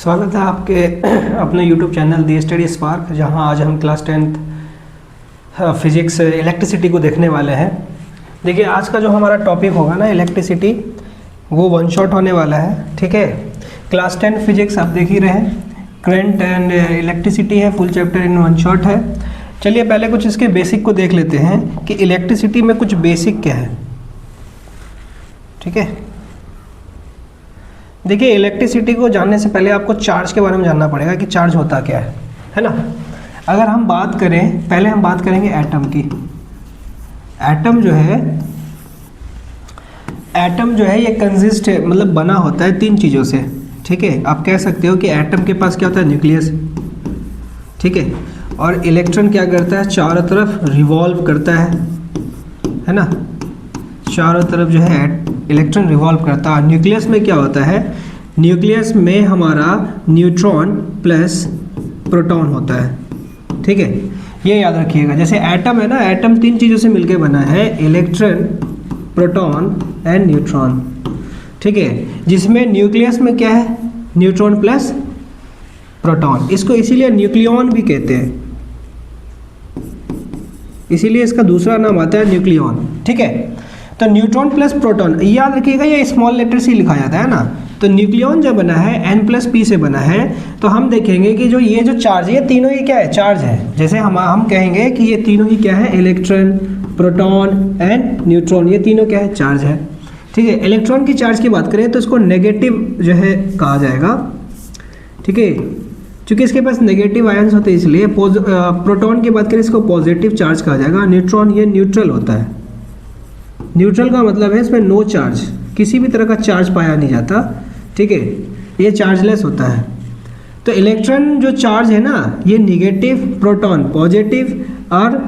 स्वागत है आपके अपने YouTube चैनल दी स्टडी स्पार्क, जहां आज हम क्लास 10th फिजिक्स इलेक्ट्रिसिटी को देखने वाले हैं। देखिए, आज का जो हमारा टॉपिक होगा ना इलेक्ट्रिसिटी, वो वन शॉट होने वाला है। ठीक है, क्लास 10 फिजिक्स आप देख ही रहे हैं, करंट एंड इलेक्ट्रिसिटी है, full chapter in one shot है। चलिए पहले कुछ इसके बेसिक को देख लेते हैं कि इलेक्ट्रिसिटी में कुछ बेसिक क्या है। ठीक है, देखिए इलेक्ट्रिसिटी को जानने से पहले आपको चार्ज के बारे में जानना पड़ेगा कि चार्ज होता क्या है ना। अगर हम बात करें, पहले हम बात करेंगे एटम की। एटम जो है ये कंसिस्ट है, मतलब बना होता है तीन चीज़ों से। ठीक है, आप कह सकते हो कि एटम के पास क्या होता है, न्यूक्लियस। ठीक है, और इलेक्ट्रॉन क्या करता है, चारों तरफ रिवॉल्व करता है ना। चारों तरफ जो है इलेक्ट्रॉन रिवॉल्व करता है। न्यूक्लियस में क्या होता है, न्यूक्लियस में हमारा न्यूट्रॉन प्लस प्रोटॉन होता है। ठीक है, ये याद रखिएगा। जैसे एटम है ना, एटम तीन चीज़ों से मिलकर बना है, इलेक्ट्रॉन, प्रोटॉन एंड न्यूट्रॉन। ठीक है, जिसमें न्यूक्लियस में क्या है, न्यूट्रॉन प्लस प्रोटॉन। इसको इसीलिए न्यूक्लियॉन भी कहते हैं, इसीलिए इसका दूसरा नाम आता है न्यूक्लियॉन। ठीक है, तो न्यूट्रॉन प्लस प्रोटॉन याद रखिएगा, ये स्मॉल लेटर से लिखा जाता है ना। तो न्यूक्लियॉन जो बना है N+P से बना है। तो हम देखेंगे कि ये जो चार्ज है, ये तीनों ही क्या है, चार्ज है। जैसे हम कहेंगे कि ये तीनों ही क्या है, इलेक्ट्रॉन, प्रोटॉन एंड न्यूट्रॉन, ये तीनों क्या है, चार्ज है। ठीक है, इलेक्ट्रॉन की चार्ज की बात करें तो इसको नेगेटिव जो है कहा जाएगा। ठीक है, क्योंकि इसके पास नेगेटिव आयंस होते हैं, इसलिए प्रोटॉन की बात करें इसको पॉजिटिव चार्ज कहा जाएगा। न्यूट्रॉन ये न्यूट्रल होता है। न्यूट्रल का मतलब है इसमें नो चार्ज, किसी भी तरह का चार्ज पाया नहीं जाता। ठीक है, ये चार्जलेस होता है। तो इलेक्ट्रॉन जो चार्ज है ना, ये निगेटिव, प्रोटॉन पॉजिटिव और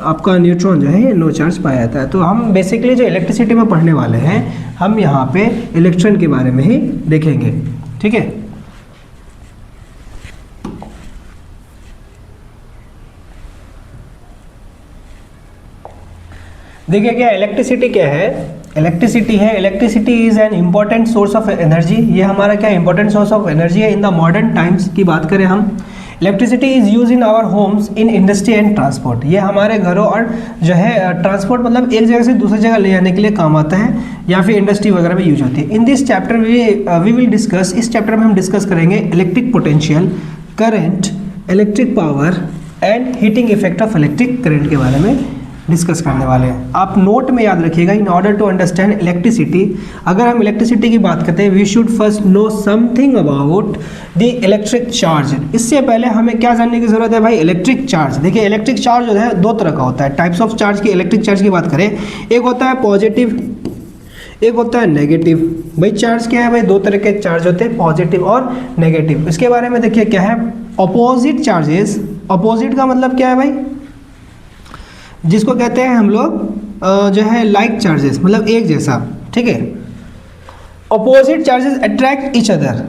आपका न्यूट्रॉन जो है ये नो चार्ज पाया जाता है। तो हम बेसिकली जो इलेक्ट्रिसिटी में पढ़ने वाले हैं, हम यहाँ पे इलेक्ट्रॉन के बारे में ही देखेंगे। ठीक है, देखिए क्या इलेक्ट्रिसिटी क्या है। Electricity is an important source of energy. ये हमारा क्या इंपॉर्टेंट सोर्स ऑफ एनर्जी है इन द मॉडर्न टाइम्स की बात करें हम। Electricity is use in our homes, in industry and transport. ये हमारे घरों और जो है ट्रांसपोर्ट मतलब एक जगह से दूसरी जगह ले जाने के लिए काम आता है, या फिर इंडस्ट्री वगैरह में यूज होती है। In this chapter we will discuss, इस चैप्टर में हम डिस्कस करेंगे electric potential, current, electric power and heating effect of electric current के बारे में डिस्कस करने वाले हैं। आप नोट में याद रखिएगा, in order to understand electricity, अगर हम इलेक्ट्रिसिटी की बात करते हैं, we should first know something about the electric charge. इससे पहले हमें क्या जानने की जरूरत है भाई, इलेक्ट्रिक चार्ज। देखिए इलेक्ट्रिक चार्ज जो है दो तरह का होता है, टाइप्स ऑफ चार्ज की इलेक्ट्रिक चार्ज की बात करें, एक होता है पॉजिटिव, एक होता है नेगेटिव। भाई चार्ज क्या है भाई, दो तरह के चार्ज होते हैं, पॉजिटिव और नेगेटिव। इसके बारे में देखिए क्या है, अपोजिट चार्जेस। अपोजिट का मतलब क्या है भाई, जिसको कहते हैं हम लोग जो है लाइक चार्जेस, मतलब एक जैसा। ठीक है, opposite charges attract each other.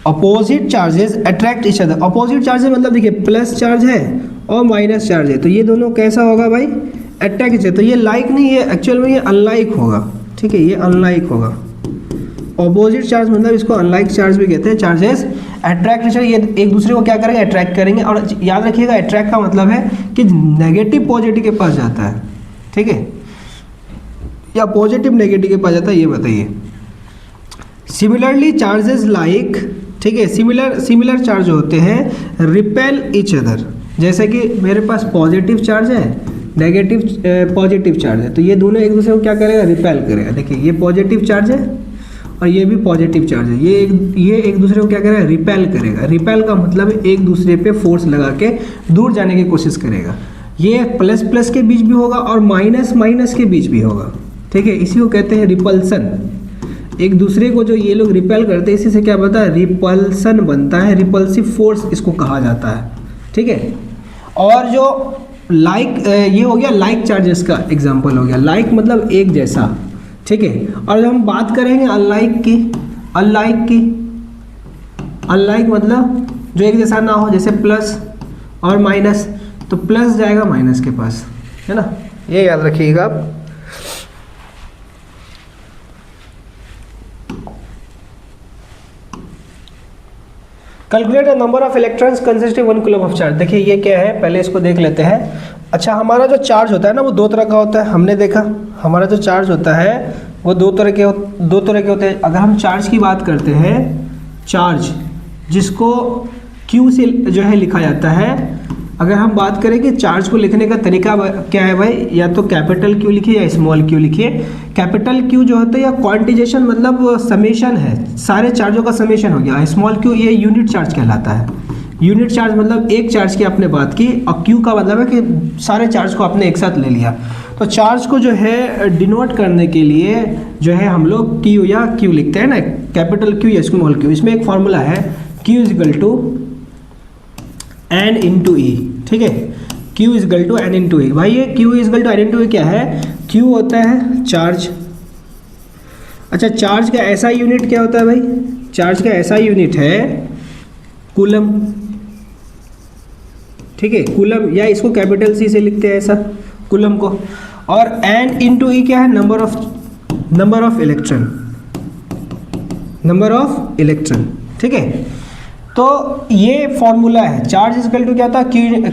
Opposite charges attract each other. Opposite charges मतलब देखिए प्लस चार्ज है और माइनस चार्ज है, तो ये दोनों कैसा होगा भाई, अट्रैक्ट ईच अदर। तो ये लाइक नहीं है, एक्चुअल में ये अनलाइक होगा। ठीक है, ये अनलाइक होगा। अपोजिट चार्ज मतलब इसको अनलाइक चार्ज भी कहते हैं। चार्जेस अट्रैक्ट ईच अदर, ये एक दूसरे को क्या करेंगे, अट्रैक्ट करेंगे। और याद रखिएगा अट्रैक्ट का मतलब है कि नेगेटिव पॉजिटिव के पास जाता है। ठीक है, या पॉजिटिव नेगेटिव के पास जाता है, ये बताइए। सिमिलरली चार्जेस लाइक, ठीक है, सिमिलर चार्ज होते हैं, रिपेल ईच अदर। जैसे कि मेरे पास पॉजिटिव चार्ज है, नेगेटिव पॉजिटिव चार्ज है, तो ये दोनों एक दूसरे को क्या करेगा, रिपेल करेगा। देखिए ये पॉजिटिव चार्ज है और ये भी पॉजिटिव चार्ज है, ये एक दूसरे को क्या करेगा, रिपेल करेगा। रिपेल का मतलब एक दूसरे पे फोर्स लगा के दूर जाने की कोशिश करेगा। ये प्लस प्लस के बीच भी होगा और माइनस माइनस के बीच भी होगा। ठीक है, इसी को कहते हैं रिपल्सन। एक दूसरे को जो ये लोग रिपेल करते हैं, इसी से क्या बनता है, रिपल्सन बनता है, रिपल्सिव फोर्स इसको कहा जाता है। ठीक है, और जो लाइक, ये हो गया लाइक चार्जेस का एग्जाम्पल हो गया। लाइक मतलब एक जैसा। ठीक है, और जब हम बात करेंगे अनलाइक की, अनलाइक मतलब जो एक जैसा ना हो, जैसे प्लस और माइनस, तो प्लस जाएगा माइनस के पास, है ना, ये याद रखिएगा आप। Calculate the number of electrons consisting 1 coulomb of charge. देखिए ये क्या है, पहले इसको देख लेते हैं। अच्छा, हमारा जो चार्ज होता है ना वो दो तरह का होता है। हमने देखा हमारा जो चार्ज होता है वो दो तरह के होते हैं। अगर हम चार्ज की बात करते हैं, चार्ज जिसको Q से जो है लिखा जाता है, अगर हम बात करें कि चार्ज को लिखने का तरीका क्या है भाई, या तो कैपिटल Q लिखिए या स्मॉल q लिखिए। कैपिटल Q जो होता है या क्वांटिजेशन मतलब समेशन है, सारे चार्जों का समेशन हो गया। स्मॉल q ये यूनिट चार्ज कहलाता है। यूनिट चार्ज मतलब एक चार्ज की आपने बात की, और Q का मतलब है कि सारे चार्ज को आपने एक साथ ले लिया। तो चार्ज को जो है डिनोट करने के लिए जो है हम लोग Q या Q लिखते हैं ना, कैपिटल Q या स्मॉल q। इसमें एक फॉर्मूला है Q equal to N into e, ठीक है। Q equal to N into e. भाई ये Q equal to N into e क्या है? Q होता है चार्ज। अच्छा, चार्ज का ऐसा यूनिट क्या होता है भाई? चार्ज का ऐसा यूनिट है कूलम, ठीक है, कूलम, या इसको कैपिटल C से लिखते हैं ऐसा कूलम को। और N इंटू ई क्या है? नंबर ऑफ इलेक्ट्रॉन, ठीक है। तो ये फॉर्मूला है। चार्ज इजकल टू क्या होता है?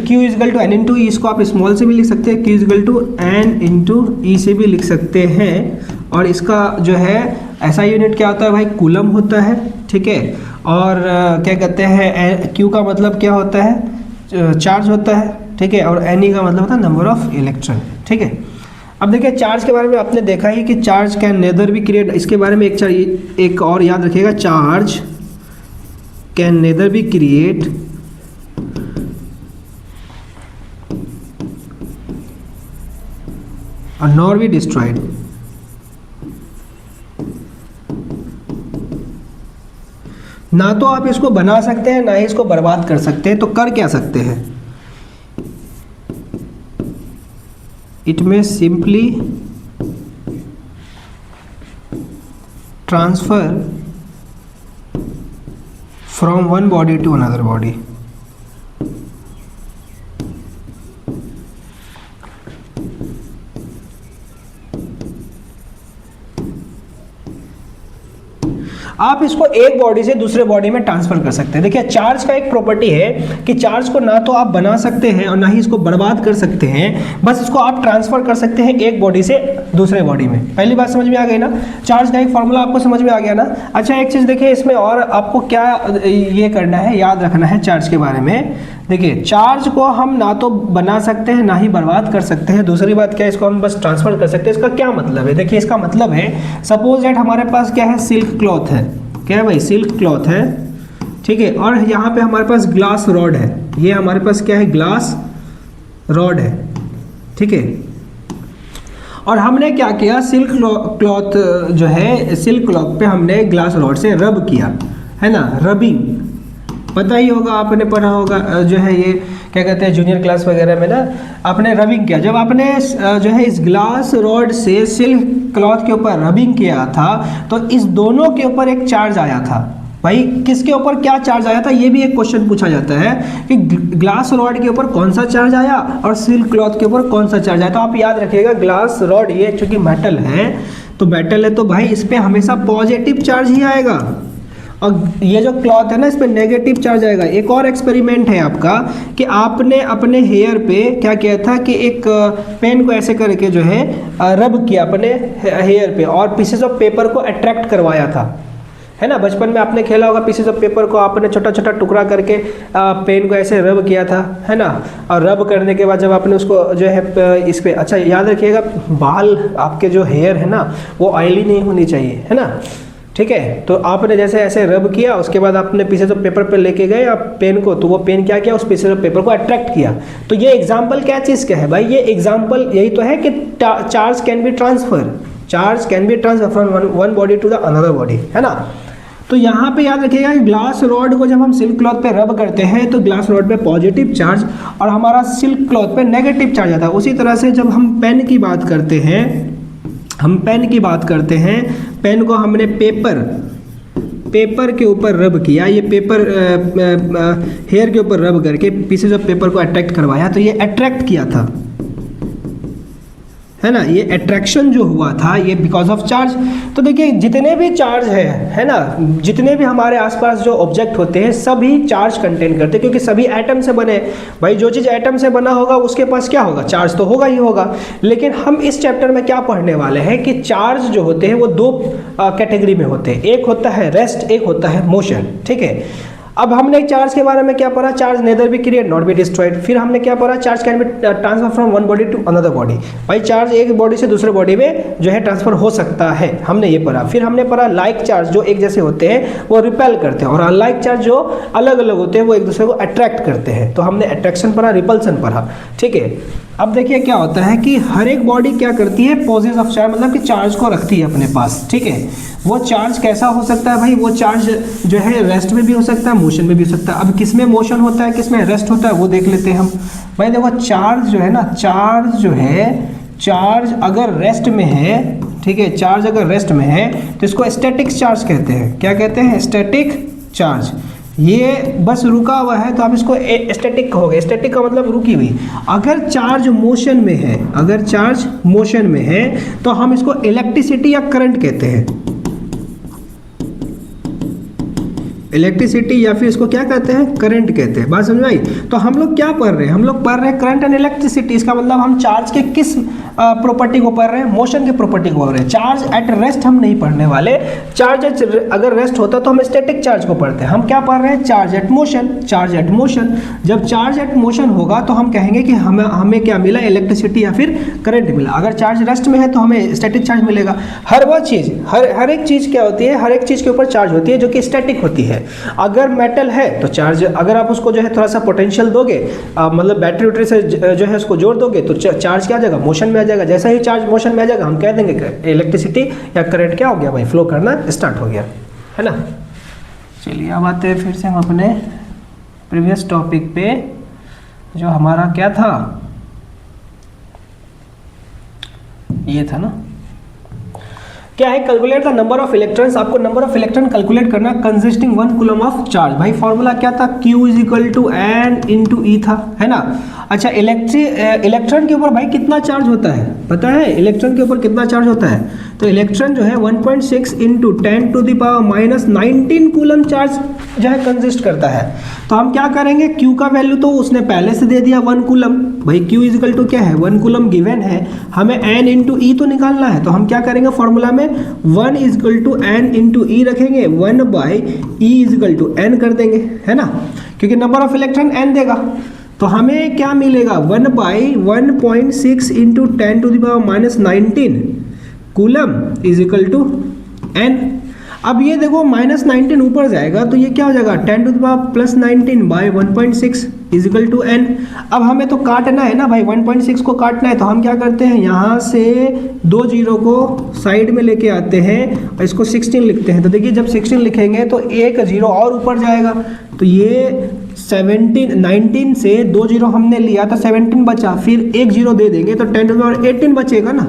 Q equal to N into e. इसको आप स्मॉल से भी लिख सकते हैं, Q equal to N into e से भी लिख सकते हैं। और इसका जो है ऐसा यूनिट क्या होता है भाई? कूलम होता है, ठीक है। और क्या कहते हैं, Q का मतलब क्या होता है? चार्ज होता है, ठीक है। और N का मतलब होता है नंबर ऑफ इलेक्ट्रॉन, ठीक है। अब देखिए चार्ज के बारे में आपने देखा ही कि charge can nether be create. इसके बारे में एक और याद रखिएगा, charge can neither be create or nor be destroyed। ना तो आप इसको बना सकते हैं, ना ही इसको बर्बाद कर सकते हैं। तो कर क्या सकते हैं? इट में simply transfer from one body to another body। आप इसको एक बॉडी से दूसरे बॉडी में ट्रांसफर कर सकते हैं। देखिए चार्ज का एक प्रॉपर्टी है कि चार्ज को ना तो आप बना सकते हैं और ना ही इसको बर्बाद कर सकते हैं, बस इसको आप ट्रांसफर कर सकते हैं एक बॉडी से दूसरे बॉडी में। पहली बात समझ में आ गई ना? चार्ज का एक फॉर्मूला आपको समझ में आ गया ना? अच्छा, एक चीज़ देखिए, इसमें और आपको क्या ये करना है, याद रखना है चार्ज के बारे में। देखिए चार्ज को हम ना तो बना सकते हैं ना ही बर्बाद कर सकते हैं। दूसरी बात क्या है, इसको हम बस ट्रांसफर कर सकते हैं। इसका क्या मतलब है? देखिए इसका मतलब है, सपोज दैट हमारे पास क्या है, सिल्क क्लॉथ है। क्या है भाई? सिल्क क्लॉथ है, ठीक है। और यहाँ पे हमारे पास ग्लास रॉड है। ये हमारे पास क्या है? ग्लास रॉड है, ठीक है। और हमने क्या किया, सिल्क क्लॉथ जो है, सिल्क क्लॉथ पे हमने ग्लास रॉड से रब किया, है ना, रबिंग। पता ही होगा, आपने पढ़ा होगा जो है ये क्या कहते हैं जूनियर क्लास वगैरह में ना, आपने रबिंग किया। जब आपने जो है इस ग्लास रॉड से सिल्क क्लॉथ के ऊपर रबिंग किया था, तो इस दोनों के ऊपर एक चार्ज आया था। भाई किसके ऊपर क्या चार्ज आया था, ये भी एक क्वेश्चन पूछा जाता है कि ग्लास रॉड के ऊपर कौन सा चार्ज आया और सिल्क क्लॉथ के ऊपर कौन सा चार्ज आया। तो आप याद रखिएगा, ग्लास रॉड ये चूंकि मेटल है, तो मेटल है तो भाई इस पर हमेशा पॉजिटिव चार्ज ही आएगा, और ये जो क्लॉथ है ना इस पर नेगेटिव चार्ज आएगा। एक और एक्सपेरिमेंट है आपका कि आपने अपने हेयर पे क्या किया था कि एक पेन को ऐसे करके जो है रब किया अपने हेयर पे, और पीसेस ऑफ पेपर को अट्रैक्ट करवाया था, है ना। बचपन में आपने खेला होगा, पीसेस ऑफ पेपर को आपने छोटा छोटा टुकड़ा करके पेन को ऐसे रब किया था, है ना। और रब करने के बाद जब आपने उसको जो है इस पे, अच्छा याद रखिएगा, बाल आपके जो हेयर है ना वो ऑयली नहीं होनी चाहिए, है ना, ठीक है। तो आपने जैसे ऐसे रब किया, उसके बाद आपने पीसेस ऑफ पेपर पे लेके गए आप पेन को, तो वो पेन क्या किया, उस पीसेस ऑफ पेपर को अट्रैक्ट किया। तो ये एग्जांपल क्या चीज़ का है भाई? ये एग्जांपल यही तो है कि charge can be transfer, charge can be transfer from one body to the another body, है ना। तो यहाँ पे याद रखिएगा कि ग्लास रॉड को जब हम सिल्क क्लॉथ पे रब करते हैं तो ग्लास रॉड पे पॉजिटिव चार्ज और हमारा सिल्क क्लॉथ पे नेगेटिव चार्ज आता है। उसी तरह से जब हम पेन की बात करते हैं, पेन को हमने पेपर के ऊपर रब किया, ये पेपर हेयर के ऊपर रब करके पीसेस ऑफ पेपर को अट्रैक्ट करवाया, तो ये अट्रैक्ट किया था, है ना, ये अट्रैक्शन जो हुआ था ये बिकॉज ऑफ चार्ज। तो देखिए जितने भी चार्ज है ना, जितने भी हमारे आसपास जो ऑब्जेक्ट होते हैं सभी चार्ज कंटेन करते हैं, क्योंकि सभी एटम से बने। भाई जो चीज़ एटम से बना होगा उसके पास क्या होगा, चार्ज तो होगा ही होगा। लेकिन हम इस चैप्टर में क्या पढ़ने वाले हैं कि चार्ज जो होते हैं वो दो कैटेगरी में होते हैं, एक होता है रेस्ट, एक होता है मोशन। ठीक है, अब हमने चार्ज के बारे में क्या पढ़ा, charge neither be create not be destroyed. फिर हमने क्या पढ़ा, charge can be transfer from one body to another body. भाई चार्ज एक बॉडी से दूसरे बॉडी में जो है ट्रांसफर हो सकता है, हमने ये पढ़ा। फिर हमने पढ़ा लाइक चार्ज जो एक जैसे होते हैं वो रिपेल करते हैं, और अनलाइक चार्ज जो अलग अलग होते हैं वो एक दूसरे को अट्रैक्ट करते हैं। तो हमने अट्रैक्शन पढ़ा, रिपल्सन पढ़ा। ठीक है, अब देखिए क्या होता है कि हर एक बॉडी क्या करती है, पॉसेस ऑफ चार्ज, मतलब कि चार्ज को रखती है अपने पास। ठीक है, वो चार्ज कैसा हो सकता है भाई, वो चार्ज जो है रेस्ट में भी हो सकता है, मोशन में भी हो सकता है। अब किस में मोशन होता है, किस में रेस्ट होता है, वो देख लेते हैं हम। भाई देखो चार्ज जो है ना, चार्ज जो है, चार्ज अगर रेस्ट में है, ठीक है, चार्ज अगर रेस्ट में है तो इसको स्टैटिक चार्ज कहते हैं। क्या कहते हैं, स्टैटिक चार्ज। ये बस रुका हुआ है तो आप इसको स्टैटिक कहोगे। स्टैटिक का मतलब रुकी हुई। अगर चार्ज मोशन में है, अगर चार्ज मोशन में है तो हम इसको इलेक्ट्रिसिटी या करंट कहते हैं। इलेक्ट्रिसिटी या फिर इसको क्या कहते हैं, करंट कहते हैं। बात समझ में आई। तो हम लोग क्या पढ़ रहे हैं, हम लोग पढ़ रहे हैं करंट एंड इलेक्ट्रिसिटी। इसका मतलब हम चार्ज के किस प्रॉपर्टी को पढ़ रहे हैं, मोशन के प्रॉपर्टी को पढ़ रहे हैं। चार्ज एट रेस्ट हम नहीं पढ़ने वाले। चार्ज अगर रेस्ट होता तो हम स्टैटिक चार्ज को पढ़ते हैं। हम क्या पढ़ रहे हैं, charge at motion. Charge at motion, जब चार्ज एट मोशन होगा तो हम कहेंगे कि हमें क्या मिला, इलेक्ट्रिसिटी या फिर करंट मिला। अगर चार्ज रेस्ट में है तो हमें स्टैटिक चार्ज मिलेगा। हर वह चीज़, हर एक चीज़ क्या होती है, हर एक चीज़ के ऊपर चार्ज होती है जो कि स्टैटिक होती है। अगर मेटल है तो चार्ज, अगर आप उसको जो है थोड़ा सा पोटेंशियल दोगे, मतलब बैटरी वैटरी से जो है उसको जोड़ दोगे तो चार्ज क्या आ जाएगा, मोशन में आ जाएगा। जैसा ही चार्ज मोशन में आ जाएगा हम कह देंगे कि इलेक्ट्रिसिटी या करंट क्या हो गया भाई, फ्लो करना स्टार्ट हो गया, है ना। चलिए अब आते हैं फिर से हम अपने प्रीवियस टॉपिक पे, जो हमारा क्या था, ये था ना, क्या है, calculate the number of electrons. आपको नंबर ऑफ इलेक्ट्रॉन कैलकुलेट करना, कंसिस्टिंग 1 कूलम ऑफ चार्ज। भाई फॉर्मूला क्या था, Q is equal to N into e था, है ना। अच्छा, इलेक्ट्रॉन के ऊपर भाई कितना चार्ज होता है पता है, इलेक्ट्रॉन के ऊपर कितना चार्ज होता है, तो इलेक्ट्रॉन जो है 1.6 into 10 to the power minus 19 coulomb charge जो है कंसिस्ट करता है। तो हम क्या करेंगे, Q का वैल्यू तो उसने पहले से दे दिया 1 कूलम। भाई Q इज इक्वल टू क्या है, 1 कूलम गिवन है, हमें N इंटू ई तो निकालना है। तो हम क्या करेंगे, फॉर्मूला में 1 is equal to N into e रखेंगे, 1 by e is equal to N कर देंगे, है ना, क्योंकि नंबर ऑफ इलेक्ट्रॉन N देगा। तो हमें क्या मिलेगा, 1 by 1.6 into 10 to the power minus 19 coulomb is equal to N। अब ये देखो माइनस 19 ऊपर जाएगा तो ये क्या हो जाएगा, 10 to the power plus 19 by 1.6 is equal to N। अब हमें तो काटना है ना भाई, 1.6 को काटना है, तो हम क्या करते हैं, यहाँ से 2 जीरो को साइड में लेके आते हैं और इसको 16 लिखते हैं। तो देखिए जब 16 लिखेंगे तो एक जीरो और ऊपर जाएगा, तो ये 19 से 2 जीरो हमने लिया तो 17 बचा, फिर एक जीरो दे देंगे तो 10 टू द पावर 18 बचेगा ना।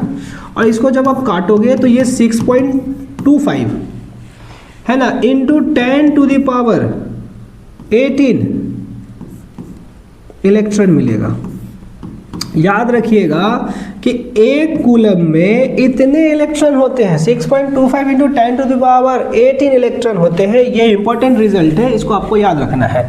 और इसको जब आप काटोगे तो ये 6.25 है ना, into 10 to the power 18 electron मिलेगा। याद रखिएगा कि एक कूलम में इतने इलेक्ट्रॉन होते हैं, 6.25 into 10 to the power 18 electron होते हैं। ये इंपॉर्टेंट रिजल्ट है, इसको आपको याद रखना है।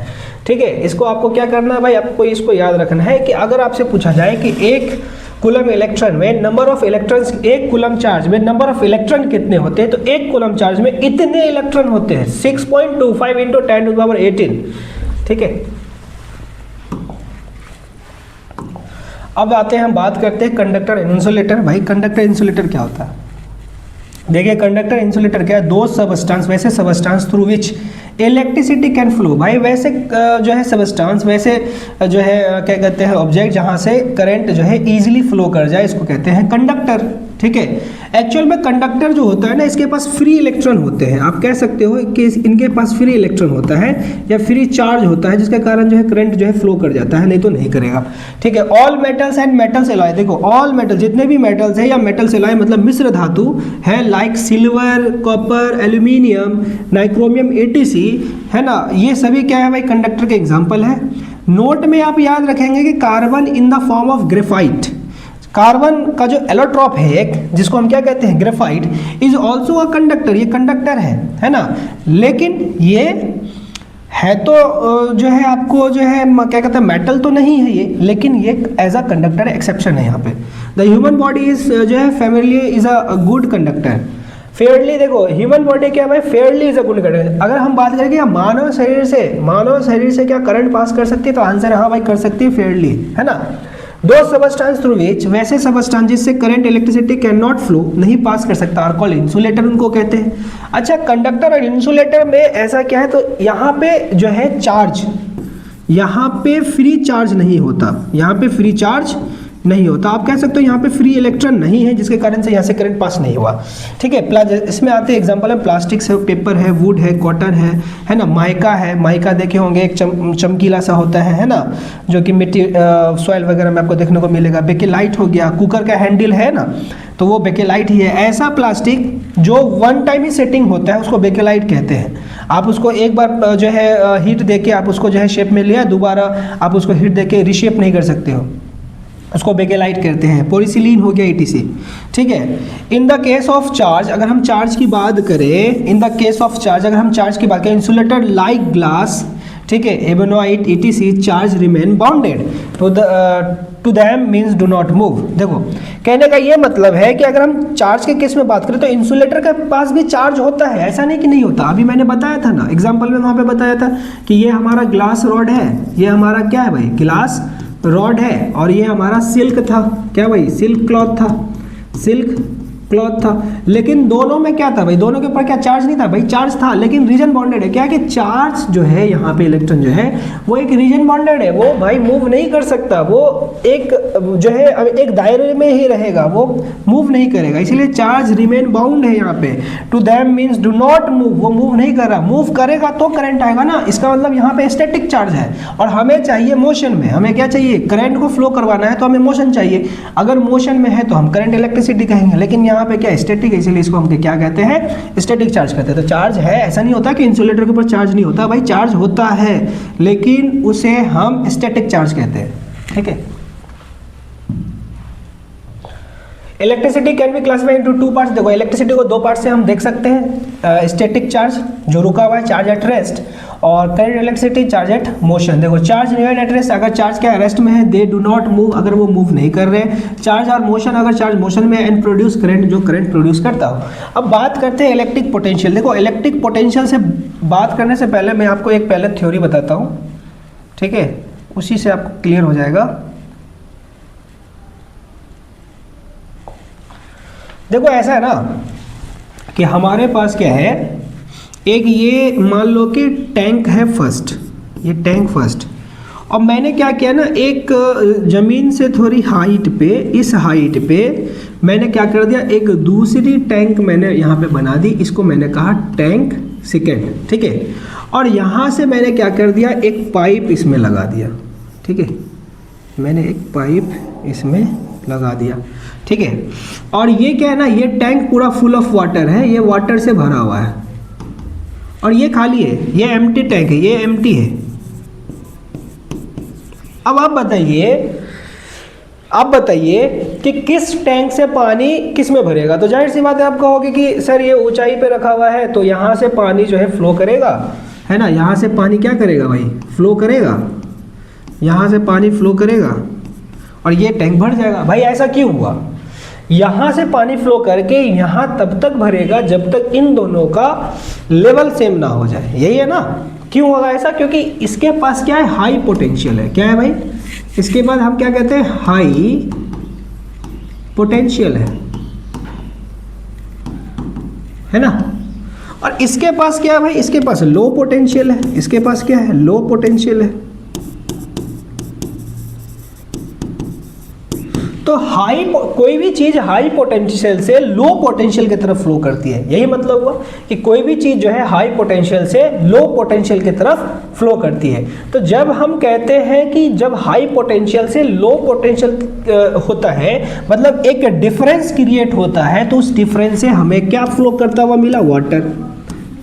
ठीक है, इसको आपको क्या करना है भाई, आपको इसको याद रखना है कि अगर आपसे पूछा जाए कि एक कूलम इलेक्ट्रॉन में नंबर ऑफ इलेक्ट्रॉन्स, एक कूलम चार्ज में नंबर ऑफ इलेक्ट्रॉन कितने होते हैं, तो एक कूलम चार्ज में इतने इलेक्ट्रॉन होते हैं, 6.25 इंटू 10 टू द पावर 18। ठीक है, अब आते हैं, हम बात करते हैं कंडक्टर एंड इंसुलेटर। भाई कंडक्टर इंसुलेटर क्या होता है, देखिए कंडक्टर इंसुलेटर क्या है, दो सबस्टांस, वैसे substance through which electricity can flow. भाई वैसे जो है सबस्टांस, वैसे जो है क्या कहते हैं, ऑब्जेक्ट जहाँ से करंट जो है इजीली फ्लो कर जाए, इसको कहते हैं कंडक्टर। ठीक है, एक्चुअल में कंडक्टर जो होता है ना, इसके पास फ्री इलेक्ट्रॉन होते हैं। आप कह सकते हो कि इनके पास फ्री इलेक्ट्रॉन होता है या फ्री चार्ज होता है, जिसके कारण जो है करंट जो है फ्लो कर जाता है, नहीं तो नहीं करेगा। ठीक है, all metals and metals alloy, देखो ऑल मेटल, जितने भी मेटल्स है या मेटल्स एलॉय मतलब मिश्र धातु है, like silver, copper, aluminium, nichrome etc, है ना, ये सभी क्या है भाई, कंडक्टर के एग्जाम्पल है। नोट में आप याद रखेंगे कि carbon in the form of graphite, carbon का जो एलोट्रॉप है एक, जिसको हम क्या कहते हैं, graphite, is also a conductor, ये कंडक्टर है ना, लेकिन ये है तो जो है आपको जो है क्या कहते हैं, मेटल तो नहीं है ये, लेकिन ये एज अ कंडक्टर एक्सेप्शन है यहाँ पे। द ह्यूमन बॉडी इज जो है Fairlie is a good conductor. Fairlie देखो ह्यूमन बॉडी क्या है, Fairlie is a good conductor. अगर हम बात करें कि मानव शरीर से क्या करंट पास कर सकती है, तो आंसर हाँ भाई कर सकती है, फेयरली, है ना। दो सबस्टेंस थ्रू विच, वैसे सबस्टेंस जिससे current electricity can not flow, नहीं पास कर सकता, आर कॉल्ड इंसुलेटर उनको कहते हैं। अच्छा, कंडक्टर और इंसुलेटर में ऐसा क्या है, तो यहाँ पे जो है चार्ज, यहाँ पे फ्री चार्ज नहीं होता, यहाँ पे फ्री चार्ज नहीं होता। आप कह सकते हो यहाँ पे फ्री इलेक्ट्रॉन नहीं है, जिसके कारण से यहाँ से करंट पास नहीं हुआ, ठीक है। इसमें आते हैं एग्जांपल है प्लास्टिक है, पेपर है, वुड है, कॉटन है ना, माइका है, माइका देखे होंगे एक चमकीला सा होता है ना, जो कि मिट्टी सॉइल वगैरह में आपको देखने को मिलेगा। बेकेलाइट हो गया, कुकर का हैंडल है ना, तो वो बेकेलाइट ही है। ऐसा प्लास्टिक जो वन टाइम ही सेटिंग होता है उसको बेकेलाइट कहते हैं। आप उसको एक बार जो है हीट देके आप उसको जो है शेप में लिया, दोबारा आप उसको हीट देके रिशेप नहीं कर सकते हो, उसको बेकेलाइट कहते हैं। पोलिसिलीन हो गया ETC, ठीक है। In the case of charge, अगर हम चार्ज की बात करें, in the case of charge अगर हम चार्ज की बात करें, इंसुलेटर लाइक ग्लास, ठीक है, ebonite ETC charge remain bounded to them means do not move. देखो कहने का ये मतलब है कि अगर हम चार्ज के केस में बात करें तो इंसुलेटर के पास भी चार्ज होता है, ऐसा नहीं कि नहीं होता। अभी मैंने बताया था ना एग्जाम्पल में, वहाँ पे बताया था कि ये हमारा ग्लास रॉड है, ये हमारा क्या है भाई, ग्लास रॉड है, और ये हमारा सिल्क था, क्या भाई, सिल्क क्लॉथ था, सिल्क क्लॉथ था। लेकिन दोनों में क्या था भाई, दोनों के ऊपर क्या चार्ज नहीं था भाई, चार्ज था, लेकिन रीजन बॉन्डेड है। क्या कि चार्ज जो है यहाँ पे इलेक्ट्रॉन जो है वो एक रीजन बॉन्डेड है, वो भाई मूव नहीं कर सकता, वो एक जो है एक दायरे में ही रहेगा, वो मूव नहीं करेगा, इसलिए चार्ज रिमेन बाउंड है यहाँ पे। To them means do not move, वो मूव नहीं कर रहा, मूव करेगा तो करंट आएगा ना, इसका मतलब यहाँ पे स्टैटिक चार्ज है। और हमें चाहिए मोशन में, हमें क्या चाहिए, करंट को फ्लो करवाना है तो हमें मोशन चाहिए। अगर मोशन में है तो हम करंट इलेक्ट्रिसिटी कहेंगे, लेकिन यहाँ पे क्या स्टैटिक है, इसीलिए इसको हम क्या कहते हैं, स्टैटिक चार्ज कहते हैं। तो चार्ज है, ऐसा नहीं होता कि इंसुलेटर के ऊपर चार्ज नहीं होता, भाई चार्ज होता है, लेकिन उसे हम स्टैटिक चार्ज कहते हैं, ठीक है। Electricity can be classified into two parts. देखो इलेक्ट्रिसिटी को दो पार्ट से हम देख सकते हैं, स्टैटिक चार्ज जो रुका हुआ है, चार्ज एट रेस्ट, और current electricity charge at motion. देखो चार्ज रिमेन एट रेस्ट, अगर चार्ज क्या रेस्ट में है, दे डू नॉट मूव, अगर वो मूव नहीं कर रहे। चार्ज और मोशन, अगर चार्ज मोशन में, एंड प्रोड्यूस करंट, जो करंट प्रोड्यूस करता हो। अब बात करते हैं इलेक्ट्रिक पोटेंशियल। देखो इलेक्ट्रिक पोटेंशियल से बात करने से पहले मैं आपको एक पहले थ्योरी बताता हूँ, ठीक है, उसी से आपको क्लियर हो जाएगा। देखो ऐसा है ना कि हमारे पास क्या है, एक ये मान लो कि टैंक है फर्स्ट, ये टैंक फर्स्ट, और मैंने क्या किया ना, एक ज़मीन से थोड़ी हाइट पे, इस हाइट पे मैंने क्या कर दिया, एक दूसरी टैंक मैंने यहाँ पे बना दी, इसको मैंने कहा टैंक सेकेंड, ठीक है। और यहाँ से मैंने क्या कर दिया, एक पाइप इसमें लगा दिया, ठीक है, मैंने एक पाइप इसमें लगा दिया, ठीक है। और ये क्या है ना, ये टैंक पूरा फुल ऑफ वाटर है, ये वाटर से भरा हुआ है, और ये खाली है, ये एम्प्टी टैंक है, ये एम्प्टी है। अब आप बताइए कि किस टैंक से पानी किस में भरेगा। तो जाहिर सी बात है, आप कहोगे कि सर ये ऊंचाई पे रखा हुआ है तो यहाँ से पानी जो है फ्लो करेगा, है ना, यहाँ से पानी क्या करेगा भाई, फ्लो करेगा, यहाँ से पानी फ्लो करेगा और ये टैंक भर जाएगा। भाई ऐसा क्यों हुआ, यहाँ से पानी फ्लो करके यहाँ तब तक भरेगा जब तक इन दोनों का लेवल सेम ना हो जाए, यही है ना। क्यों होगा ऐसा, क्योंकि इसके पास क्या है, हाई पोटेंशियल है। क्या है भाई, इसके बाद हम क्या कहते हैं, हाई पोटेंशियल है ना। और इसके पास क्या है भाई, इसके पास लो पोटेंशियल है, इसके पास क्या है, लो पोटेंशियल है। तो कोई भी चीज हाई पोटेंशियल से लो पोटेंशियल की तरफ फ्लो करती है, यही मतलब हुआ कि कोई भी चीज जो है हाई पोटेंशियल से लो पोटेंशियल की तरफ फ्लो करती है। तो जब हम कहते हैं कि जब हाई पोटेंशियल से लो पोटेंशियल होता है, मतलब एक डिफरेंस क्रिएट होता है, तो उस डिफरेंस से हमें क्या फ्लो करता हुआ मिला, वाटर।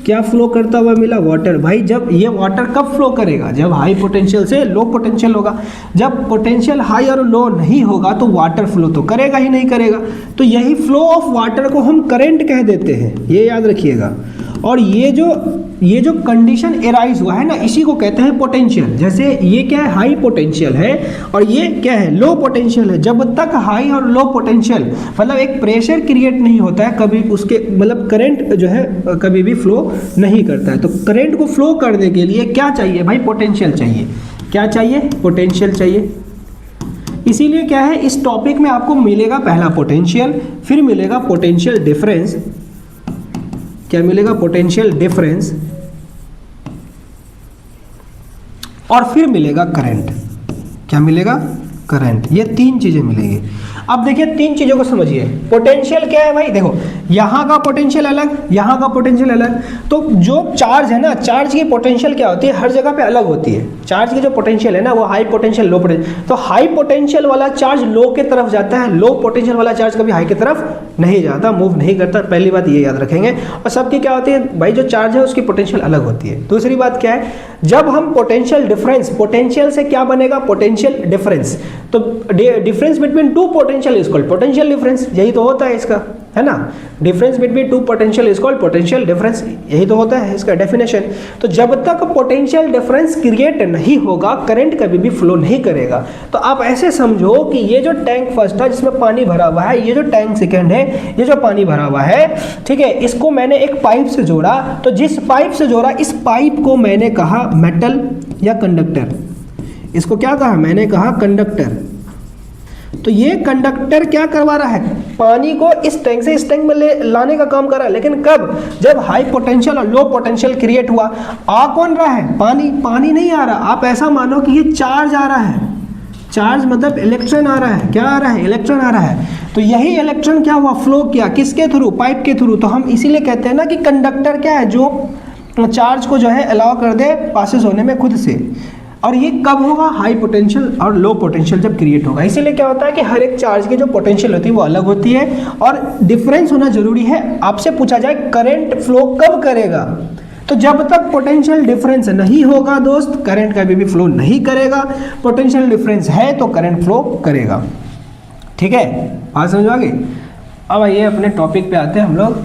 क्या फ्लो करता हुआ मिला? वाटर। भाई जब ये वाटर कब फ्लो करेगा? जब हाई पोटेंशियल से लो पोटेंशियल होगा। जब पोटेंशियल हाई और लो नहीं होगा तो वाटर फ्लो तो करेगा ही नहीं करेगा। तो यही फ्लो ऑफ वाटर को हम करंट कह देते हैं, ये याद रखिएगा। और ये जो कंडीशन एराइज हुआ है ना, इसी को कहते हैं पोटेंशियल। जैसे ये क्या है? हाई पोटेंशियल है और ये क्या है? लो पोटेंशियल है। जब तक हाई और लो पोटेंशियल मतलब एक प्रेशर क्रिएट नहीं होता है, कभी उसके मतलब करंट जो है कभी भी फ्लो नहीं करता है। तो करंट को फ्लो करने के लिए क्या चाहिए भाई? पोटेंशियल चाहिए। क्या चाहिए? पोटेंशियल चाहिए। इसीलिए क्या है, इस टॉपिक में आपको मिलेगा पहला पोटेंशियल, फिर मिलेगा पोटेंशियल डिफरेंस। क्या मिलेगा? पोटेंशियल डिफरेंस, और फिर मिलेगा करंट। क्या मिलेगा? करंट। ये तीन चीजें मिलेंगी। अब देखिए तीन चीजों को समझिए। पोटेंशियल क्या है भाई? देखो यहाँ का पोटेंशियल अलग, यहाँ का पोटेंशियल अलग। तो जो चार्ज है ना, चार्ज की पोटेंशियल क्या होती है? हर जगह पे अलग होती है। चार्ज की जो पोटेंशियल है ना, वो हाई पोटेंशियल, लो पोटेंशियल। तो हाई पोटेंशियल वाला चार्ज लो के तरफ जाता है, लो पोटेंशियल वाला चार्ज कभी हाई की तरफ नहीं जाता, मूव नहीं करता। पहली बात ये याद रखेंगे। और सबकी क्या होती है भाई? जो चार्ज है उसकी पोटेंशियल अलग होती है। दूसरी बात क्या है? जब हम पोटेंशियल डिफरेंस, पोटेंशियल से क्या बनेगा? Potential difference. तो difference between two potential is called potential difference. यही तो होता है इसका, है ना? Difference between two potential is called potential difference. यही तो होता है इसका डेफिनेशन। तो जब तक पोटेंशियल डिफरेंस क्रिएट नहीं होगा, करंट कभी भी फ्लो नहीं करेगा। तो आप ऐसे समझो कि ये जो टैंक फर्स्ट है जिसमें पानी भरा हुआ है, ये जो टैंक सेकंड है, ये जो पानी भरा हुआ है, ठीक है, इसको मैंने एक पाइप से जोड़ा। तो जिस पाइप से जोड़ा, इस पाइप को मैंने कहा मेटल या कंडक्टर। इसको क्या कहा? मैंने कहा कंडक्टर। तो ये कंडक्टर क्या करवा रहा है? पानी को इस टैंक से इस टैंक में लाने का काम कर रहा है। लेकिन कब? जब हाई पोटेंशियल और लो पोटेंशियल क्रिएट हुआ। आ कौन रहा है? पानी। पानी नहीं आ रहा। आप ऐसा मानो कि ये चार्ज आ रहा है। चार्ज मतलब इलेक्ट्रॉन आ रहा है। क्या आ रहा है? इलेक्ट्रॉन आ रहा है। तो यही इलेक्ट्रॉन क्या हुआ? फ्लो किया। किसके थ्रू? पाइप के थ्रू। तो हम इसीलिए कहते हैं ना कि कंडक्टर क्या है? जो चार्ज को जो है अलाउ कर दे पासिस होने में खुद से। और ये कब होगा? हाई पोटेंशियल और लो पोटेंशियल जब क्रिएट होगा। इसीलिए क्या होता है कि हर एक चार्ज की जो पोटेंशियल होती है वो अलग होती है और डिफरेंस होना जरूरी है। आपसे पूछा जाए करंट फ्लो कब करेगा, तो जब तक पोटेंशियल डिफरेंस नहीं होगा दोस्त, करंट कभी भी फ्लो नहीं करेगा। पोटेंशियल डिफरेंस है तो करंट फ्लो करेगा। ठीक है, बात समझ आ गई? अब आइए अपने टॉपिक पे आते हैं हम लोग।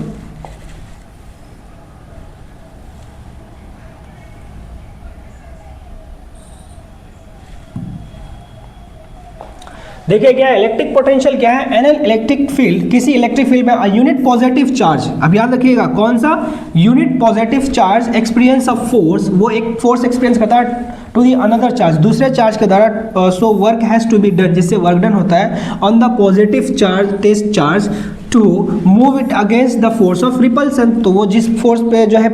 देखिए क्या है इलेक्ट्रिक पोटेंशियल क्या है? एन इलेक्ट्रिक फील्ड, किसी इलेक्ट्रिक फील्ड में यूनिट पॉजिटिव चार्ज, अब याद रखिएगा कौन सा? Unit positive charge experience of force, वो एक फोर्स एक्सपीरियंस करता है टू दी अनदर चार्ज, दूसरे चार्ज के द्वारा। So work has to be done, जिससे वर्क डन होता है on the positive charge test charge to move it against the force of repulsion. तो वो जिस फोर्स पे जो है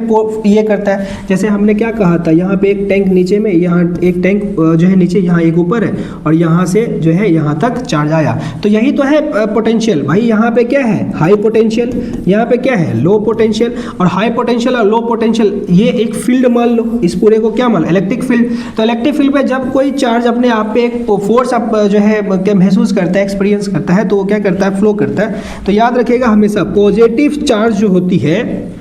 ये करता है, जैसे हमने क्या कहा था, यहाँ पे एक टैंक नीचे में, यहाँ एक टैंक जो है नीचे, यहाँ एक ऊपर है और यहाँ से जो है यहाँ तक चार्ज आया। तो यही तो है पोटेंशियल। भाई यहाँ पे क्या है? हाई पोटेंशियल, यहाँ पे क्या है? लो पोटेंशियल। और हाई पोटेंशियल और लो पोटेंशियल ये एक फील्ड मान लो, इस पूरे को क्या मान लो? Electric field. तो इलेक्ट्रिक फील्ड पे जब कोई चार्ज अपने आप पे एक फोर्स जो है महसूस करता है, एक्सपीरियंस करता है, तो वो क्या करता है? फ्लो करता है। तो याद रखिएगा हमेशा पॉजिटिव चार्ज जो होती है,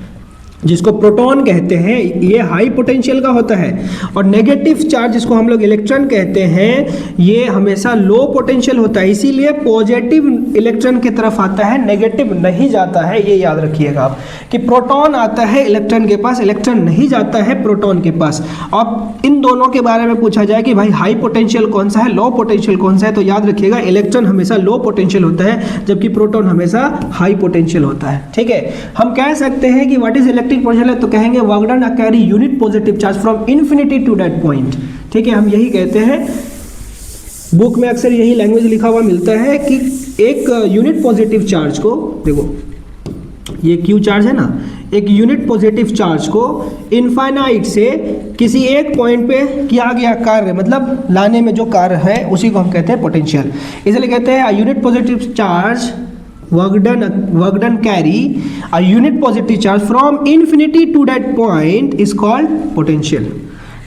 जिसको प्रोटॉन कहते हैं, ये हाई पोटेंशियल का होता है। और नेगेटिव चार्ज जिसको हम लोग इलेक्ट्रॉन कहते हैं, ये हमेशा लो पोटेंशियल होता है। इसीलिए पॉजिटिव इलेक्ट्रॉन की तरफ आता है, नेगेटिव नहीं जाता है। ये याद रखिएगा आप कि प्रोटॉन आता है इलेक्ट्रॉन के पास, इलेक्ट्रॉन नहीं जाता है प्रोटॉन के पास। अब इन दोनों के बारे में पूछा जाए कि भाई हाई पोटेंशियल कौन सा है, लो पोटेंशियल कौन सा है, तो याद रखिएगा इलेक्ट्रॉन हमेशा लो पोटेंशियल होता है, जबकि प्रोटॉन हमेशा हाई पोटेंशियल होता है। ठीक है, हम कह सकते हैं कि व्हाट इज इलेक्ट्रिक पोटेंशियल है, तो कहेंगे work done carry unit positive charge from infinity to that point. ठीक है, हम यही कहते हैं, बुक में अक्सर यही लैंग्वेज लिखा हुआ मिलता है कि एक यूनिट पॉजिटिव चार्ज को, देखो ये क्यू चार्ज है ना, एक यूनिट पॉजिटिव चार्ज को इनफाइनाइट से किसी एक पॉइंट पे किया गया कार्य, मतलब लाने में जो कार्य है उसी को हम कहते हैं पोटेंशियल। इसलिए कहते हैं unit positive charge work done carry a unit positive charge from infinity to that point is called potential।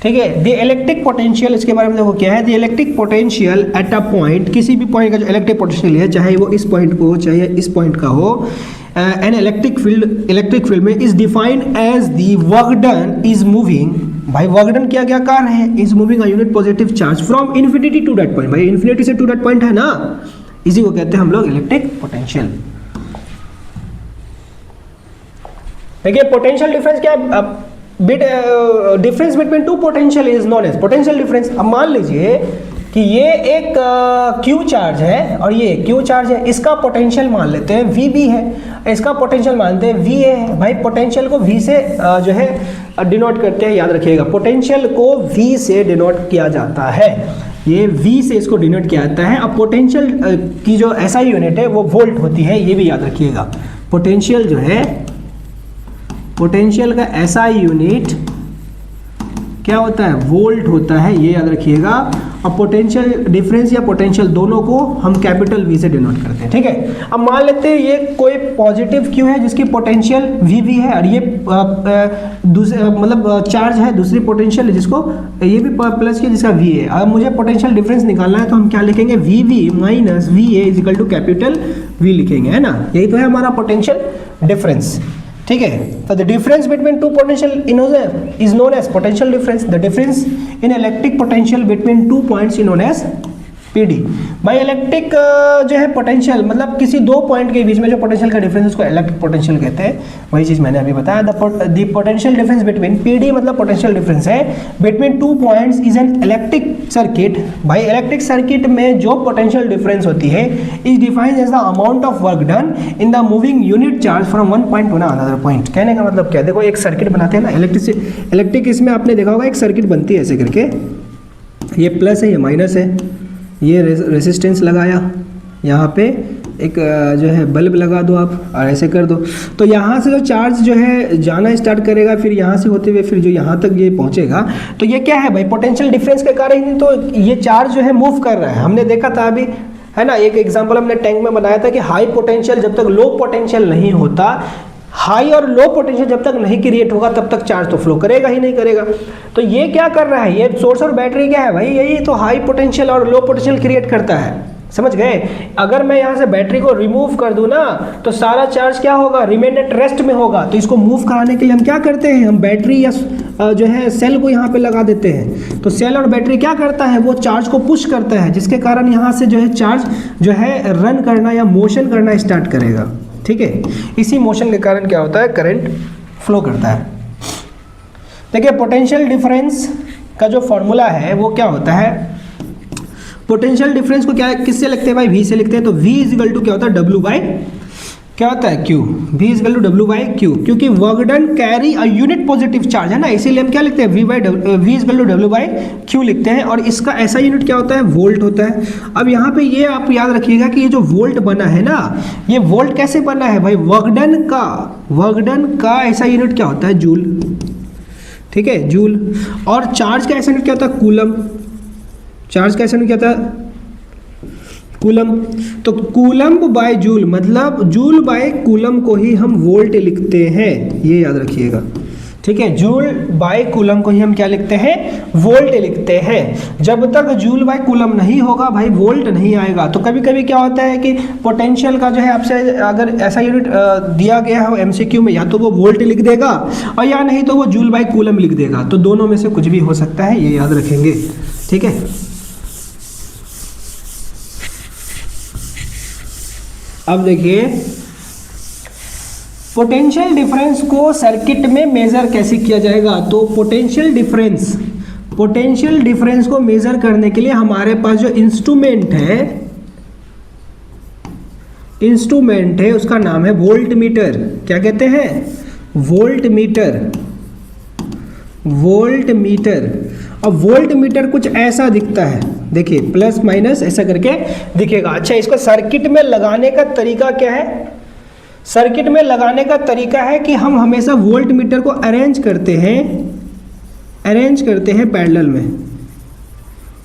ठीक है, द इलेक्ट्रिक पोटेंशियल, इसके बारे में देखो क्या है? The electric potential at a point, किसी भी पॉइंट का जो इलेक्ट्रिक पोटेंशियल है, चाहे वो इस पॉइंट को हो चाहे इस पॉइंट का हो, एन इलेक्ट्रिक फील्ड में is defined as the work done is moving, भाई वर्क डन क्या कार्य है, is moving a unit positive charge from infinity to that point, भाई इन्फिनिटी से टू दैट पॉइंट है ना, इसी को कहते हैं हम लोग इलेक्ट्रिक पोटेंशियल। देखिए पोटेंशियल डिफरेंस क्या, difference between two potential is known as potential difference. अब मान लीजिए कि ये एक Q चार्ज है और ये Q चार्ज है, इसका पोटेंशियल मान लेते हैं VB है, इसका पोटेंशियल मानते हैं VA है। भाई पोटेंशियल को V से जो है डिनोट करते हैं, याद रखिएगा पोटेंशियल को V से डिनोट किया जाता है, ये V से इसको डिनोट किया जाता है। अब पोटेंशियल की जो SI यूनिट है वो वोल्ट होती है, ये भी याद रखिएगा। पोटेंशियल जो है, पोटेंशियल का SI यूनिट क्या होता है, वोल्ट होता है, ये याद रखिएगा। और पोटेंशियल डिफरेंस या पोटेंशियल दोनों को हम कैपिटल V से डिनोट करते हैं, ठीक है। अब मान लेते हैं ये कोई पॉजिटिव Q है जिसकी पोटेंशियल VB है, और ये दूसरे मतलब चार्ज है दूसरी पोटेंशियल जिसको ये भी प्लस की जिसका V है। अब मुझे पोटेंशियल डिफरेंस निकालना है तो हम क्या लिखेंगे, VB minus VA is equal to capital V लिखेंगे, है ना, यही तो है हमारा पोटेंशियल डिफरेंस, ठीक है। तो the difference between two potential is known as potential difference. The difference in electric potential between two points is known as PD। भाई इलेक्ट्रिक जो है पोटेंशियल मतलब किसी दो पॉइंट के बीच में जो पोटेंशियल का डिफरेंस उसको इलेक्ट्रिक पोटेंशियल कहते हैं, वही चीज मैंने अभी बताया। The potential difference between PD मतलब पोटेंशियल डिफरेंस है between two points is an electric circuit. भाई इलेक्ट्रिक सर्किट में जो पोटेंशियल डिफरेंस होती है is defined as the amount of work done in the moving unit charge from one point to another point. कहने का मतलब क्या, देखो एक सर्किट बनाते हैं ना इलेक्ट्रिक, इसमें आपने देखा होगा एक सर्किट बनती है ऐसे करके, ये प्लस है ये माइनस है, ये रेसिस्टेंस लगाया, यहाँ पे एक जो है बल्ब लगा दो आप और ऐसे कर दो, तो यहाँ से जो चार्ज जो है जाना स्टार्ट करेगा, फिर यहाँ से होते हुए फिर जो यहाँ तक ये पहुँचेगा, तो ये क्या है भाई पोटेंशियल डिफरेंस के कारण ही तो ये चार्ज जो है मूव कर रहा है। हमने देखा था अभी, है ना, एक एग्जाम्पल हमने टैंक में बनाया था कि हाई पोटेंशियल जब तक लो पोटेंशियल नहीं होता, हाई और लो पोटेंशियल जब तक नहीं क्रिएट होगा तब तक चार्ज तो फ्लो करेगा ही नहीं करेगा। तो ये क्या कर रहा है, ये सोर्स और बैटरी क्या है भाई, यही तो हाई पोटेंशियल और लो पोटेंशियल क्रिएट करता है, समझ गए। अगर मैं यहाँ से बैटरी को रिमूव कर दूं ना तो सारा चार्ज क्या होगा, रिमेन एट रेस्ट में होगा। तो इसको मूव कराने के लिए हम क्या करते हैं, हम बैटरी या जो है सेल को यहाँ पे लगा देते हैं। तो सेल और बैटरी क्या करता है, वो चार्ज को पुश करता है, जिसके कारण यहाँ से जो है चार्ज जो है रन करना या मोशन करना स्टार्ट करेगा, ठीक है। इसी मोशन के कारण क्या होता है, करंट फ्लो करता है। देखिए पोटेंशियल डिफरेंस का जो फॉर्मूला है वो क्या होता है, पोटेंशियल डिफरेंस को क्या किससे लिखते हैं भाई, V से लिखते हैं। तो V इज इक्वल टू क्या होता है, W बाई क्या होता है Q, V is equal to W by Q, क्योंकि work done carry a unit positive charge है ना, इसीलिए हम क्या लिखते हैं, V is equal to W by Q लिखते हैं। और इसका ऐसा यूनिट क्या होता है, वोल्ट होता है। अब यहाँ पे ये आप याद रखिएगा कि ये जो वोल्ट बना है ना, ये वोल्ट कैसे बना है भाई, वर्क डन का ऐसा यूनिट क्या होता है, जूल, ठीक है, जूल। और चार्ज का ऐसा यूनिट क्या होता है, कूलम, चार्ज का ऐसा यूनिट क्या होता है, कूलम। तो कूलम्ब बाय जूल मतलब जूल बाय कूलम को ही हम वोल्ट लिखते हैं, ये याद रखिएगा, ठीक है। जूल बाय कूलम को ही हम क्या लिखते हैं, वोल्ट लिखते हैं। जब तक जूल बाय कूलम नहीं होगा भाई वोल्ट नहीं आएगा। तो कभी कभी क्या होता है कि पोटेंशियल का जो है आपसे अगर ऐसा यूनिट दिया गया हो MCQ में, या तो वो वोल्ट लिख देगा और या नहीं तो वो जूल बाय कूलम लिख देगा, तो दोनों में से कुछ भी हो सकता है, ये याद रखेंगे, ठीक है। अब देखिए पोटेंशियल डिफरेंस को सर्किट में मेजर कैसे किया जाएगा। तो पोटेंशियल डिफरेंस को मेजर करने के लिए हमारे पास जो इंस्ट्रूमेंट है उसका नाम है वोल्ट मीटर। क्या कहते हैं, वोल्ट मीटर। अब वोल्ट मीटर कुछ ऐसा दिखता है, देखिए प्लस माइनस ऐसा करके दिखेगा। अच्छा, इसको सर्किट में लगाने का तरीका क्या है, सर्किट में लगाने का तरीका है कि हम हमेशा वोल्ट मीटर को अरेंज करते हैं पैरेलल में,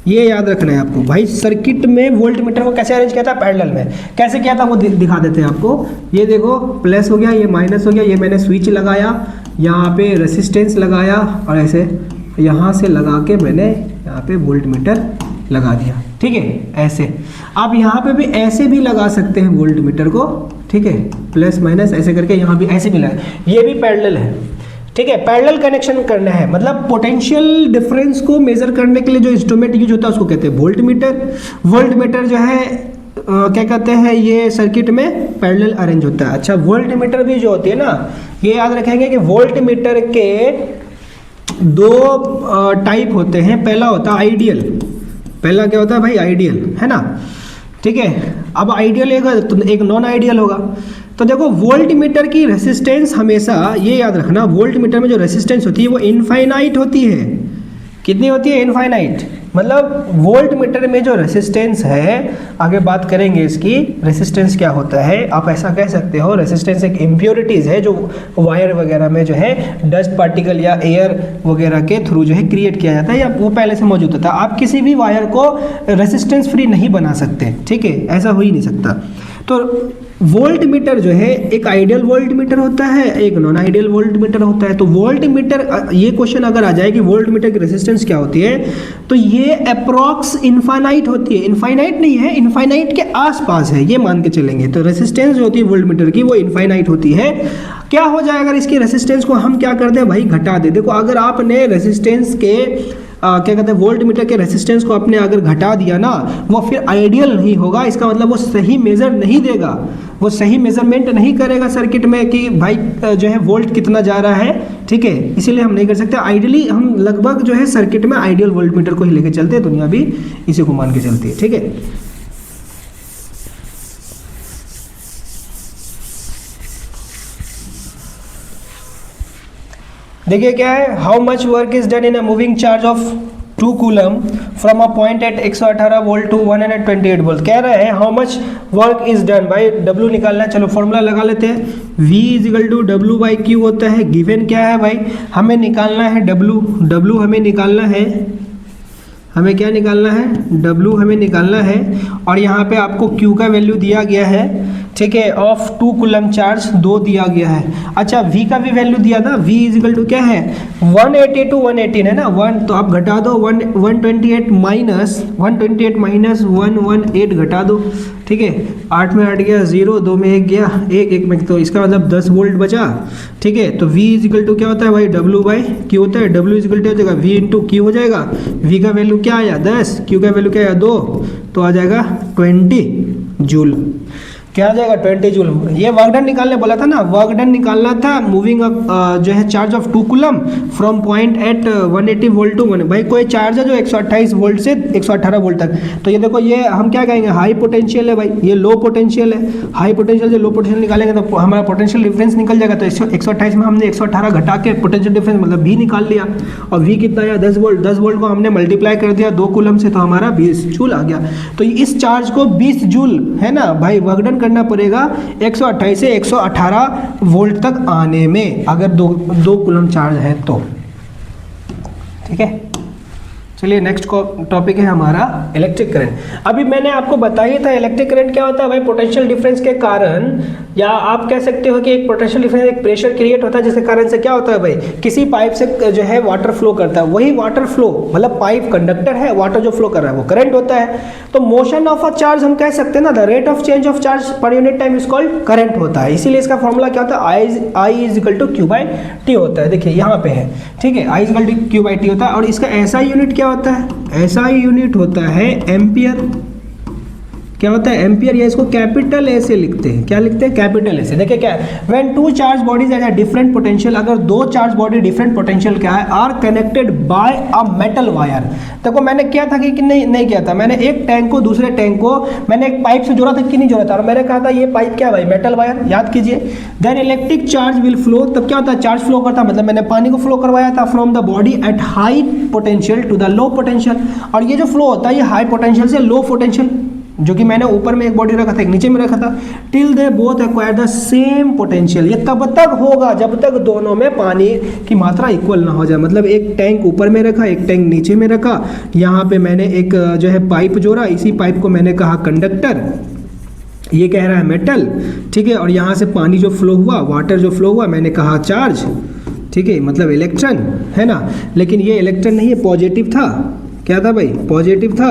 ये याद रखना है आपको भाई। सर्किट में वोल्ट मीटर को कैसे अरेंज किया था, पैरेलल में। कैसे किया था वो दिखा देते हैं आपको। ये देखो प्लस हो गया, ये माइनस हो गया, ये मैंने स्विच लगाया, यहाँ पे रेसिस्टेंस लगाया और ऐसे यहाँ से लगा के मैंने यहाँ पे वोल्ट मीटर लगा दिया, ठीक है, ऐसे। आप यहाँ पे भी ऐसे भी लगा सकते हैं वोल्ट मीटर को, ठीक है, प्लस माइनस ऐसे करके यहाँ भी ऐसे भी लगा, ये भी पैरेलल है, ठीक है। पैरेलल कनेक्शन करना है, मतलब पोटेंशियल डिफरेंस को मेजर करने के लिए जो इंस्ट्रूमेंट यूज होता है उसको कहते हैं वोल्ट मीटर। वोल्ट मीटर जो है क्या कहते हैं, ये सर्किट में पैरेलल अरेंज होता है। अच्छा, वोल्ट मीटर भी जो होती है ना, ये याद रखेंगे कि वोल्ट मीटर के दो टाइप होते हैं। पहला होता है आइडियल, पहला क्या होता है भाई, आइडियल, है ना, ठीक है। अब आइडियल एक नॉन आइडियल होगा। तो देखो वोल्ट मीटर की रेसिस्टेंस हमेशा ये याद रखना, वोल्ट मीटर में जो रेसिस्टेंस होती है वो इनफाइनाइट होती है। कितनी होती है, इनफाइनाइट। मतलब वोल्ट मीटर में जो रेसिस्टेंस है, आगे बात करेंगे इसकी रेसिस्टेंस क्या होता है, आप ऐसा कह सकते हो रेसिस्टेंस एक इम्प्योरिटीज़ है जो वायर वगैरह में जो है डस्ट पार्टिकल या एयर वगैरह के थ्रू जो है क्रिएट किया जाता है, या वो पहले से मौजूद होता है। आप किसी भी वायर को रेसिस्टेंस फ्री नहीं बना सकते, ठीक है, ऐसा हो ही नहीं सकता। तो वोल्ट मीटर जो है एक आइडियल वोल्ट मीटर होता है, एक नॉन आइडियल वोल्ट मीटर होता है। तो वोल्ट मीटर, ये क्वेश्चन अगर आ जाए कि वोल्ट मीटर की रेजिस्टेंस क्या होती है, तो ये अप्रॉक्स इनफाइनाइट होती है। इनफाइनाइट नहीं है, इनफाइनाइट के आसपास है, ये मान के चलेंगे। तो रेजिस्टेंस जो होती है वोल्ट मीटर की वो इनफाइनाइट होती है। क्या हो जाए अगर इसकी रेजिस्टेंस को हम क्या कर दें भाई, घटा दे। देखो अगर आपने रेजिस्टेंस के क्या कहते हैं वोल्ट मीटर के रेजिस्टेंस को आपने अगर घटा दिया ना, वो फिर आइडियल नहीं होगा। इसका मतलब वो सही मेजर नहीं देगा, वो सही मेजरमेंट नहीं करेगा सर्किट में कि भाई जो है वोल्ट कितना जा रहा है, ठीक है। इसीलिए हम नहीं कर सकते। आइडियली हम लगभग जो है सर्किट में आइडियल वोल्ट मीटर को ही लेके चलते हैं, दुनिया भी इसी को मान के चलती है, ठीक है। देखिए क्या है, how much work is done in a moving charge of 2 coulomb from a point at 118 volt to 128 volt. कह रहे हैं how much work is done. भाई W निकालना है, चलो फॉर्मूला लगा लेते हैं। V is equal to W by Q होता है। गिवन क्या है भाई, हमें निकालना है W हमें निकालना है, हमें क्या निकालना है, W हमें निकालना है। और यहाँ पे आपको Q का वैल्यू दिया गया है, ठीक है, ऑफ 2 कूलम चार्ज 2 दिया गया है। अच्छा V का भी वैल्यू दिया था, V इजिकल टू क्या है 180 टू 118 है ना, 1 तो आप घटा दो 128 माइनस 118 घटा दो, ठीक है। 8 में 8 गया 0, 2 में 1 गया 1 में, तो इसका मतलब 10 वोल्ट बचा, ठीक है। तो V इजिकल टू क्या होता है भाई, W बाई Q होता है। W इजिकल टू हो जाएगा V इंटू Q हो जाएगा। V का वैल्यू क्या आया 10, Q का वैल्यू क्या आया 2, तो आ जाएगा 20 जूल। क्या आ जाएगा 20 जूल। ये वर्क डन निकालने बोला था ना, वर्क डन निकालना था मूविंग जो है charge of 2 coulomb from point at 180 volt to 1। भाई कोई चार्ज है जो 128 वोल्ट से 118 वोल्ट तक, तो ये देखो ये हम क्या कहेंगे हाई पोटेंशियल है भाई, ये लो पोटेंशियल है। हाई पोटेंशियल से लो पोटेंशियल निकालेंगे तो हमारा पोटेंशियल डिफरेंस निकल जाएगा। तो 128 में हमने 118 घटा के पोटेंशियल डिफरेंस मतलब V निकाल लिया। और V कितना आया 10 वोल्ट, 10 वोल्ट को हमने मल्टीप्लाई कर दिया 2 कूलम से, तो हमारा 20 जूल आ गया। तो इस चार्ज को 20 जूल है ना भाई वर्क डन करना पड़ेगा 128 से 118 वोल्ट तक आने में, अगर दो कूलम चार्ज है तो, ठीक है। चलिए नेक्स्ट टॉपिक है हमारा इलेक्ट्रिक करंट। अभी मैंने आपको बताया था इलेक्ट्रिक करंट क्या होता है भाई, पोटेंशियल डिफरेंस के कारण, या आप कह सकते हो कि एक पोटेंशियल डिफरेंस एक प्रेशर क्रिएट होता है जिसके कारण से क्या होता है भाई, किसी पाइप से जो है वाटर फ्लो करता है, वही वाटर फ्लो मतलब पाइप कंडक्टर है, वाटर जो फ्लो कर रहा है वो करंट होता है। तो मोशन ऑफ अ चार्ज हम कह सकते हैं ना, the rate of change of charge per unit time is called current होता है। इसीलिए इसका फॉर्मूला क्या होता है, I is equal to Q by T होता है। देखिए यहाँ पे है, ठीक है, I is equal to Q by T होता है। और इसका ऐसा यूनिट क्या होता है, ऐसा यूनिट होता है एम्पियर। क्या होता है एम्पियर, या इसको कैपिटल ए से लिखते हैं। क्या लिखते हैं, कैपिटल ए से। देखिए क्या है, when 2 charge bodies at a different potential, अगर 2 चार्ज बॉडी डिफरेंट पोटेंशियल क्या है, are connected by a metal wire. देखो मैंने किया था कि नहीं किया था, मैंने एक टैंक को दूसरे टैंक को मैंने एक पाइप से जोड़ा था कि नहीं जोड़ा था, और मैंने कहा था ये पाइप क्या भाई मेटल वायर, याद कीजिए। Then electric charge will flow, तब क्या होता है चार्ज फ्लो करता, मतलब मैंने पानी को फ्लो करवाया था from the body at high potential to the low potential. और ये जो फ्लो होता है ये हाई पोटेंशियल से लो पोटेंशियल, जो कि मैंने ऊपर में एक बॉडी रखा था एक नीचे में रखा था, till they both acquire the same potential. ये तब तक होगा जब तक दोनों में पानी की मात्रा इक्वल ना हो जाए। मतलब एक टैंक ऊपर में रखा, एक टैंक नीचे में रखा, यहाँ पे मैंने एक जो है पाइप जोड़ा, इसी पाइप को मैंने कहा कंडक्टर, ये कह रहा है मेटल, ठीक है। और यहाँ से पानी जो फ्लो हुआ, वाटर जो फ्लो हुआ, मैंने कहा चार्ज, ठीक है, मतलब इलेक्ट्रॉन है ना। लेकिन ये इलेक्ट्रॉन नहीं है, पॉजिटिव था, क्या था भाई, पॉजिटिव था,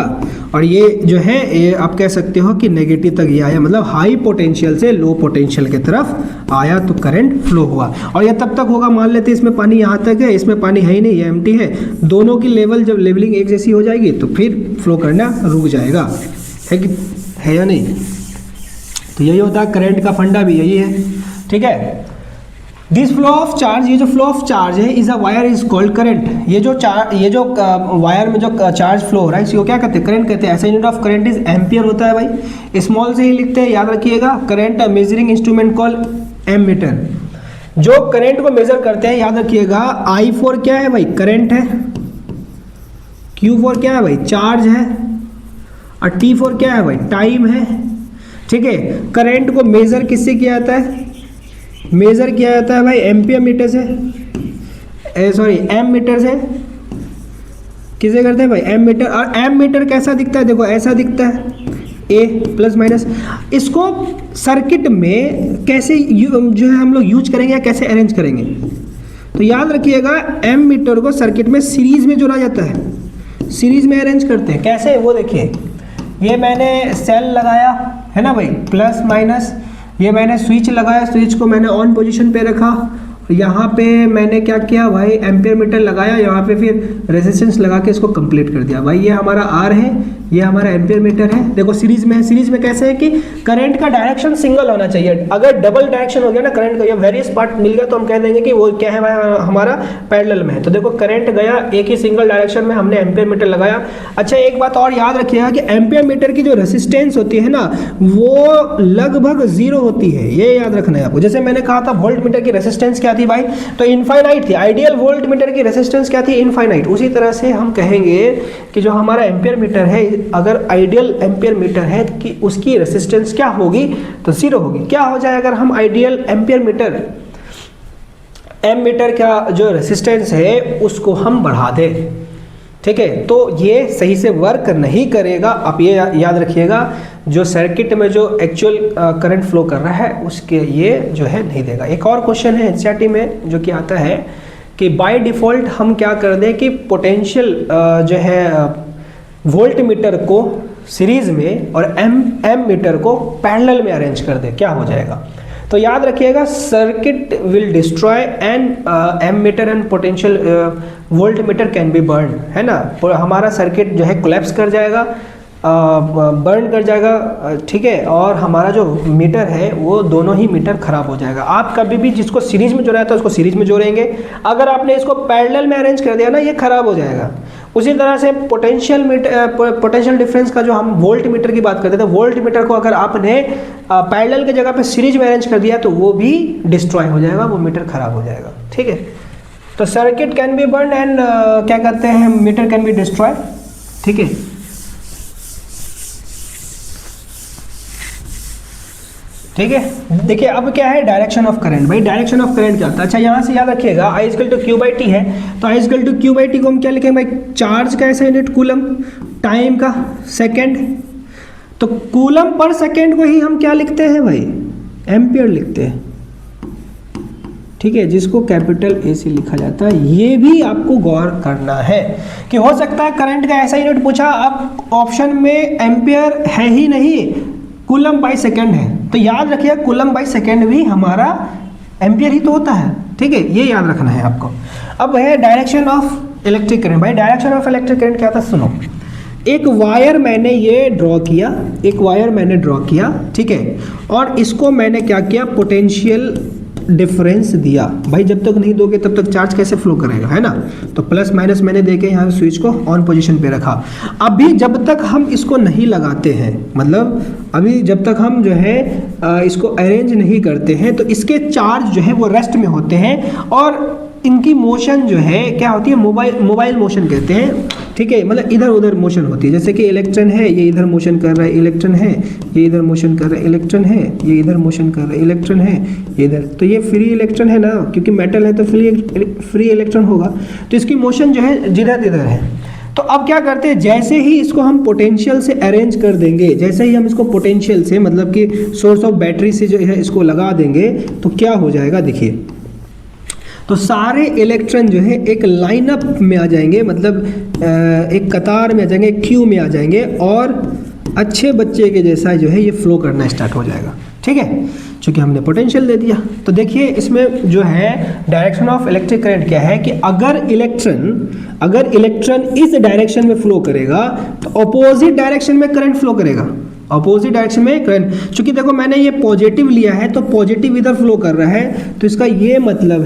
और ये जो है ये आप कह सकते हो कि नेगेटिव तक ये आया, मतलब हाई पोटेंशियल से लो पोटेंशियल की तरफ आया तो करंट फ्लो हुआ। और ये तब तक होगा, मान लेते हैं इसमें पानी यहाँ तक है, इसमें पानी है ही नहीं, ये एम्प्टी है, दोनों की लेवल जब लेवलिंग एक जैसी हो जाएगी तो फिर फ्लो करना रुक जाएगा, है या नहीं। तो यही होता है करंट का फंडा भी यही है, ठीक है। दिस फ्लो ऑफ चार्ज, ये जो फ्लो ऑफ चार्ज है is a wire is called current. ये जो वायर में जो चार्ज फ्लो हो रहा है इसको क्या कहते हैं, करंट कहते हैं। ऐसा unit of current is ampere होता है भाई, स्मॉल से ही लिखते हैं, याद रखिएगा। Current measuring instrument called ammeter, जो करंट को मेजर करते हैं, याद रखिएगा। I4 क्या है भाई, करंट है, Q4 क्या है भाई, चार्ज है, और T4 क्या है भाई, टाइम है, ठीक है। करंट को मेजर किससे किया जाता है, मेजर किया जाता है भाई एम्पियर मीटर से, एम मीटर से। किसे करते हैं भाई, एम मीटर। और एम मीटर कैसा दिखता है, देखो ऐसा दिखता है, ए प्लस माइनस। इसको सर्किट में कैसे जो है हम लोग यूज करेंगे या कैसे अरेंज करेंगे, तो याद रखिएगा एम मीटर को सर्किट में सीरीज में जोड़ा जाता है, सीरीज में अरेंज करते हैं। कैसे, वो देखिए, ये मैंने सेल लगाया है ना भाई, प्लस माइनस, ये मैंने स्विच लगाया, स्विच को मैंने ऑन पोजीशन पे रखा, यहाँ पे मैंने क्या किया भाई, एम्पियर मीटर लगाया, यहाँ पे फिर रेजिस्टेंस लगा के इसको कंप्लीट कर दिया भाई। ये हमारा आर है, ये हमारा एम्पियर मीटर है। देखो सीरीज में है, सीरीज में कैसे है कि करंट का डायरेक्शन सिंगल होना चाहिए। अगर डबल डायरेक्शन हो गया ना करंट का, या वेरियस पार्ट मिल गया तो हम कह देंगे कि वो क्या है भाई, हमारा पैरेलल में है। तो देखो करंट गया एक ही सिंगल डायरेक्शन में, हमने एम्पियर मीटर लगाया। अच्छा एक बात और याद रखिएगा कि एम्पियर मीटर की जो रेसिस्टेंस होती है ना वो लगभग 0 होती है, ये याद रखना है आपको। जैसे मैंने कहा था वोल्ट मीटर की रेसिस्टेंस क्या थी भाई, तो इनफाइनाइट थी। आइडियल वोल्ट मीटर की रेसिस्टेंस क्या थी, इनफाइनाइट। उसी तरह से हम कहेंगे कि जो हमारा एम्पियर मीटर है, अगर आइडियल एम्पियर मीटर है कि उसकी रेसिस्टेंस क्या होगी, तो 0 होगी। क्या हो जाए अगर हम ideal ampere meter, ammeter का जो रेसिस्टेंस है उसको हम बढ़ा दें, ठीक है, तो ये सही से वर्क नहीं करेगा। आप ये याद रखिएगा, जो सर्किट में जो एक्चुअल करंट फ्लो कर रहा है उसके ये जो है नहीं देगा। एक और क्वेश्चन है एनसीईआरटी में जो कि आता है कि बाय डिफ़ॉल्ट हम क्या कर दें कि पोटेंशियल जो है वोल्ट मीटर को सीरीज में और एम मीटर को पैरेलल में अरेंज कर दें, क्या हो जाएगा। तो याद रखिएगा, circuit will destroy and ammeter and potential voltmeter can be burn, है ना। हमारा सर्किट जो है कोलैप्स कर जाएगा, बर्न कर जाएगा, ठीक है। और हमारा जो मीटर है वो दोनों ही मीटर खराब हो जाएगा। आप कभी भी जिसको सीरीज में जोड़ा था उसको सीरीज में जोड़ेंगे, अगर आपने इसको पैरेलल में अरेंज कर दिया ना ये खराब हो जाएगा। उसी तरह से पोटेंशियल डिफरेंस का जो हम वोल्ट मीटर की बात करते थे, वोल्ट मीटर को अगर आपने पैरेलल की जगह पे सीरीज में अरेंज कर दिया तो वो भी डिस्ट्रॉय हो जाएगा, वो मीटर खराब हो जाएगा, ठीक है। तो circuit can be burn and क्या कहते हैं, मीटर कैन बी डिस्ट्रॉय, ठीक है। ठीक है, देखिए अब क्या है डायरेक्शन ऑफ करंट। भाई डायरेक्शन ऑफ करंट क्या होता है, अच्छा यहाँ से याद रखिएगा I = Q/T है, तो I = Q/T को हम क्या लिखेंगे भाई, चार्ज का ऐसा यूनिट कूलम, टाइम का सेकंड, तो कूलम पर सेकंड को ही हम क्या लिखते हैं भाई, एम्पियर लिखते हैं, ठीक है, जिसको कैपिटल A से लिखा जाता है। ये भी आपको गौर करना है कि हो सकता है करंट का ऐसा यूनिट पूछा, अब ऑप्शन में एम्पियर है ही नहीं, कूलम बाई सेकेंड है, तो याद रखिए कूलम बाई सेकेंड भी हमारा एम्पियर ही तो होता है, ठीक है, ये याद रखना है आपको। अब है डायरेक्शन ऑफ इलेक्ट्रिक करंट। भाई डायरेक्शन ऑफ इलेक्ट्रिक करंट क्या था, सुनो। एक वायर मैंने ये ड्रॉ किया, एक वायर मैंने ड्रॉ किया, ठीक है, और इसको मैंने क्या किया, पोटेंशियल डिफरेंस दिया। भाई जब तक नहीं दोगे तब तक चार्ज कैसे फ्लो करेगा, है ना। तो प्लस माइनस मैंने देके यहाँ स्विच को ऑन पोजीशन पे रखा। अभी जब तक हम इसको नहीं लगाते हैं, मतलब अभी जब तक हम जो है इसको अरेंज नहीं करते हैं, तो इसके चार्ज जो है वो रेस्ट में होते हैं और इनकी मोशन जो है क्या होती है, मोबाइल मोशन कहते हैं, ठीक है, मतलब इधर उधर मोशन होती है। जैसे कि इलेक्ट्रॉन है, ये इधर मोशन कर रहा है, इलेक्ट्रॉन है, ये इधर मोशन कर रहा है, इलेक्ट्रॉन है, ये इधर मोशन कर रहा है, इलेक्ट्रॉन है, ये इधर, तो ये फ्री इलेक्ट्रॉन है ना, क्योंकि मेटल है तो फ्री इलेक्ट्रॉन होगा, तो इसकी मोशन जो है जिधर तिधर है। तो अब क्या करते हैं, जैसे ही इसको हम पोटेंशियल से अरेंज कर देंगे, जैसे ही हम इसको पोटेंशियल से मतलब कि सोर्स ऑफ बैटरी से जो है इसको लगा देंगे, तो क्या हो जाएगा देखिए। तो सारे इलेक्ट्रॉन जो है एक लाइनअप में आ जाएंगे, मतलब एक कतार में आ जाएंगे, एक क्यू में आ जाएंगे और अच्छे बच्चे के जैसा जो है ये फ्लो करना स्टार्ट हो जाएगा। ठीक है, चूँकि हमने पोटेंशियल दे दिया। तो देखिए इसमें जो है डायरेक्शन ऑफ इलेक्ट्रिक करंट क्या है कि अगर इलेक्ट्रॉन इस डायरेक्शन में फ्लो करेगा तो अपोजिट डायरेक्शन में करंट फ्लो करेगा, अपोजिट डायरेक्शन में करंट। चूंकि देखो मैंने ये पॉजिटिव लिया है तो पॉजिटिव इधर फ्लो कर रहा है, तो इसका ये मतलब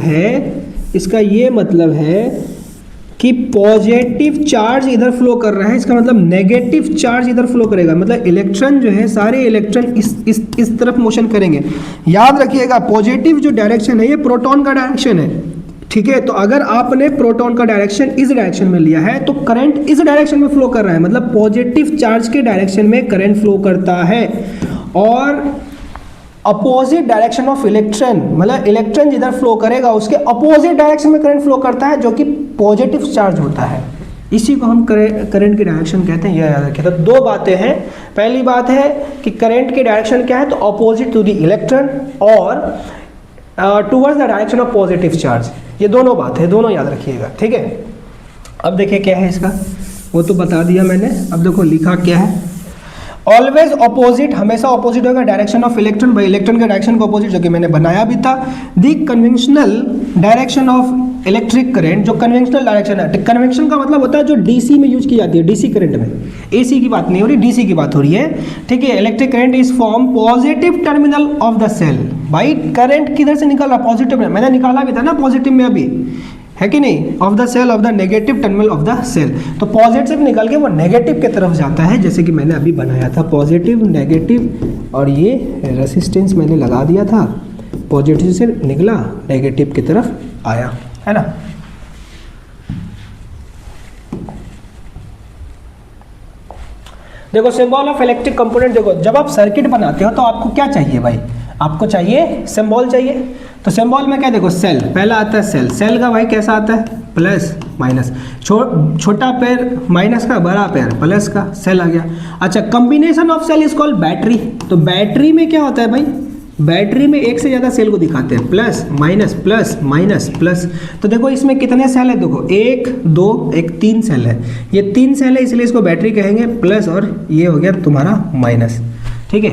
है कि पॉजिटिव चार्ज इधर फ्लो कर रहा है, इसका मतलब नेगेटिव चार्ज इधर फ्लो करेगा, मतलब इलेक्ट्रॉन जो है सारे इलेक्ट्रॉन इस तरफ मोशन करेंगे। याद रखिएगा पॉजिटिव जो डायरेक्शन है ये प्रोटॉन का डायरेक्शन है। ठीक है, तो अगर आपने प्रोटॉन का डायरेक्शन इस डायरेक्शन में लिया है तो करंट इस डायरेक्शन में फ्लो कर रहा है, मतलब पॉजिटिव चार्ज के डायरेक्शन में करंट फ्लो करता है। और अपोजिट डायरेक्शन ऑफ इलेक्ट्रॉन, मतलब इलेक्ट्रॉन जिधर फ्लो करेगा उसके अपोजिट डायरेक्शन में करंट फ्लो करता है, जो कि पॉजिटिव चार्ज होता है। इसी को हम करंट की डायरेक्शन कहते हैं, यह याद रखिए। तो दो बातें हैं, पहली बात है कि करंट की डायरेक्शन क्या है, तो अपोजिट टू द इलेक्ट्रॉन और towards the direction of positive charge, ये दोनों बात है, दोनों याद रखिएगा। ठीक है, अब देखिए क्या है इसका, वो तो बता दिया मैंने। अब देखो लिखा क्या है, ऑलवेज अपोजिट, हमेशा अपोजिट होगा direction of electron by electron के डायरेक्शन को अपोजिट, जो कि मैंने बनाया भी था। The conventional direction of electric current, जो कन्वेंशनल डायरेक्शन है, कन्वेंशन का मतलब होता है जो डीसी में यूज की जाती है, डीसी करंट में, एसी की बात नहीं हो रही, डीसी की बात हो रही है। ठीक है, electric current is from positive terminal of the cell. भाई करंट किधर से निकल रहा, पॉजिटिव में, मैंने निकाला भी था ना पॉजिटिव में अभी, है कि नहीं, of the cell of the negative terminal of the cell. तो पॉजिटिव निकल के वो नेगेटिव की तरफ जाता है, जैसे कि मैंने अभी बनाया था पॉजिटिव नेगेटिव, और ये रेसिस्टेंस मैंने लगा दिया था, पॉजिटिव से निकला नेगेटिव की तरफ आया, है ना। देखो सिंबल ऑफ इलेक्ट्रिक कंपोनेंट, देखो जब आप सर्किट बनाते हो तो आपको क्या चाहिए भाई, आपको चाहिए सिंबल चाहिए। तो सिंबल में क्या, देखो सेल पहला आता है, सेल का भाई कैसा आता है, प्लस माइनस, छोटा पैर माइनस का, बड़ा पैर प्लस का, सेल आ गया। अच्छा, combination of cell is called battery. तो बैटरी में क्या होता है भाई, बैटरी में एक से ज़्यादा सेल को दिखाते हैं, plus minus plus minus plus. तो देखो इसमें कितने सेल है, देखो 1 2 1 3 सेल है, ये 3 सेल है इसलिए इसको बैटरी कहेंगे, प्लस और ये हो गया तुम्हारा माइनस। ठीक है,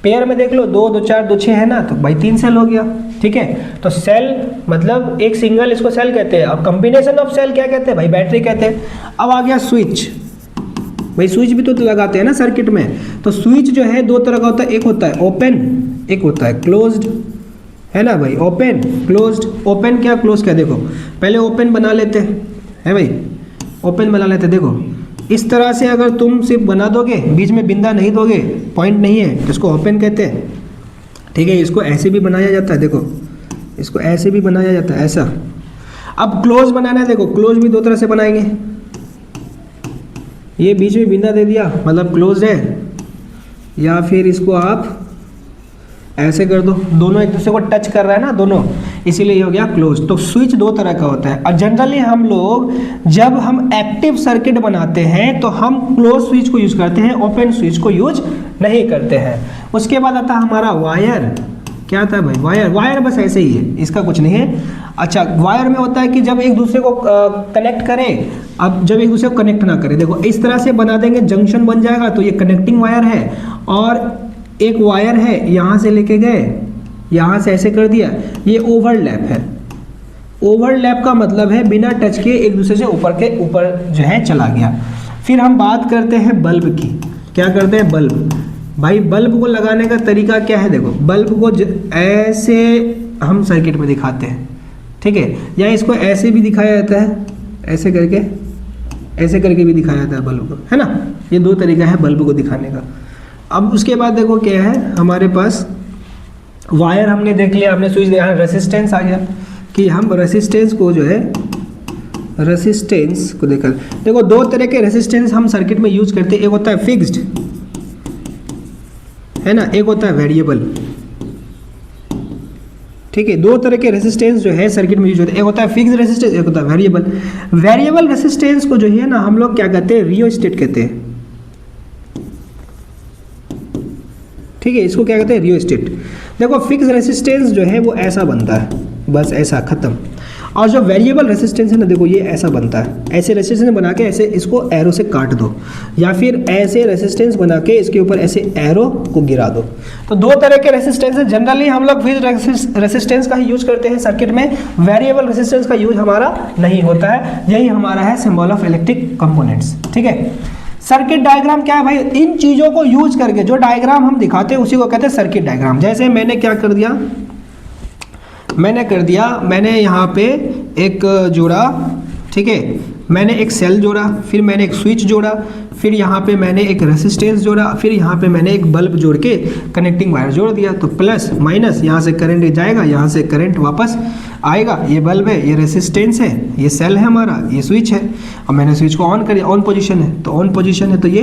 पेयर में देख लो 2 2 4 2 6 है ना, तो भाई 3 सेल हो गया। ठीक है, तो सेल मतलब एक सिंगल, इसको सेल कहते हैं। अब कॉम्बिनेशन ऑफ सेल क्या कहते हैं भाई, बैटरी कहते हैं। अब आ गया स्विच, भाई स्विच भी तो लगाते हैं ना सर्किट में। तो स्विच जो है दो तरह का होता है, एक होता है ओपन, एक होता है क्लोज्ड, है ना भाई, ओपन क्लोज्ड। ओपन क्या क्लोज क्या, देखो पहले ओपन बना लेते हैं भाई, ओपन बना लेते, देखो इस तरह से अगर तुम सिर्फ बना दोगे, बीच में बिंदा नहीं दोगे, पॉइंट नहीं है, तो इसको ओपन कहते हैं। ठीक है, इसको ऐसे भी बनाया जाता है, देखो इसको ऐसे भी बनाया जाता है, ऐसा। अब क्लोज बनाना है, देखो क्लोज भी दो तरह से बनाएंगे, ये बीच में बिंदा दे दिया मतलब क्लोज है, या फिर इसको आप ऐसे कर दो, दोनों एक दूसरे को टच कर रहा है ना दोनों, इसीलिए ये हो गया क्लोज। तो स्विच दो तरह का होता है, और जनरली हम लोग जब हम एक्टिव सर्किट बनाते हैं तो हम क्लोज स्विच को यूज करते हैं, ओपन स्विच को यूज नहीं करते हैं। उसके बाद आता है हमारा वायर, क्या आता है भाई, वायर बस ऐसे ही है, इसका कुछ नहीं है। अच्छा, वायर में होता है कि जब एक दूसरे को कनेक्ट करें, अब जब एक दूसरे को कनेक्ट ना करें, देखो इस तरह से बना देंगे, जंक्शन बन जाएगा, तो ये कनेक्टिंग वायर है। और एक वायर है, यहाँ से लेके गए, यहाँ से ऐसे कर दिया, ये ओवरलैप है। ओवरलैप का मतलब है बिना टच के एक दूसरे से ऊपर के ऊपर जो है चला गया। फिर हम बात करते हैं बल्ब की, क्या करते हैं बल्ब, भाई बल्ब को लगाने का तरीका क्या है, देखो बल्ब को ऐसे हम सर्किट में दिखाते हैं, ठीक है, या इसको ऐसे भी दिखाया जाता है, ऐसे करके भी दिखाया जाता है बल्ब को, है ना। ये दो तरीका है बल्ब को दिखाने का। अब उसके बाद देखो क्या है हमारे पास, वायर हमने देख लिया, हमने स्विच देखा, रेसिस्टेंस आ गया कि हम रेसिस्टेंस को जो है, रेसिस्टेंस को देखा, देखो दो तरह के रेसिस्टेंस हम सर्किट में यूज करते हैं, एक होता है फिक्स्ड, है ना, एक होता है वेरिएबल। ठीक है, दो तरह के रेसिस्टेंस जो है सर्किट में यूज होते हैं, एक होता है फिक्स्ड रेसिस्टेंस, एक होता है वेरिएबल। वेरिएबल रेसिस्टेंस को जो है ना हम लोग क्या कहते हैं, रियोस्टेट कहते हैं। ठीक है, इसको क्या कहते हैं, रियोस्टेट। देखो फिक्स रेसिस्टेंस जो है वो ऐसा बनता है, बस ऐसा, खत्म। और जो वेरिएबल रेसिस्टेंस है ना, देखो ये ऐसा बनता है, ऐसे रेसिस्टेंस बना के ऐसे इसको एरो से काट दो, या फिर ऐसे रेसिस्टेंस बना के इसके ऊपर ऐसे एरो को गिरा दो। तो दो तरह के रेसिस्टेंस है। जनरली हम लोग फिर रेसिस्टेंस का ही यूज करते हैं सर्किट में, वेरिएबल रेसिस्टेंस का यूज हमारा नहीं होता है। यही हमारा है सिंबल ऑफ इलेक्ट्रिक कंपोनेंट्स, ठीक है। सर्किट डायग्राम क्या है भाई, इन चीज़ों को यूज करके जो डायग्राम हम दिखाते हैं उसी को कहते हैं सर्किट डायग्राम। जैसे मैंने क्या कर दिया, मैंने यहाँ पे एक जोड़ा, ठीक है, मैंने एक सेल जोड़ा, फिर मैंने एक स्विच जोड़ा, फिर यहाँ पे मैंने एक रेसिस्टेंस जोड़ा, फिर यहाँ पे मैंने एक बल्ब जोड़ के कनेक्टिंग वायर जोड़ दिया। तो प्लस माइनस, यहाँ से करंट जाएगा, यहाँ से करंट वापस आएगा। ये बल्ब है, ये रेसिस्टेंस है, ये सेल है हमारा, ये स्विच है। और मैंने स्विच को ऑन कर दिया, ऑन पोजीशन है, तो ऑन पोजीशन है तो ये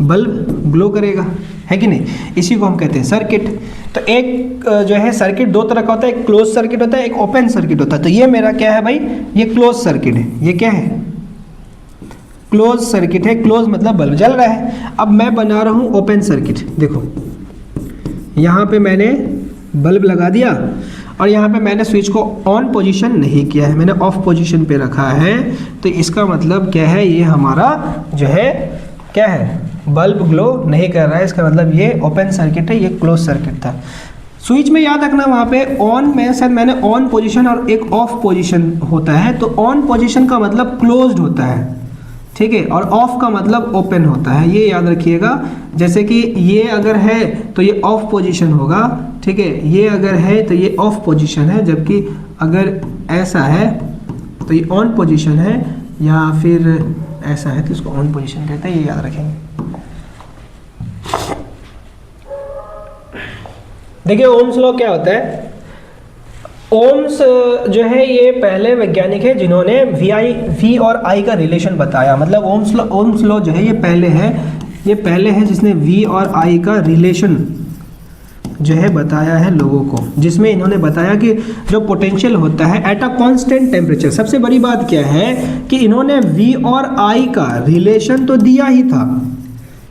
बल्ब ग्लो करेगा, है कि नहीं। इसी को हम कहते हैं सर्किट। तो एक जो है सर्किट दो तरह का होता है, एक क्लोज सर्किट होता है, एक ओपन सर्किट होता है। तो ये मेरा क्या है भाई, ये क्लोज सर्किट है। ये क्या है, क्लोज सर्किट है। क्लोज मतलब बल्ब जल रहा है। अब मैं बना रहा हूँ ओपन सर्किट। देखो यहाँ पे मैंने बल्ब लगा दिया और यहाँ पे मैंने स्विच को ऑन पोजीशन नहीं किया है, मैंने ऑफ पोजीशन पे रखा है। तो इसका मतलब क्या है, ये हमारा जो है क्या है, बल्ब ग्लो नहीं कर रहा है। इसका मतलब ये ओपन सर्किट है, ये क्लोज सर्किट था। स्विच में याद रखना वहाँ पे ऑन में शायद मैंने ऑन पोजीशन और एक ऑफ पोजीशन होता है। तो ऑन पोजीशन का मतलब क्लोज्ड होता है, ठीक है, और ऑफ का मतलब ओपन होता है, ये याद रखिएगा। जैसे कि ये अगर है तो ये ऑफ पोजीशन होगा, ठीक है, ये अगर है तो ये ऑफ पोजीशन है, जबकि अगर ऐसा है तो ये ऑन पोजीशन है, या फिर ऐसा है तो इसको ऑन पोजीशन कहते हैं, ये याद रखेंगे। देखिए ओम्स लॉ क्या होता है। ओम्स जो है ये पहले वैज्ञानिक है जिन्होंने वी और आई का रिलेशन बताया। मतलब ओम्स लॉ जो है ये पहले है जिसने वी और आई का रिलेशन जो है बताया है लोगों को, जिसमें इन्होंने बताया कि जो पोटेंशियल होता है एट अ कांस्टेंट टेम्परेचर। सबसे बड़ी बात क्या है कि इन्होंने वी और आई का रिलेशन तो दिया ही था,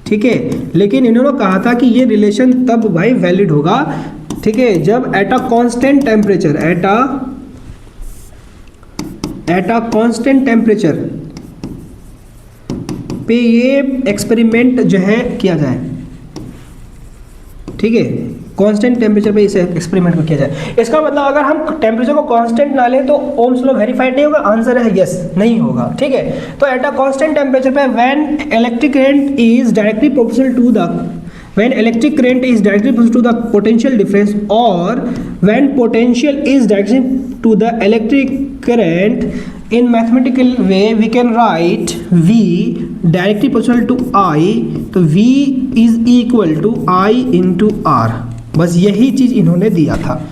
ठीक है, लेकिन इन्होंने कहा था कि ये रिलेशन तब भाई वैलिड होगा, ठीक है, जब eight a constant temperature, eight a constant temperature पे ये एक्सपेरिमेंट जो है किया जाए, ठीक है, कांस्टेंट टेम्परेचर पे इसे एक्सपेरिमेंट को किया जाए। इसका मतलब अगर हम टेम्परेचर को कांस्टेंट ना लें तो ओम्स लॉ वेरीफाइड नहीं होगा। आंसर है यस, नहीं होगा, ठीक है। तो एट अ कांस्टेंट टेम्परेचर पे when electric current is directly proportional to the potential difference, or when potential is directly to the electric current, in mathematical way we can write V directly proportional to I, तो V is equal to I into R। बस यही चीज़ इन्होंने दिया था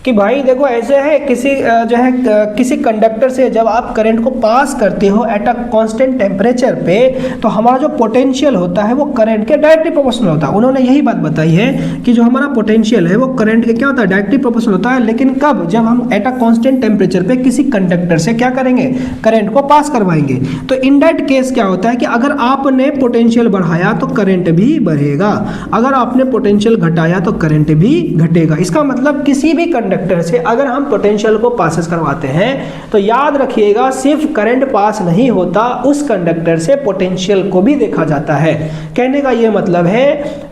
कि भाई देखो ऐसे है, किसी कंडक्टर से जब आप करंट को पास करते हो एट अ कांस्टेंट टेम्परेचर पे, तो हमारा जो पोटेंशियल होता है वो करंट के डायरेक्टली प्रोपोर्शनल होता है। उन्होंने यही बात बताई है कि जो हमारा पोटेंशियल है वो करंट के क्या होता है, डायरेक्टली प्रोपोर्शनल होता है। लेकिन कब, जब हम एट अ कांस्टेंट टेम्परेचर पे किसी कंडक्टर से क्या करेंगे, करंट को पास करवाएंगे। तो इन दैट केस क्या होता है कि अगर आपने पोटेंशियल बढ़ाया तो करंट भी बढ़ेगा, अगर आपने पोटेंशियल घटाया तो करंट भी घटेगा। इसका मतलब किसी भी कंडक्टर से अगर हम पोटेंशियल को पासेस करवाते हैं तो याद रखिएगा सिर्फ करंट पास नहीं होता, उस कंडक्टर से पोटेंशियल को भी देखा जाता है। कहने का यह मतलब है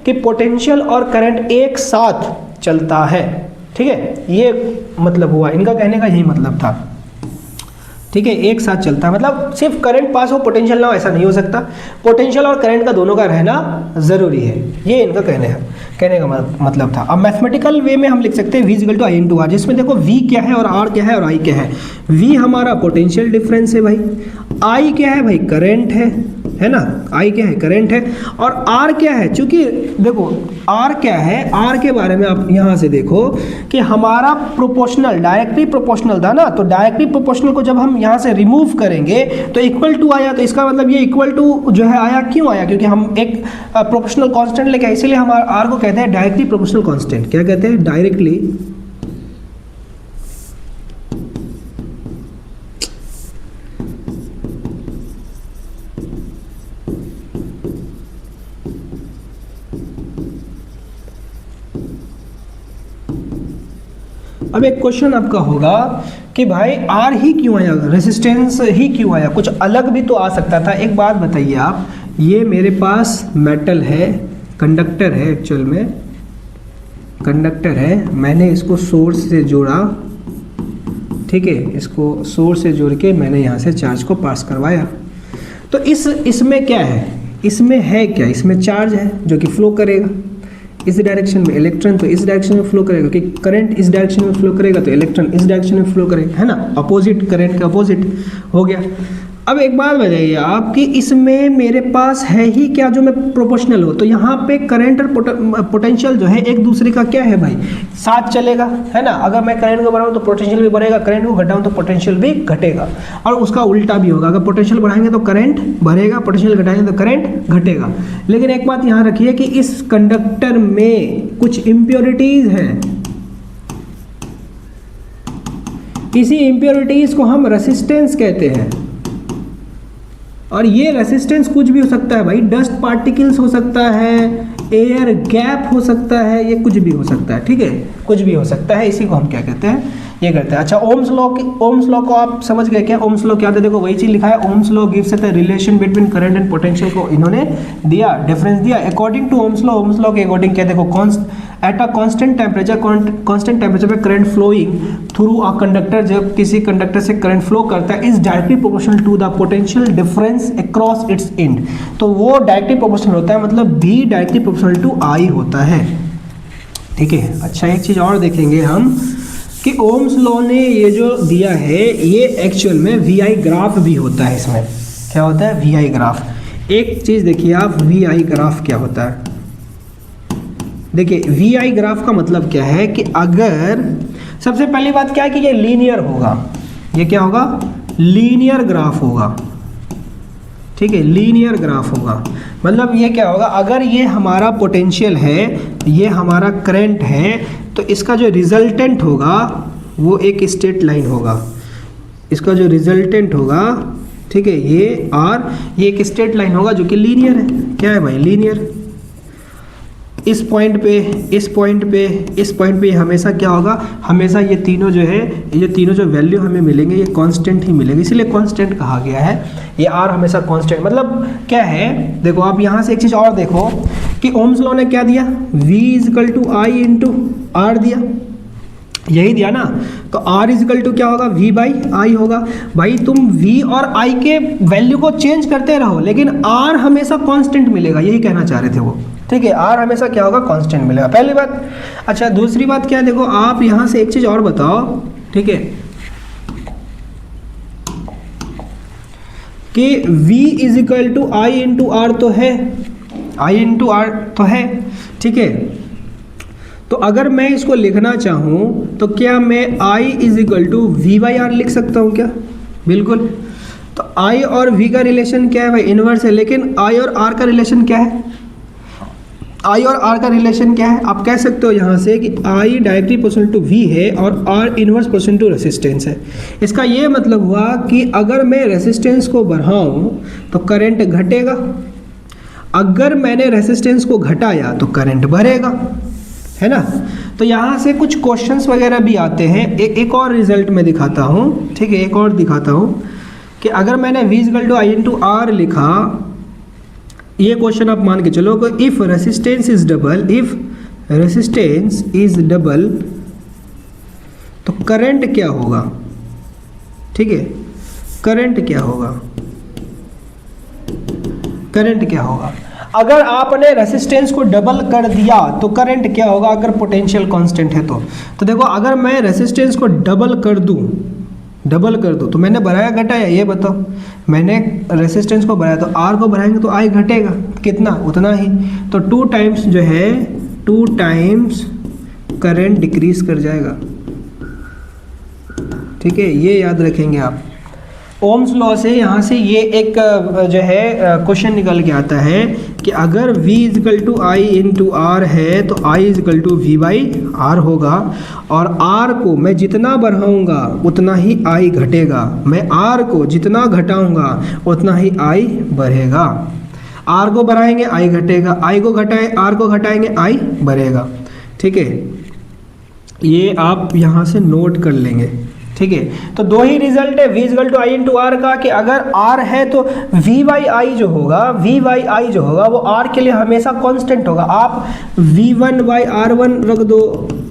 कि पोटेंशियल और करंट एक साथ चलता है, ठीक है, ये मतलब हुआ इनका, कहने का यही मतलब था, ठीक है, एक साथ चलता है। मतलब सिर्फ करंट पास हो पोटेंशियल ना हो ऐसा नहीं हो सकता, पोटेंशियल और करंट का दोनों का रहना जरूरी है, ये इनका कहने का मतलब था। अब मैथमेटिकल वे में हम लिख सकते हैं V equal to I into R, जिसमें देखो V क्या है और R क्या है और I क्या है। V हमारा पोटेंशियल डिफरेंस है भाई, I क्या है भाई, करंट है ना, I क्या है, करंट है, और R क्या है, चूंकि देखो R क्या है, R के बारे में आप यहाँ से देखो कि हमारा प्रोपोर्शनल डायरेक्टली प्रोपोर्शनल था ना, तो डायरेक्टली प्रोपोर्शनल को जब हम यहाँ से रिमूव करेंगे तो इक्वल टू आया, तो इसका मतलब ये इक्वल टू जो है आया, क्यों आया, क्योंकि हम एक प्रोपोर्शनल कांस्टेंट लेके आए, इसीलिए हमारा R को कहते हैं डायरेक्टली प्रोपोर्शनल कांस्टेंट। क्या कहते हैं, डायरेक्टली अब एक क्वेश्चन आपका होगा कि भाई आर ही क्यों आया, रेसिस्टेंस ही क्यों आया, कुछ अलग भी तो आ सकता था। एक बात बताइए आप, ये मेरे पास मेटल है, कंडक्टर है, एक्चुअल में कंडक्टर है, मैंने इसको सोर्स से जोड़ा, ठीक है, इसको सोर्स से जोड़ के मैंने यहाँ से चार्ज को पास करवाया। तो इसमें क्या है, इसमें है क्या, इसमें चार्ज है जो कि फ्लो करेगा इस डायरेक्शन में, इलेक्ट्रॉन तो इस डायरेक्शन में फ्लो करेगा, कि करंट इस डायरेक्शन में फ्लो करेगा तो इलेक्ट्रॉन इस डायरेक्शन में फ्लो करेगा, है ना, अपोजिट, करंट का अपोजिट हो गया। अब एक बात बताइए आप कि इसमें मेरे पास है ही क्या जो मैं प्रोपोर्शनल हो, तो यहाँ पे करंट और पोटेंशियल जो है एक दूसरे का क्या है भाई, साथ चलेगा, है ना। अगर मैं करंट को बढ़ाऊँ तो पोटेंशियल भी बढ़ेगा, करंट को घटाऊँ तो पोटेंशियल भी घटेगा, और उसका उल्टा भी होगा, अगर पोटेंशियल बढ़ाएंगे तो करंट बढ़ेगा, पोटेंशियल घटाएंगे तो करंट घटेगा। लेकिन एक बात यहाँ रखिए कि इस कंडक्टर में कुछ इम्प्योरिटीज हैं, इसी इम्प्योरिटीज को हम रेसिस्टेंस कहते हैं, और ये रेसिस्टेंस कुछ भी हो सकता है भाई, डस्ट पार्टिकल्स हो सकता है, एयर गैप हो सकता है, ये कुछ भी हो सकता है, ठीक है, कुछ भी हो सकता है। इसी को हम क्या कहते हैं, ये करते हैं। अच्छा, ओम्स लॉ को आप समझ गए क्या, ओम्स लॉ क्या था, देखो वही चीज लिखा है, Ohm's law gives the relation between current and potential को इन्होंने दिया, डिफरेंस दिया। अकॉर्डिंग टू ओम्स लॉ के अकॉर्डिंग क्या, देखो एट अ कांस्टेंट टेम्परेचर पे current flowing through a conductor, जब किसी कंडक्टर से करंट फ्लो करता है, is directly proportional to the potential difference across its end, तो वो डायरेक्टली प्रोपोर्शनल होता है, मतलब भी डायरेक्टली प्रोपोर्शनल टू आई होता है, ठीक है। अच्छा, एक चीज और देखेंगे हम कि ओम्स लॉ ने ये जो दिया है, ये एक्चुअल में वीआई ग्राफ भी होता है, इसमें क्या होता है, वीआई ग्राफ। एक चीज देखिए आप, वीआई ग्राफ क्या होता है, देखिए वीआई ग्राफ का मतलब क्या है कि अगर, सबसे पहली बात क्या है कि ये लीनियर होगा, ये क्या होगा, लीनियर ग्राफ होगा, ठीक है, लीनियर ग्राफ होगा। मतलब ये क्या होगा, अगर ये हमारा पोटेंशियल है, ये हमारा करंट है, तो इसका जो रिजल्टेंट होगा वो एक स्ट्रेट लाइन होगा, इसका जो रिजल्टेंट होगा, ठीक है, ये आर, ये एक स्ट्रेट लाइन होगा जो कि लीनियर है। क्या है भाई, लीनियर। इस पॉइंट पे, इस पॉइंट पे, इस पॉइंट पे हमेशा क्या होगा, हमेशा ये तीनों जो है, ये तीनों जो वैल्यू हमें मिलेंगे ये कांस्टेंट ही मिलेंगे, इसलिए कांस्टेंट कहा गया है। ये आर हमेशा कांस्टेंट, मतलब क्या है, देखो आप यहाँ से एक चीज़ और देखो कि ओम्स लॉ ने क्या दिया, V is equal to I into R दिया, यही दिया ना, तो R इजकल टू क्या होगा, V बाई आई होगा। भाई तुम V और I के वैल्यू को चेंज करते रहो, लेकिन R हमेशा कांस्टेंट मिलेगा, यही कहना चाह रहे थे वो, ठीक है, R हमेशा क्या होगा, कांस्टेंट मिलेगा, पहली बात। अच्छा, दूसरी बात क्या है, देखो आप यहाँ से एक चीज़ और बताओ, ठीक है, कि V is equal to I into R तो है, आई इंटू आर तो है, ठीक है, तो अगर मैं इसको लिखना चाहूँ तो क्या मैं I is equal to V by R लिख सकता हूँ क्या, बिल्कुल। तो I और V का रिलेशन क्या है भाई, इनवर्स है, लेकिन I और R का रिलेशन क्या है, I और R का रिलेशन क्या है, आप कह सकते हो यहाँ से कि I directly proportional to V है और R inverse proportional to resistance है। इसका ये मतलब हुआ कि अगर मैं रेसिस्टेंस को बढ़ाऊँ तो करंट घटेगा, अगर मैंने रेसिस्टेंस को घटाया तो करंट बढ़ेगा, है ना। तो यहाँ से कुछ क्वेश्चंस वगैरह भी आते हैं। एक और रिजल्ट में दिखाता हूँ, ठीक है, एक और दिखाता हूँ कि अगर मैंने V equal to I into R लिखा, ये क्वेश्चन आप मान के चलो कि if resistance is double, if resistance is double तो करंट क्या होगा, ठीक है, करंट क्या होगा, करंट क्या होगा। अगर आपने रेसिस्टेंस को डबल कर दिया तो करंट क्या होगा, अगर पोटेंशियल कांस्टेंट है तो देखो अगर मैं रेसिस्टेंस को डबल कर दूं तो मैंने बढ़ाया घटाया, ये बताओ, मैंने रेसिस्टेंस को बढ़ाया तो आर को बढ़ाएंगे तो आई घटेगा, कितना, उतना ही, तो 2 टाइम्स जो है, 2 टाइम्स करंट डिक्रीज कर जाएगा, ठीक है, ये याद रखेंगे आप। ओम्स लॉ से यहाँ से ये एक जो है क्वेश्चन निकल के आता है कि अगर V is equal to I into R है तो I is equal to V by R होगा, और R को मैं जितना बढ़ाऊंगा उतना ही I घटेगा, मैं R को जितना घटाऊंगा उतना ही I बढ़ेगा, R को बढ़ाएंगे I घटेगा, I को घटाएं R को घटाएंगे I बढ़ेगा, ठीक है, ये आप यहाँ से नोट कर लेंगे, ठीक ठीक है। तो दो ही रिजल्ट है V equal to I into R का, कि अगर R है तो V बाई आई जो होगा, V बाई आई जो होगा वो R के लिए हमेशा कांस्टेंट होगा। आप V1 बाई R1 रख दो,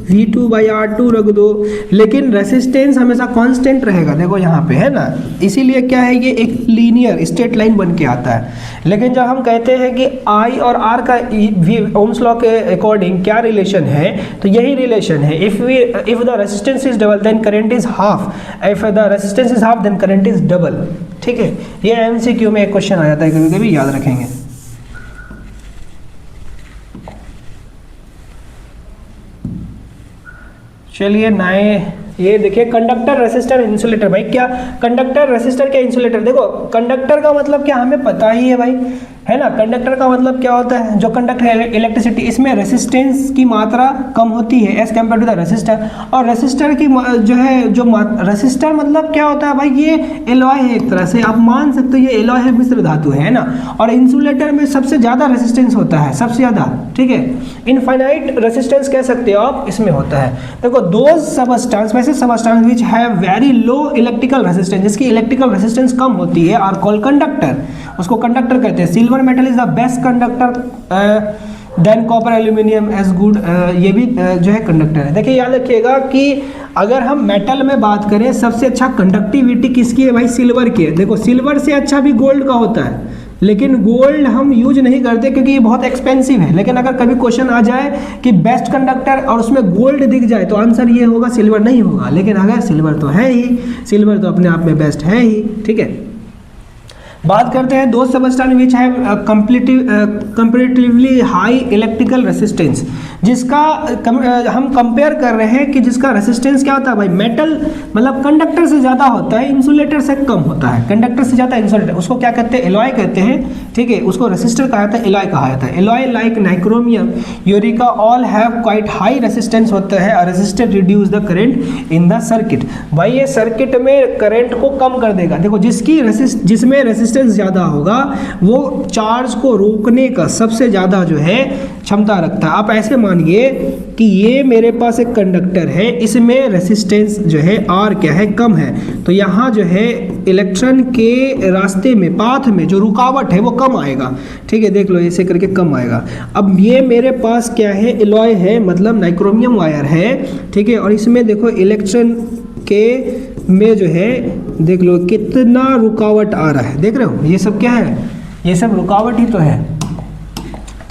V2 बाई R2 रख दो, लेकिन रेसिस्टेंस हमेशा कांस्टेंट रहेगा। देखो यहाँ पे है ना, इसीलिए क्या है, ये एक लीनियर स्ट्रेट लाइन बन के आता है। लेकिन जब हम कहते हैं कि I और R का ओम्स लॉ के अकॉर्डिंग क्या रिलेशन है, तो यही रिलेशन है। If the resistance is double then current is half, if the resistance is half then current is double. ठीक है, ये एमसीक्यू में एक क्वेश्चन आ जाता है कभी कभी, याद रखेंगे। चलिए नए, ये देखिए कंडक्टर, रेसिस्टर, इंसुलेटर। भाई क्या कंडक्टर, रेसिस्टर, क्या इंसुलेटर? देखो कंडक्टर का मतलब क्या हमें पता ही है भाई, है ना। कंडक्टर का मतलब क्या होता है, जो कंडक्ट है इलेक्ट्रिसिटी, इसमें रेसिस्टेंस की मात्रा कम होती है as compare to the resistor. और रेसिस्टर की जो है, जो रेसिस्टर मतलब क्या होता है भाई, ये एलॉय है एक तरह से, आप मान सकते हो ये एलॉय है, मिश्र धातु है ना। और इंसुलेटर में सबसे ज़्यादा रेसिस्टेंस होता है, सबसे ज़्यादा, ठीक है, इनफाइनाइट रेसिस्टेंस कह सकते हो आप, इसमें होता है। देखो दो सबस्टेंस, वैसे substance which have very low electrical resistance, जिसकी इलेक्ट्रिकल रेसिस्टेंस कम होती है, आर कॉल्ड कंडक्टर, उसको कंडक्टर कहते हैं। Silver metal is the best conductor then copper aluminium as good, ये भी जो है कंडक्टर है। देखिए याद रखिएगा कि अगर हम मेटल में बात करें, सबसे अच्छा कंडक्टिविटी किसकी है भाई, सिल्वर की है। देखो सिल्वर से अच्छा भी गोल्ड का होता है, लेकिन गोल्ड हम यूज नहीं करते क्योंकि ये बहुत एक्सपेंसिव है। लेकिन अगर कभी क्वेश्चन आ जाए कि बेस्ट कंडक्टर और उसमें गोल्ड दिख जाए तो आंसर ये होगा, सिल्वर नहीं होगा। लेकिन अगर सिल्वर तो है ही, सिल्वर तो अपने आप में बेस्ट है ही, ठीक है। बात करते हैं दो substance which have comparatively high electrical resistance, जिसका हम कंपेयर कर रहे हैं कि जिसका रेसिस्टेंस क्या होता है भाई, मेटल मतलब कंडक्टर से ज़्यादा होता है, इंसुलेटर से कम होता है। कंडक्टर से ज़्यादा इंसुलेटर, उसको क्या कहते हैं, एलॉय कहते हैं, ठीक है। उसको रेसिस्टर कहा जाता है, एलॉय कहा जाता है। Alloy like nichrome, eureka all have quite high resistance होता है। Resistor reduce the current in the circuit. भाई ये सर्किट में करंट को कम कर देगा। देखो जिसमें रेसिस्टेंस ज़्यादा होगा वो चार्ज को रोकने का सबसे ज़्यादा जो है क्षमता रखता है। आप ऐसे मानिए कि ये मेरे पास एक कंडक्टर है, इसमें रेसिस्टेंस जो है आर क्या है, कम है, तो यहाँ जो है इलेक्ट्रॉन के रास्ते में, पाथ में जो रुकावट है वो कम आएगा, ठीक है। देख लो ऐसे करके कम आएगा। अब ये मेरे पास क्या है, एलॉय है, मतलब नाइक्रोमियम वायर है, ठीक है। और इसमें देखो इलेक्ट्रॉन के में जो है, देख लो कितना रुकावट आ रहा है, देख रहे हो, ये सब क्या है, ये सब रुकावट ही तो है,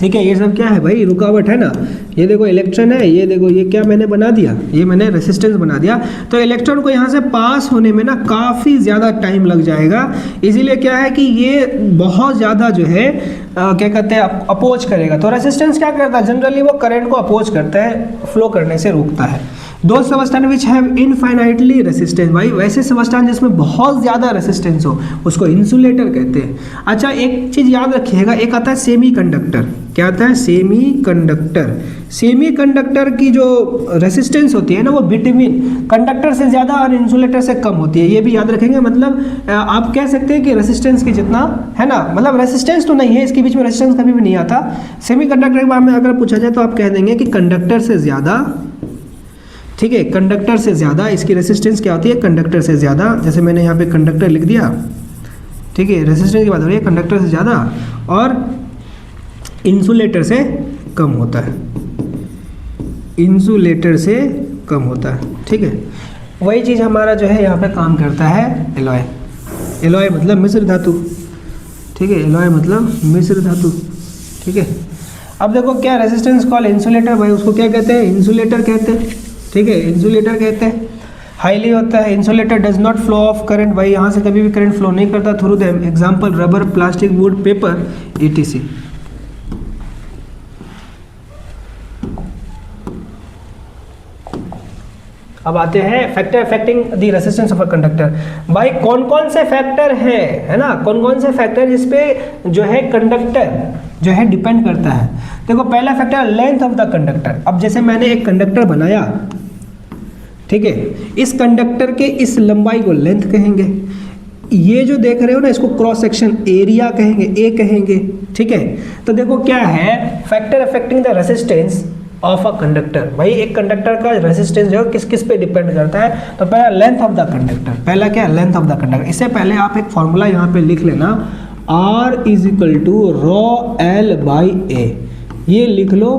ठीक है। ये सब क्या है भाई, रुकावट है ना। ये देखो इलेक्ट्रॉन है, ये देखो ये क्या मैंने बना दिया, ये मैंने रेसिस्टेंस बना दिया। तो इलेक्ट्रॉन को यहाँ से पास होने में ना काफ़ी ज़्यादा टाइम लग जाएगा। इसीलिए क्या है कि ये बहुत ज़्यादा जो है क्या कहते हैं, अपोज करेगा। तो रेसिस्टेंस क्या करता है, जनरली वो करंट को अपोज करता है, फ्लो करने से रोकता है। दो substance which have infinitely resistance, भाई वैसे सबस्टेंस जिसमें बहुत ज़्यादा रेसिस्टेंस हो उसको इंसुलेटर कहते हैं। अच्छा एक चीज़ याद रखिएगा, एक आता है सेमी कंडक्टर। क्या आता है, सेमी कंडक्टर। सेमी कंडक्टर की जो रेसिस्टेंस होती है ना, वो बिटवीन कंडक्टर से ज़्यादा और इंसुलेटर से कम होती है। ये भी याद रखेंगे, मतलब आप कह सकते हैं कि रेसिस्टेंस की जितना है ना, मतलब रेसिस्टेंस तो नहीं है, इसके बीच में रेसिस्टेंस कभी भी नहीं आता। सेमी कंडक्टर के बारे में अगर पूछा जाए तो आप कह देंगे कि कंडक्टर से ज़्यादा, ठीक है, कंडक्टर से ज़्यादा इसकी रेसिस्टेंस क्या होती है, कंडक्टर से ज़्यादा। जैसे मैंने यहाँ पे कंडक्टर लिख दिया, ठीक है, रेसिस्टेंस की बात हो रही है, कंडक्टर से ज़्यादा और इंसुलेटर से कम होता है, इंसुलेटर से कम होता है, ठीक है। वही चीज़ हमारा जो है यहाँ पे काम करता है एलॉय। एलॉय मतलब मिश्र धातु, ठीक है, एलॉय मतलब मिश्र धातु, ठीक है। अब देखो क्या रेसिस्टेंस कॉल इंसुलेटर, भाई उसको क्या कहते हैं, इंसुलेटर कहते हैं, ठीक है, इंसुलेटर कहते हैं। हाईली होता है, insulator does not flow of current, भाई यहाँ से कभी भी करंट फ्लो नहीं करता through them. Example rubber, plastic, would, paper, etc। अब आते हैं factor affecting the resistance of a conductor. भाई कौन कौन से फैक्टर है ना, कौन कौन से फैक्टर जिसपे जो है कंडक्टर जो है डिपेंड करता है। देखो पहला factor length of the conductor. अब जैसे मैंने एक कंडक्टर बनाया, ठीक है, इस कंडक्टर के इस लंबाई को लेंथ कहेंगे। ये जो देख रहे हो ना, इसको क्रॉस सेक्शन एरिया कहेंगे, ए कहेंगे, ठीक है। तो देखो क्या है, factor affecting the resistance of a conductor. भाई एक कंडक्टर का रेसिस्टेंस जो है किस किस पे डिपेंड करता है, तो पहला लेंथ ऑफ द कंडक्टर, पहला क्या है लेंथ ऑफ द कंडक्टर। इससे पहले आप एक फॉर्मूला यहाँ पे लिख लेना, R is equal to rho L by A, ये लिख लो,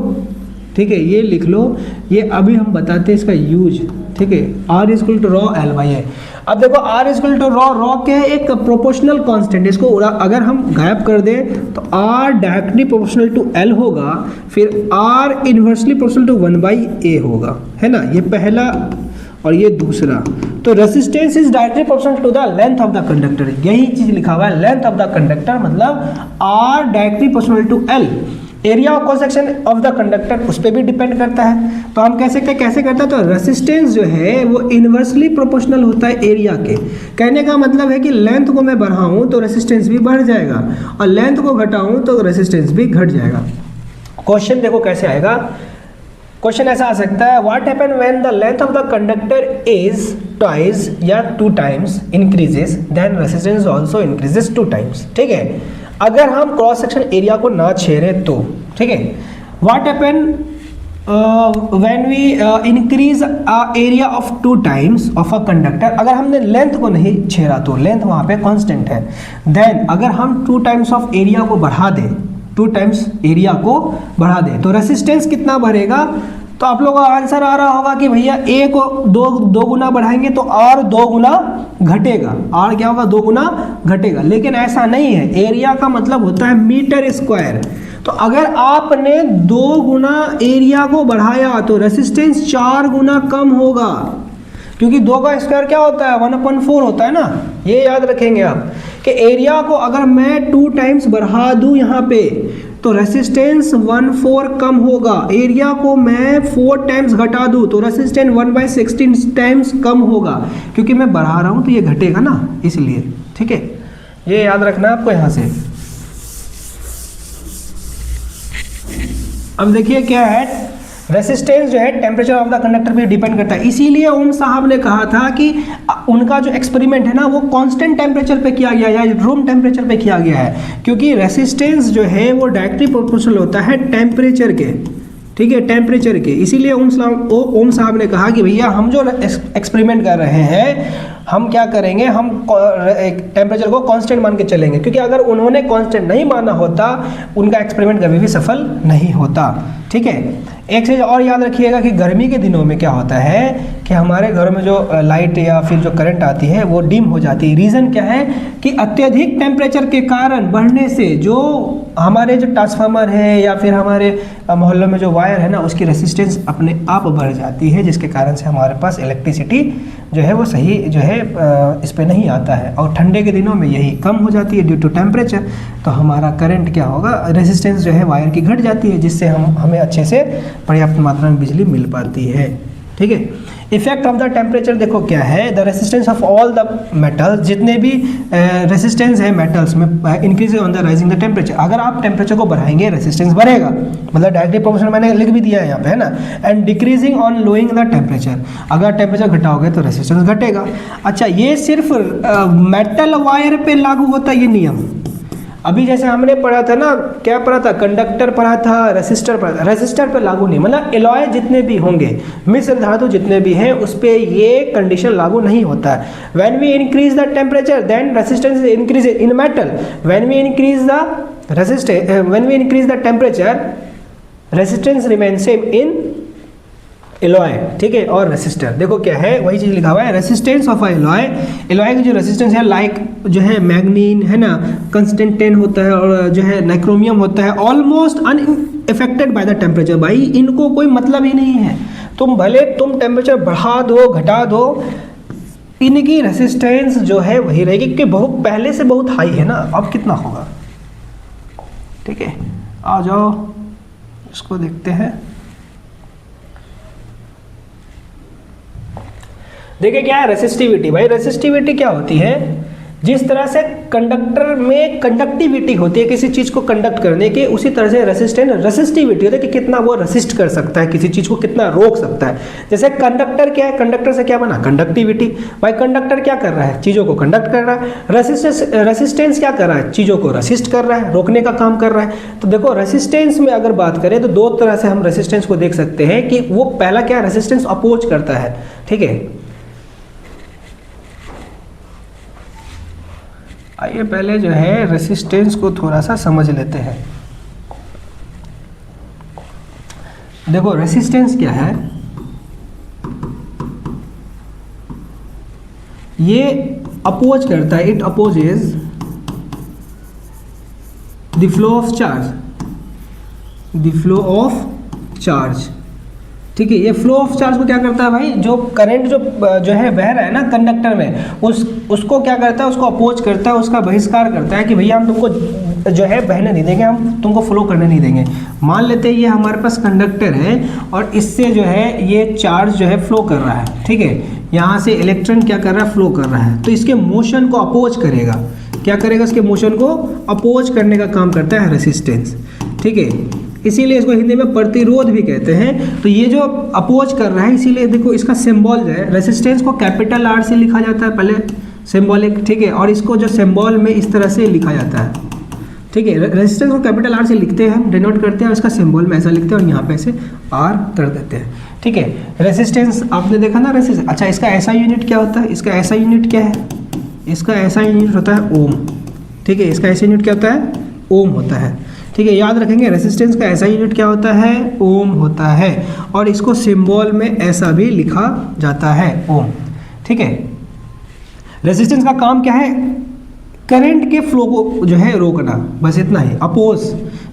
ठीक है, ये लिख लो, ये अभी हम बताते हैं इसका यूज, ठीक है। R is equal to rho L by A. अब देखो R is equal to rho क्या है, एक प्रोपोर्शनल कांस्टेंट, इसको अगर हम गायब कर दें तो R directly proportional to L होगा, फिर R inversely proportional to 1/a होगा, है ना, ये पहला और ये दूसरा। तो resistance is directly proportional to the length of the conductor, यही चीज लिखा हुआ है, लेंथ ऑफ द कंडक्टर मतलब R directly proportional to L। Area of cross section of the conductor उस पर भी डिपेंड करता है, तो हम कह सकते हैं कैसे करता है, तो रेसिस्टेंस जो है वो इनवर्सली प्रोपोर्शनल होता है एरिया के। कहने का मतलब है कि लेंथ को मैं बढ़ाऊं तो रेसिस्टेंस भी बढ़ जाएगा, और लेंथ को घटाऊं तो रेसिस्टेंस भी घट जाएगा। क्वेश्चन देखो कैसे आएगा, क्वेश्चन ऐसा आ सकता है, what happen when the length of the conductor is twice या 2 times increases then resistance also increases 2 times. ठीक है, अगर हम क्रॉस सेक्शन एरिया को ना छेड़े तो, ठीक है, what happen when we increase area of 2 times of a conductor, अगर हमने लेंथ को नहीं छेड़ा तो लेंथ वहाँ पे कांस्टेंट है, देन अगर हम 2 टाइम्स ऑफ एरिया को बढ़ा दें, 2 टाइम्स एरिया को बढ़ा दें तो रेसिस्टेंस कितना बढ़ेगा, तो आप लोगों का आंसर आ रहा होगा कि भैया ए को दो गुना बढ़ाएंगे तो और 2 गुना घटेगा, और क्या होगा 2 गुना घटेगा, लेकिन ऐसा नहीं है, एरिया का मतलब होता है मीटर स्क्वायर। तो अगर आपने 2 गुना एरिया को बढ़ाया तो रेसिस्टेंस 4 गुना कम होगा, क्योंकि 2 का स्क्वायर क्या होता है 1/4 होता है ना, ये याद रखेंगे आप कि एरिया को अगर मैं 2 टाइम्स बढ़ा दूं यहाँ पे तो रेसिस्टेंस 1/4 कम होगा, एरिया को मैं 4 टाइम्स घटा दूं तो रेसिस्टेंस 1/16 टाइम्स कम होगा, क्योंकि मैं बढ़ा रहा हूं तो ये घटेगा ना, इसलिए। ठीक है, ये याद रखना आपको यहाँ से। अब देखिए क्या है, रेसिस्टेंस जो है टेम्परेचर ऑफ द कंडक्टर पे डिपेंड करता है, इसीलिए ओम साहब ने कहा था कि उनका जो एक्सपेरिमेंट है ना वो कांस्टेंट टेम्परेचर पे किया गया है या रूम टेम्परेचर पे किया गया है, क्योंकि रेसिस्टेंस जो है वो डायरेक्टली प्रोपोर्शनल होता है टेम्परेचर के, ठीक है, टेम्परेचर के। इसीलिए ओम साहब ने कहा कि भैया हम जो एक्सपेरिमेंट कर रहे हैं हम क्या करेंगे, हम टेम्परेचर को कांस्टेंट मान के चलेंगे, क्योंकि अगर उन्होंने कांस्टेंट नहीं माना होता उनका एक्सपेरिमेंट कभी भी सफल नहीं होता। ठीक है, एक चीज़ और याद रखिएगा कि गर्मी के दिनों में क्या होता है कि हमारे घरों में जो लाइट या फिर जो करंट आती है वो डिम हो जाती है। रीज़न क्या है कि अत्यधिक टेम्परेचर के कारण बढ़ने से जो हमारे जो ट्रांसफार्मर है या फिर हमारे मोहल्लों में जो वायर है ना उसकी रेसिस्टेंस अपने आप बढ़ जाती है, जिसके कारण से हमारे पास इलेक्ट्रिसिटी जो है वो सही जो है इस पर नहीं आता है, और ठंडे के दिनों में यही कम हो जाती है ड्यू टू टेम्परेचर, तो हमारा करंट क्या होगा, रेसिस्टेंस जो है वायर की घट जाती है, जिससे हमें अच्छे से पर्याप्त मात्रा में बिजली मिल पाती है। ठीक है, इफेक्ट ऑफ द टेम्परेचर देखो क्या है, the resistance of all the metals, जितने भी रेसिस्टेंस है मेटल्स में increase on the rising the temperature. अगर आप टेम्परेचर को बढ़ाएंगे रेसिस्टेंस बढ़ेगा, मतलब डायरेक्टली प्रोपोर्शनल मैंने लिख भी दिया है यहाँ पे, है ना। And decreasing on lowing the temperature, अगर टेम्परेचर घटाओगे तो रेसिस्टेंस घटेगा। अच्छा, ये सिर्फ मेटल वायर पे लागू होता है ये नियम। अभी जैसे हमने पढ़ा था ना, क्या पढ़ा था, कंडक्टर पढ़ा था, रेसिस्टर पढ़ा था, रेसिस्टर पे लागू नहीं, मतलब एलॉय जितने भी होंगे, मिश्र धातु जितने भी हैं उस पे ये कंडीशन लागू नहीं होता है। When we increase the temperature then resistance increase in metal, when we increase the resistance, when we increase the temperature resistance remain same in alloy. ठीक है, और रेसिस्टर देखो क्या है, वही चीज़ लिखा हुआ है, रेसिस्टेंस ऑफ एलॉय, एलॉय की जो रेसिस्टेंस है लाइक जो है मैग्नीन है ना, कंस्टेंटेन होता है, और जो है नाइक्रोमियम होता है, almost unaffected by the temperature. भाई इनको कोई मतलब ही नहीं है, तुम भले तुम टेम्परेचर बढ़ा दो घटा दो, इनकी रेसिस्टेंस जो है वही रहेगी, क्योंकि बहुत पहले से बहुत हाई है ना, अब कितना होगा। ठीक है, आ जाओ इसको देखते हैं। देखिए क्या है रेसिस्टिविटी, भाई रेसिस्टिविटी क्या होती है, जिस तरह से कंडक्टर में कंडक्टिविटी होती है किसी चीज़ को कंडक्ट करने की, उसी तरह से रेसिस्टिविटी होती है कि कितना वो रेसिस्ट कर सकता है, किसी चीज़ को कितना रोक सकता है। जैसे कंडक्टर क्या है, कंडक्टर से क्या बना, कंडक्टिविटी। भाई कंडक्टर क्या कर रहा है, चीज़ों को कंडक्ट कर रहा है। रेसिस्टेंस क्या कर रहा है, चीज़ों को रेसिस्ट कर रहा है, रोकने का काम कर रहा है। तो देखो रेसिस्टेंस में अगर बात करें तो दो तरह से हम रेसिस्टेंस को देख सकते हैं कि वो पहला क्या, रेसिस्टेंस अपोज करता है, ठीक है। आइए पहले जो है रेसिस्टेंस को थोड़ा सा समझ लेते हैं। देखो रेसिस्टेंस क्या है, ये अपोज करता है, it opposes the flow of charge, the flow of charge, ठीक है। ये फ्लो ऑफ चार्ज को क्या करता है भाई, जो करंट जो है बह रहा है ना कंडक्टर में, उसको क्या करता है, उसको अपोज करता है, उसका बहिष्कार करता है कि भैया हम तुमको जो है बहने नहीं देंगे, हम तुमको फ्लो करने नहीं देंगे। मान लेते हैं ये हमारे पास कंडक्टर है और इससे जो है ये चार्ज जो है फ्लो कर रहा है, ठीक है। यहाँ से इलेक्ट्रॉन क्या कर रहा है, फ्लो कर रहा है, तो इसके मोशन को अपोज करेगा। क्या करेगा, इसके मोशन को अपोज करने का काम करता है रेसिस्टेंस, ठीक है। इसीलिए इसको हिंदी में प्रतिरोध भी कहते हैं। तो ये जो अपोज कर रहा है, इसीलिए देखो इसका सिंबल जो है, रेसिस्टेंस को कैपिटल आर से लिखा जाता है पहले, सिंबॉलिक, ठीक है। और इसको जो सिंबल में इस तरह से लिखा जाता है, ठीक है। रेसिस्टेंस को कैपिटल आर से लिखते हैं, हम डिनोट करते हैं, इसका सिंबल में ऐसा लिखते हैं और यहाँ पे ऐसे आर कर देते हैं, ठीक है। रेसिस्टेंस आपने देखा ना, रेसिस्टेंस। अच्छा, इसका ऐसा यूनिट क्या होता है, इसका ऐसा यूनिट क्या है, इसका ऐसा यूनिट होता है ओम, ठीक है। इसका ऐसा यूनिट क्या होता है, ओम होता है, ठीक है। याद रखेंगे रेसिस्टेंस का ऐसा यूनिट क्या होता है, ओम होता है। और इसको सिंबल में ऐसा भी लिखा जाता है, ओम, ठीक है। रेसिस्टेंस का काम क्या है, करंट के फ्लो को जो है रोकना, बस इतना ही। Oppose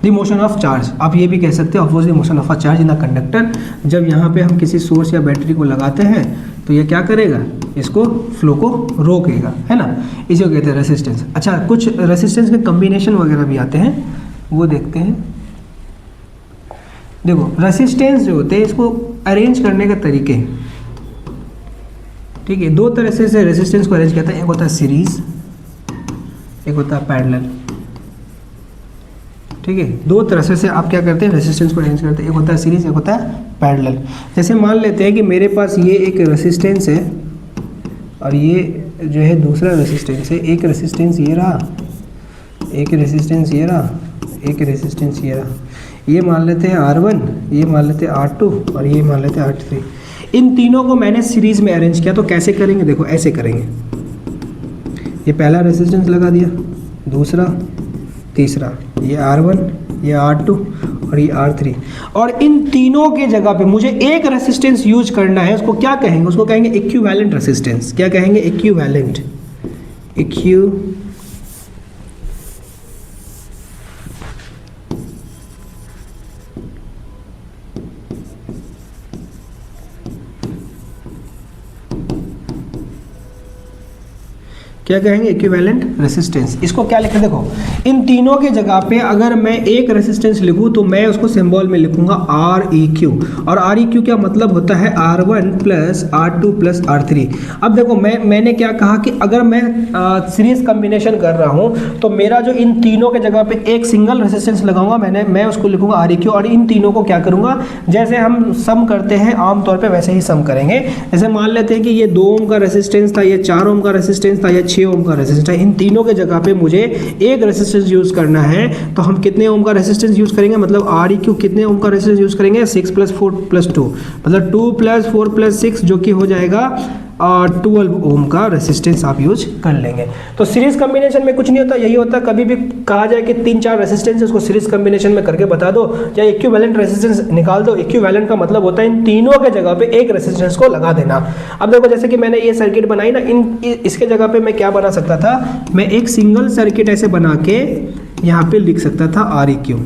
the motion of charge, आप ये भी कह सकते हो oppose the motion of a charge in the conductor. जब यहाँ पे हम किसी सोर्स या बैटरी को लगाते हैं तो ये क्या करेगा, इसको फ्लो को रोकेगा, है ना। इसी को कहते हैं रेसिस्टेंस। अच्छा, कुछ रेसिस्टेंस के कम्बिनेशन वगैरह भी आते हैं, वो देखते हैं। देखो रेसिस्टेंस जो होते हैं इसको अरेंज करने के तरीके, ठीक है। दो तरह से रेसिस्टेंस को अरेंज करते हैं, एक होता है सीरीज, एक होता है पैरेलल, ठीक है। दो तरह से आप क्या करते हैं, रेसिस्टेंस को अरेंज करते हैं, एक होता है सीरीज, एक होता है पैरेलल। जैसे मान लेते हैं कि मेरे पास ये एक रेसिस्टेंस है और ये जो है दूसरा रेसिस्टेंस है। एक रेसिस्टेंस ये रहा, एक रेसिस्टेंस ये रहा, एक रेसिस्टेंस ये रहा। ये मान लेते हैं R1, ये मान लेते हैं R2 और ये मान लेते हैं R3। इन तीनों को मैंने सीरीज में अरेंज किया, तो कैसे करेंगे, देखो ऐसे करेंगे। ये पहला रेसिस्टेंस लगा दिया, दूसरा, तीसरा, ये R1, ये R2 और ये R3। और इन तीनों के जगह पे मुझे एक रेसिस्टेंस यूज करना है, उसको क्या कहेंगे, उसको कहेंगे इक्विवेलेंट रेसिस्टेंस। क्या कहेंगे, इक्विवेलेंट, क्या कहेंगे, इक्विवेलेंट रेसिस्टेंस। इसको क्या लिखें, देखो इन तीनों के जगह पे अगर मैं एक रेसिस्टेंस लिखूं तो मैं उसको सिंबल में लिखूंगा REQ। और REQ क्या मतलब होता है, R1 plus R2 plus R3। अब देखो मैंने क्या कहा कि अगर मैं सीरीज कम्बिनेशन कर रहा हूं तो मेरा जो इन तीनों के जगह पे एक सिंगल रेसिस्टेंस लगाऊंगा, मैं उसको लिखूंगा REQ। और इन तीनों को क्या करूंगा, जैसे हम सम करते हैं आमतौर पर वैसे ही सम करेंगे। जैसे मान लेते हैं कि ये 2 ओम का रेसिस्टेंस था, ये 4 ओम का रेसिस्टेंस था, ये 6 ओम का रेसिस्टेंस है। इन तीनों के जगह पे मुझे एक रेसिस्टेंस यूज करना है, तो हम कितने ओम का रेसिस्टेंस यूज करेंगे, मतलब REQ कितने ओम का रेसिस्टेंस यूज करेंगे, 6 + 4 + 2, मतलब 2 + 4 + 6 जो कि हो जाएगा 12 ओम का रेसिस्टेंस आप यूज कर लेंगे। तो सीरीज कम्बिनेशन में कुछ नहीं होता, यही होता है कभी भी कहा जाए कि 3-4 रेसिस्टेंस उसको सीरीज कम्बिनेशन में करके बता दो या इक्विवेलेंट रेसिस्टेंस निकाल दो। इक्विवेलेंट का मतलब होता है इन तीनों के जगह पे एक रेसिस्टेंस को लगा देना। अब देखो जैसे कि मैंने ये सर्किट बनाई ना, इसके जगह पे मैं क्या बना सकता था, मैं एक सिंगल सर्किट ऐसे बना के यहाँ पे लिख सकता था REQ।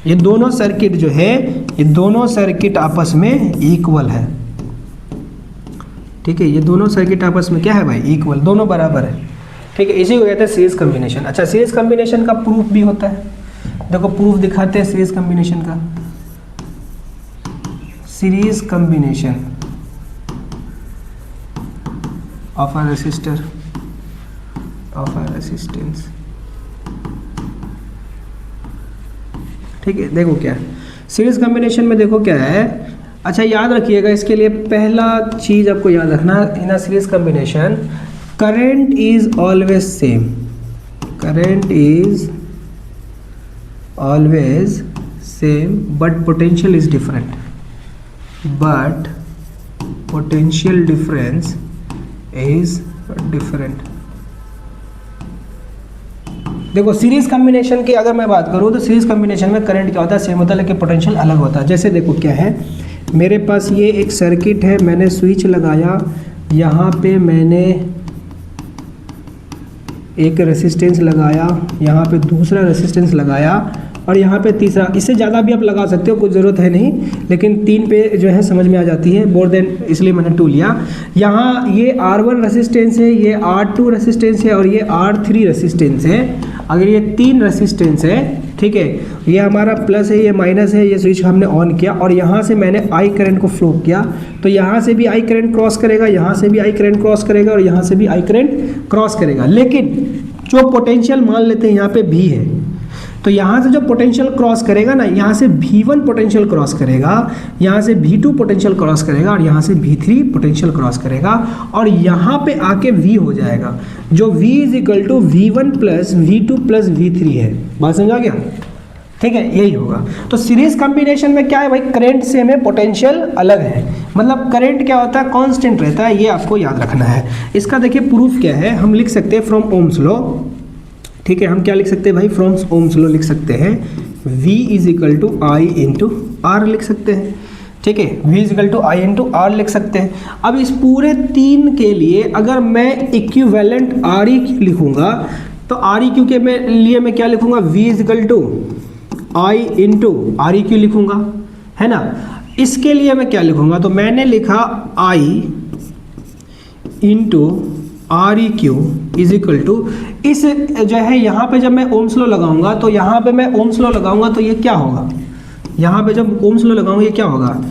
ये दोनों सर्किट जो है, ये दोनों सर्किट आपस में इक्वल है, ठीक है। ये दोनों सर्किट आपस में क्या है भाई, इक्वल, दोनों बराबर है, ठीक है। इसी को कहते हैं सीरीज कम्बिनेशन। अच्छा, सीरीज कम्बिनेशन का प्रूफ भी होता है, देखो प्रूफ दिखाते हैं सीरीज कम्बिनेशन का। Series combination of a resistor of a resistance. ठीक है, देखो क्या है सीरीज कॉम्बिनेशन में, देखो क्या है। अच्छा याद रखिएगा, इसके लिए पहला चीज आपको याद रखना, in a series combination current is always same, current is always same but potential is different, but potential difference is different. देखो सीरीज कॉम्बिनेशन की अगर मैं बात करूँ तो सीरीज कॉम्बिनेशन में करंट क्या होता है, सेम होता है, लेकिन पोटेंशियल अलग होता है। जैसे देखो क्या है, मेरे पास ये एक सर्किट है, मैंने स्विच लगाया, यहाँ पे मैंने एक रेसिस्टेंस लगाया, यहाँ पे दूसरा रेसिस्टेंस लगाया और यहाँ पे तीसरा। इससे ज़्यादा भी आप लगा सकते हो, कुछ ज़रूरत है नहीं, लेकिन 3 पे जो है समझ में आ जाती है, मोर देन, इसलिए मैंने 2 लिया। यहाँ ये R1 रेसिस्टेंस है, ये R2 रेसिस्टेंस है और ये R3 रेसिस्टेंस है। अगर ये 3 रेसिस्टेंस है, ठीक है, ये हमारा प्लस है, ये माइनस है, ये स्विच हमने ऑन किया और यहाँ से मैंने आई करंट को फ्लो किया, तो यहाँ से भी आई करंट क्रॉस करेगा, यहाँ से भी आई करंट क्रॉस करेगा और यहाँ से भी आई करंट क्रॉस करेगा। लेकिन जो पोटेंशियल मान लेते हैं यहाँ पे भी है, तो यहाँ से जो पोटेंशियल क्रॉस करेगा ना, यहाँ से V1 पोटेंशियल क्रॉस करेगा, यहाँ से V2 पोटेंशियल क्रॉस करेगा और यहाँ से V3 पोटेंशियल क्रॉस करेगा और यहाँ पे आके V हो जाएगा, जो V is equal to V1 plus V2 plus V3 है। बात समझा गया? ठीक है, यही होगा। तो सीरीज कॉम्बिनेशन में क्या है भाई, करंट सेम है, पोटेंशियल अलग है। मतलब करंट क्या होता है, कांस्टेंट रहता है, ये आपको याद रखना है। इसका देखिए प्रूफ क्या है, हम लिख सकते हैं फ्रॉम ओम्स लॉ। ठीक है, हम क्या लिख सकते हैं भाई, फ्रॉम ओम्स लॉ लिख सकते हैं V is equal to I into R लिख सकते हैं। ठीक है, V is equal to I into R लिख सकते हैं। अब इस पूरे 3 के लिए अगर मैं इक्विवेलेंट आर ई लिखूंगा तो आर ई क्यू के लिए मैं क्या लिखूंगा, V is equal to I into R E Q लिखूंगा, है ना। इसके लिए मैं क्या लिखूंगा, तो मैंने लिखा I into R E Q is equal to, इस जो है यहाँ पे जब मैं ओम्स लॉ लगाऊंगा तो यहाँ पे मैं ओम्स लॉ लगाऊंगा तो ये क्या होगा, यहाँ पे जब ओम्स लॉ लगाऊंगा ये क्या होगा,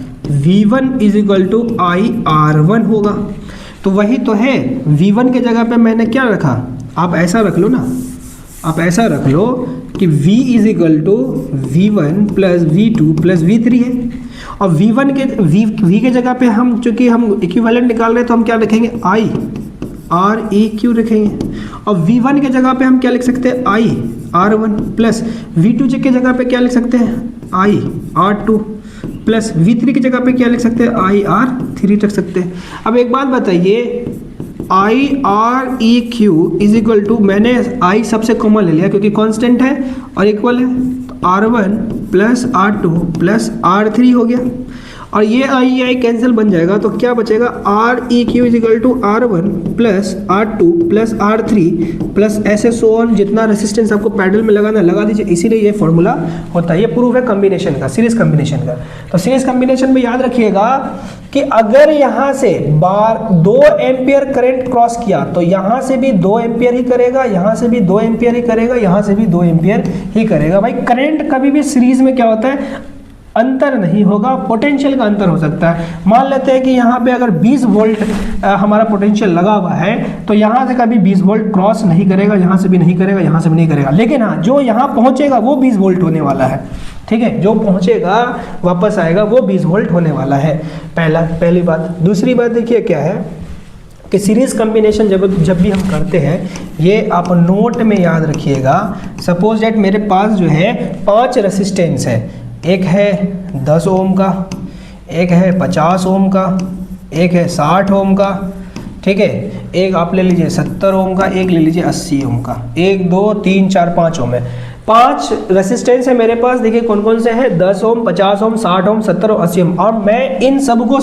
V1 is equal to I R1 होगा। तो वही तो है, V1 के जगह पे मैंने क्या रखा, आप ऐसा रख लो ना, आप ऐसा रख लो कि V is equal to V1 plus V2 plus V3 है। और V1 के V के जगह पे हम चूंकि हम इक्विवेलेंट निकाल रहे हैं तो हम क्या लिखेंगे, आई आर ई क्यू लिखेंगे। और V1 के जगह पे हम क्या लिख सकते हैं, आई R1 प्लस V2 के जगह पे क्या लिख सकते हैं, आई R2 प्लस V3 की जगह पे क्या लिख सकते हैं, आई R3 रख सकते हैं। अब एक बात बताइए, I R E Q is equal to, मैंने आई सबसे कॉमन ले लिया क्योंकि कांस्टेंट है और इक्वल है, तो R1 plus R2 plus R3 हो गया और ये आई कैंसिल बन जाएगा, तो क्या बचेगा, R E Q is equal to R1 plus R2 plus R3 plus ऐसे सो ऑन, जितना रेसिस्टेंस आपको पैडल में लगाना लगा दीजिए। इसीलिए ये फॉर्मूला होता है। ये प्रूफ है कॉम्बिनेशन का, सीरीज कॉम्बिनेशन का। तो सीरीज कॉम्बिनेशन में याद रखिएगा कि अगर यहाँ से 2 एम्पियर करंट क्रॉस किया तो यहाँ से भी 2 एम्पियर ही करेगा, यहाँ से भी 2 एम्पियर ही करेगा, यहाँ से भी 2 एम्पियर ही करेगा। भाई करंट कभी भी सीरीज में क्या होता है, अंतर नहीं होगा, पोटेंशियल का अंतर हो सकता है। मान लेते हैं कि यहाँ पे अगर 20 वोल्ट हमारा पोटेंशियल लगा हुआ है तो यहाँ से कभी 20 वोल्ट क्रॉस नहीं करेगा, यहाँ से भी नहीं करेगा, यहाँ से भी नहीं करेगा। लेकिन हाँ, जो यहाँ पहुँचेगा वो 20 वोल्ट होने वाला है। ठीक है, जो पहुँचेगा वापस आएगा वो 20 वोल्ट होने वाला है। पहली बात। दूसरी बात देखिए क्या है कि सीरीज कॉम्बिनेशन जब भी हम करते हैं, ये आप नोट में याद रखिएगा। सपोज दैट मेरे पास जो है 5 रेसिस्टेंस है, एक है 10 ओम का, एक है 50 ओम का, एक है 60 ओम का, ठीक है, एक आप ले लीजिए 70 ओम का, एक ले लीजिए 80 ओम का, 1 2 3 4 5 ओम है। 5 रेसिस्टेंस है मेरे पास। देखिए कौन कौन से हैं, 10 ओम, 50 ओम, 60 ओम, 70 और 80 ओम। और मैं इन सबको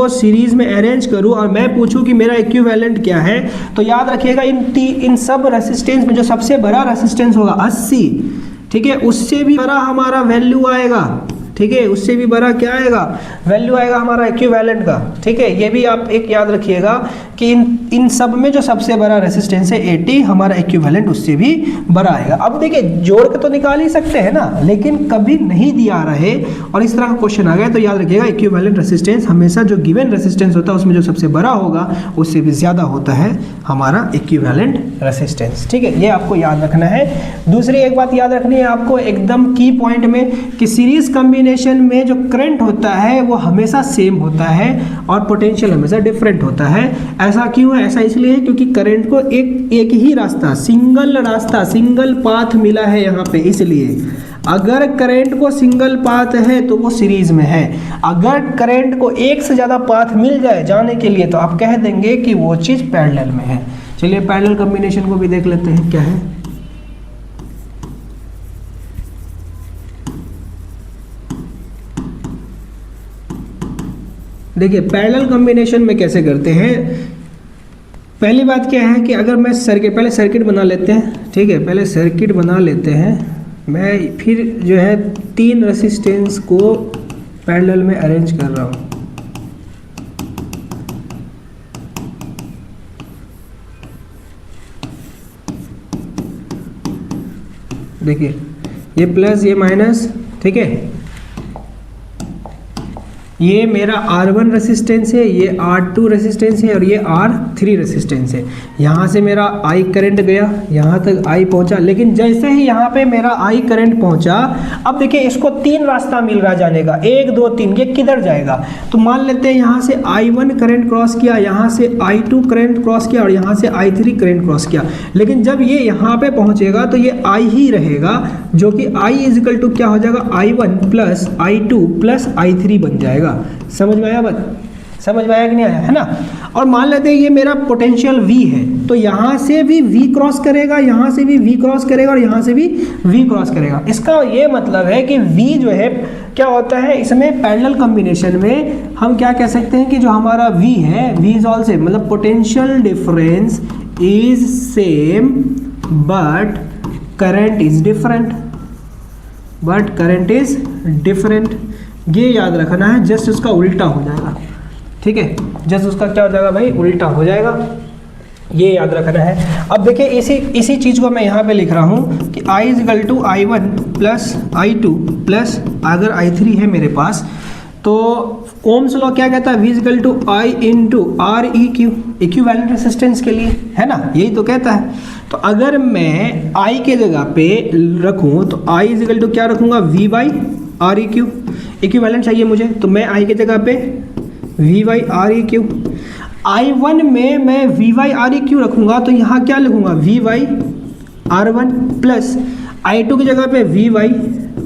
सीरीज में अरेंज करूं और मैं पूछूं कि मेरा इक्विवेलेंट क्या है, तो याद रखिएगा इन सब रेसिस्टेंस में जो सबसे बड़ा रेसिस्टेंस होगा 80, ठीक है, उससे भी बड़ा हमारा वैल्यू आएगा ठीक है, उससे भी बड़ा क्या आएगा, वैल्यू आएगा हमारा इक्विवेलेंट का। ठीक है, ये भी आप एक याद रखिएगा कि इन सब में जो सबसे बड़ा रेसिस्टेंस है 80, हमारा इक्विवेलेंट उससे भी बड़ा आएगा। अब देखिए जोड़ के तो निकाल ही सकते हैं ना, लेकिन कभी नहीं दिया रहे और इस तरह का क्वेश्चन आ गया तो याद रखिएगा इक्विवेलेंट रेसिस्टेंस हमेशा जो गिवन रेसिस्टेंस होता है उसमें जो सबसे बड़ा होगा उससे भी ज़्यादा होता है हमारा इक्विवेलेंट रेसिस्टेंस। ठीक है, ये आपको याद रखना है। दूसरी एक बात याद रखनी है आपको एकदम की पॉइंट में कि सीरीज कॉम्बिनेशन में जो करंट होता है वो हमेशा सेम होता है और पोटेंशियल हमेशा डिफरेंट होता है। ऐसा क्यों है? ऐसा इसलिए है क्योंकि करंट को एक ही रास्ता, सिंगल पाथ मिला है यहाँ पे, इसलिए अगर करंट को सिंगल पाथ है तो वो सीरीज में है। अगर करंट को एक से ज़्यादा पाथ मिल जाए जाने के लिए तो आप कह देंगे कि वो चीज़ पैरेलल में है। चलिए पैरेलल कॉम्बिनेशन को भी देख लेते हैं क्या है। देखिए पैरेलल कॉम्बिनेशन में कैसे करते हैं। पहली बात क्या है कि अगर मैं पहले सर्किट बना लेते हैं। ठीक है, पहले सर्किट बना लेते हैं। मैं फिर जो है 3 रेसिस्टेंस को पैरेलल में अरेंज कर रहा हूँ। देखिए ये प्लस ये माइनस, ठीक है, ये मेरा R1 रेसिस्टेंस है, ये R2 रेसिस्टेंस है और ये R3 रेसिस्टेंस है। यहाँ से मेरा I करंट गया, यहाँ तक I पहुँचा, लेकिन जैसे ही यहाँ पे मेरा I करंट पहुँचा, अब देखिए इसको 3 रास्ता मिल रहा जाने का, 1 2 3, ये किधर जाएगा? तो मान लेते हैं यहाँ से I1 करंट क्रॉस किया, यहाँ से I2 करंट क्रॉस किया और यहाँ से I3 करंट क्रॉस किया, लेकिन जब ये यहाँ पे पहुँचेगा तो ये I ही रहेगा, जो कि I इजिकल टू क्या हो जाएगा, I1 plus I2 plus I3 बन जाएगा। समझ में आया बात? समझ में आया कि नहीं आया, है ना? और मान लेते हैं ये मेरा पोटेंशियल V है, तो यहाँ से भी V क्रॉस करेगा, यहाँ से भी V क्रॉस करेगा और यहाँ से भी V क्रॉस करेगा। इसका ये मतलब है कि V जो है क्या होता है, इसमें पैरेलल कॉम्बिनेशन में हम क्या कह सकते हैं कि जो हमारा V है, V इज ऑल्सो मतलब potential difference is same but current is different. ये याद रखना है, जस्ट उसका उल्टा हो जाएगा। ठीक है, जस्ट उसका क्या हो जाएगा भाई, उल्टा हो जाएगा, ये याद रखना है। अब देखिए इसी चीज़ को मैं यहाँ पे लिख रहा हूँ कि I is equal to I1 plus I2 plus अगर I3 है मेरे पास, तो ओम्स लॉ क्या कहता है, V is equal to I into REQ, equivalent resistance के लिए, है ना, यही तो कहता है। तो अगर मैं I के जगह पे रखूँ तो I इजिकल टू क्या रखूँगा, V बाई REQ, इक्विवेलेंट चाहिए मुझे, तो मैं I के जगह पे V बाई REQ। I1 में मैं V बाई REQ रखूँगा तो यहाँ क्या लिखूँगा, V by R1 plus I2 की जगह पे V बाई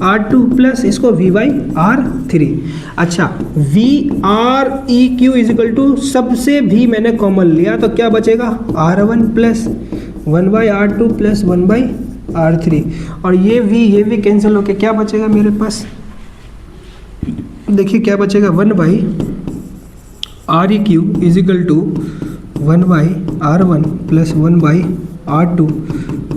R2 प्लस इसको V बाई R3। अच्छा, V REQ इजिकल टू सबसे भी मैंने कॉमन लिया तो क्या बचेगा, R1 plus 1 by R2 plus 1 by R3, और ये V कैंसिल होके क्या बचेगा मेरे पास, देखिए क्या बचेगा, 1 by REQ is equal to 1 by R1 plus 1 by R2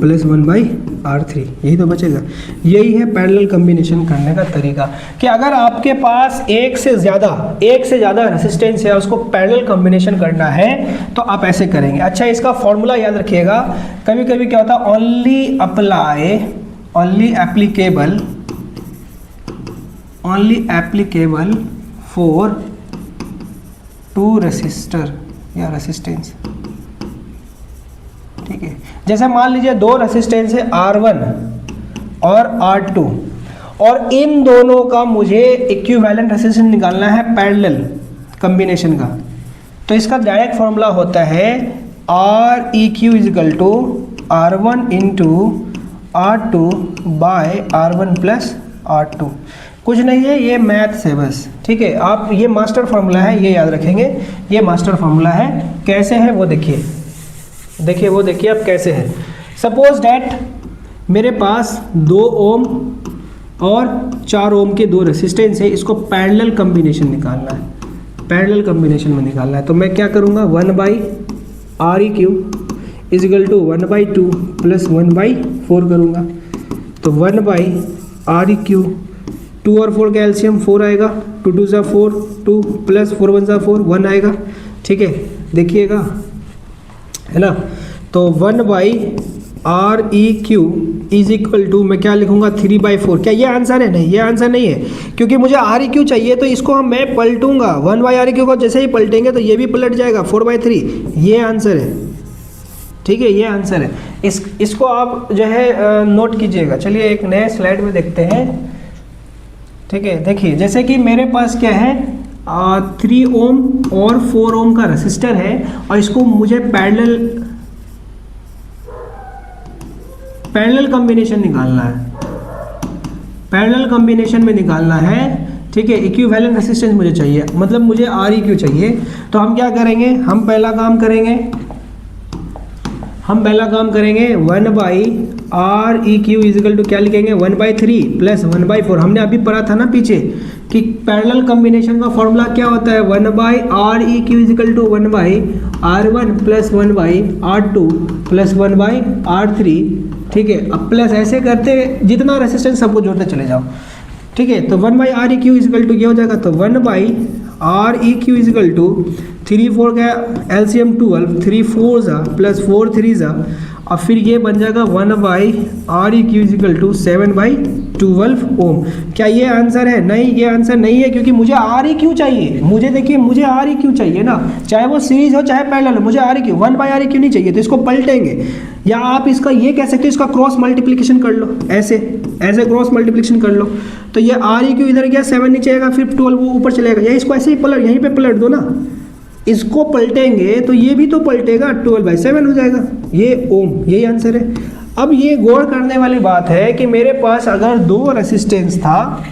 plus 1 by R3, यही तो बचेगा। यही है पैरेलल कॉम्बिनेशन करने का तरीका कि अगर आपके पास एक से ज़्यादा रेसिस्टेंस है, उसको पैरेलल कॉम्बिनेशन करना है तो आप ऐसे करेंगे। अच्छा, इसका फॉर्मूला याद रखिएगा। कभी कभी क्या होता है, ओनली एप्लीकेबल फॉर 2 रेसिस्टर या रेसिस्टेंस। ठीक है, जैसे मान लीजिए 2 रेसिस्टेंस है R1 और R2 और इन दोनों का मुझे इक्विवेलेंट रेसिस्टेंस निकालना है पैरेलल कॉम्बिनेशन का, तो इसका डायरेक्ट फॉर्मूला होता है REQ is equal to R1 into R2 by R1 plus R2। कुछ नहीं है, ये मैथ से बस। ठीक है, आप ये मास्टर फार्मूला है, ये याद रखेंगे, ये मास्टर फार्मूला है। कैसे है वो देखिए अब कैसे है। सपोज डैट मेरे पास 2 ओम और 4 ओम के 2 रेसिस्टेंस है, इसको पैरेलल कॉम्बिनेशन निकालना है, पैरेलल कॉम्बिनेशन में निकालना है। तो मैं क्या करूँगा, 1 by REQ is equal to 1 by 2 plus 1 by 4 करूँगा। तो 1 बाई REQ 2 और 4 का एलसीएम 4 आएगा, 2 2 ज़ा 4, 2 प्लस 4 1 ज़ा 4, 1 आएगा। ठीक है, देखिएगा, है ना। तो 1/REQ इज इक्वल टू, मैं क्या लिखूंगा, 3/4। क्या ये आंसर है? नहीं, ये आंसर नहीं है, क्योंकि मुझे REQ चाहिए, तो इसको मैं पलटूंगा। 1/REQ को जैसे ही पलटेंगे तो ये भी पलट जाएगा, 4/3। ये आंसर है, ठीक है, ये आंसर है। इसको आप जो है नोट कीजिएगा। चलिए एक नए स्लाइड में देखते हैं। ठीक है, देखिए, जैसे कि मेरे पास क्या है, 3 ओम और 4 ओम का रेसिस्टर है, और इसको मुझे पैरेलल कॉम्बिनेशन निकालना है, पैरेलल कॉम्बिनेशन में निकालना है। ठीक है, इक्विवेलेंट रेसिस्टेंस मुझे चाहिए, मतलब मुझे REQ चाहिए। तो हम क्या करेंगे, हम पहला काम करेंगे 1/REQ इज इक्वल टू क्या लिखेंगे, 1/3 प्लस 1/4। हमने अभी पढ़ा था ना पीछे कि पैरेलल कॉम्बिनेशन का फॉर्मूला क्या होता है, 1/REQ is equal to 1/R1 plus 1/R2 plus 1/R3। ठीक है, अब प्लस ऐसे करते जितना रेसिस्टेंस सबको जोड़ते चले जाओ। ठीक है, तो 1/REQ इज इक्वल टू ये हो जाएगा, तो 1/REQ इज इक्वल टू 3 4 का एलसीएम 12, 3 4 ज़ा प्लस 4 3 ज़ा, और फिर ये बन जाएगा 1/REQ इज इक्वल टू 7/12 ओम। क्या ये आंसर है? नहीं, ये आंसर नहीं है, क्योंकि मुझे REQ चाहिए। मुझे देखिए, मुझे REQ चाहिए ना, चाहे वो सीरीज हो चाहे पैरेलल हो, मुझे REQ 1/REQ नहीं चाहिए। तो इसको पलटेंगे, या आप इसका ये कह सकते हो, इसका क्रॉस मल्टीप्लिकेशन कर लो, ऐसे क्रॉस मल्टीप्लिकेशन कर लो। तो ये REQ इधर गया, 7 नीचे आएगा, फिर 12 वो ऊपर चलेगा, या इसको ऐसे ही पलट, यहीं पे पलट दो ना। इसको पलटेंगे तो ये भी तो पलटेगा, 12/7 हो जाएगा, ये ओम, यही आंसर है। अब ये गौर करने वाली बात है कि मेरे पास अगर 2 रेसिस्टेंस था,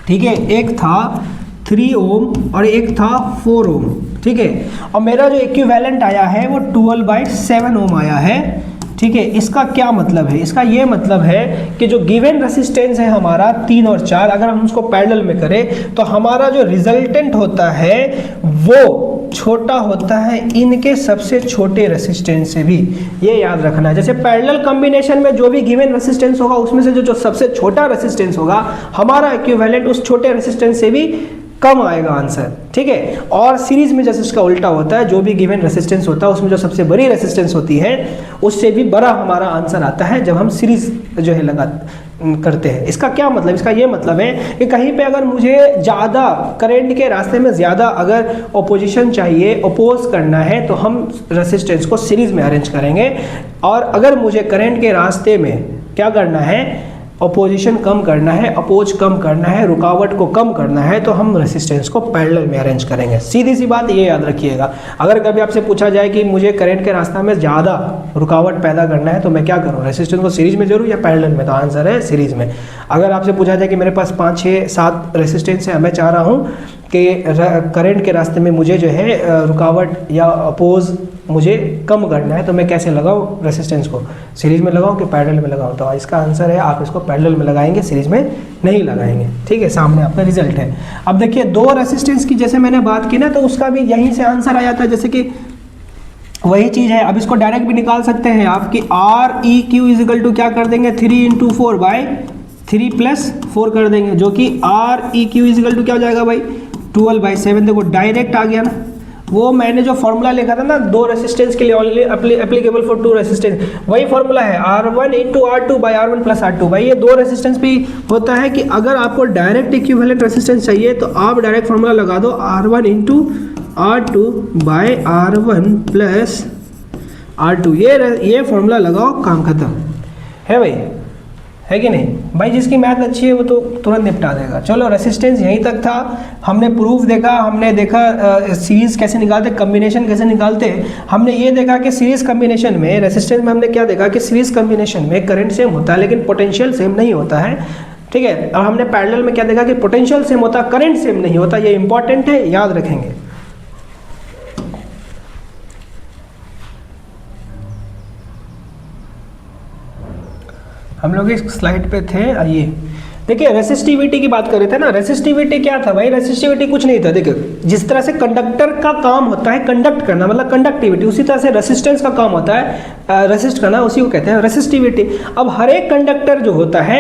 ठीक है, एक था 3 ओम और एक था 4 ओम, ठीक है, और मेरा जो इक्विवेलेंट आया है वो 12/7 ओम आया है। ठीक है, इसका क्या मतलब है? इसका ये मतलब है कि जो गिवन रेसिस्टेंस है हमारा 3 और 4, अगर हम उसको पैरेलल में करें तो हमारा जो रिजल्टेंट होता है वो छोटा होता है इनके सबसे छोटे रेसिस्टेंस से भी। ये याद रखना है। जैसे पैरेलल कॉम्बिनेशन में जो भी गिवन रेसिस्टेंस होगा उसमें से जो सबसे छोटा रेसिस्टेंस होगा, हमारा इक्विवेलेंट उस छोटे रेसिस्टेंस से भी कम आएगा आंसर। ठीक है, और सीरीज में जैसे इसका उल्टा होता है, जो भी गिवन रेसिस्टेंस होता है उसमें जो सबसे बड़ी रेसिस्टेंस होती है उससे भी बड़ा हमारा आंसर आता है जब हम सीरीज जो है करते हैं। इसका क्या मतलब? इसका ये मतलब है कि कहीं पे अगर मुझे ज़्यादा करंट के रास्ते में ज़्यादा अगर ओपोजिशन चाहिए, अपोज करना है, तो हम रेसिस्टेंस को सीरीज में अरेंज करेंगे। और अगर मुझे करंट के रास्ते में क्या करना है, अपोजिशन कम करना है, अपोज कम करना है, रुकावट को कम करना है, तो हम रेसिस्टेंस को पैरेलल में अरेंज करेंगे। सीधी सी बात ये याद रखिएगा। अगर कभी आपसे पूछा जाए कि मुझे करंट के रास्ते में ज़्यादा रुकावट पैदा करना है तो मैं क्या करूँ, रेसिस्टेंस को सीरीज में जोड़ूँ या पैरेलल में, तो आंसर है सीरीज में। अगर आपसे पूछा जाए कि मेरे पास 5 6 7 रेसिस्टेंस है, मैं चाह रहा हूँ कि करंट के रास्ते में मुझे जो है रुकावट या अपोज मुझे कम करना है, तो मैं कैसे लगाऊं रेसिस्टेंस को, सीरीज में लगाऊं कि पैरेलल में लगाऊं? तो इसका आंसर है आप इसको पैरेलल में लगाएंगे, सीरीज में नहीं लगाएंगे। ठीक है, सामने आपका रिजल्ट है। अब देखिए 2 रेसिस्टेंस की जैसे मैंने बात की ना, तो उसका भी यहीं से आंसर आ जाता है, जैसे कि वही चीज़ है। अब इसको डायरेक्ट भी निकाल सकते हैं आप कि REQ इज इक्वल टू क्या कर देंगे, 3 × 4/3 + 4 कर देंगे, जो कि REQ इज इक्वल टू क्या हो जाएगा भाई, 12/7। देखो डायरेक्ट आ गया ना। वो मैंने जो फॉर्मूला लिखा था ना 2 रेसिस्टेंस के लिए, ओनली एप्लीकेबल फॉर 2 रेसिस्टेंस, वही फॉर्मूला है, R1 × R2/R1 + R2। भाई ये 2 रेसिस्टेंस भी होता है कि अगर आपको डायरेक्ट इक्विवेलेंट रेसिस्टेंस चाहिए तो आप डायरेक्ट फॉर्मूला लगा दो, R1 × R2/R1 + R2। ये फॉर्मूला लगाओ, काम खत्म है भाई, है कि नहीं भाई? जिसकी मैथ अच्छी है वो तो तुरंत निपटा देगा। चलो रेसिस्टेंस यहीं तक था, हमने प्रूफ देखा, हमने देखा सीरीज कैसे निकालते, कम्बिनेशन कैसे निकालते। हमने ये देखा कि सीरीज कम्बिनेशन में, रेसिस्टेंस में हमने क्या देखा कि सीरीज कम्बिनेशन में करंट सेम होता है लेकिन पोटेंशियल सेम नहीं होता है। ठीक है, और हमने पैरेलल में क्या देखा कि पोटेंशियल सेम होता, करंट सेम नहीं होता। ये इंपॉर्टेंट है, याद रखेंगे। हम लोग इस स्लाइड पे थे, आइए देखिए रेसिस्टिविटी की बात कर रहे थे ना, रेसिस्टिविटी क्या था भाई, रेसिस्टिविटी कुछ नहीं था। देखिए जिस तरह से कंडक्टर का काम होता है कंडक्ट करना, मतलब कंडक्टिविटी, उसी तरह से रेसिस्टेंस का काम होता है रेसिस्ट करना, उसी को कहते हैं रेसिस्टिविटी। अब हर एक कंडक्टर जो होता है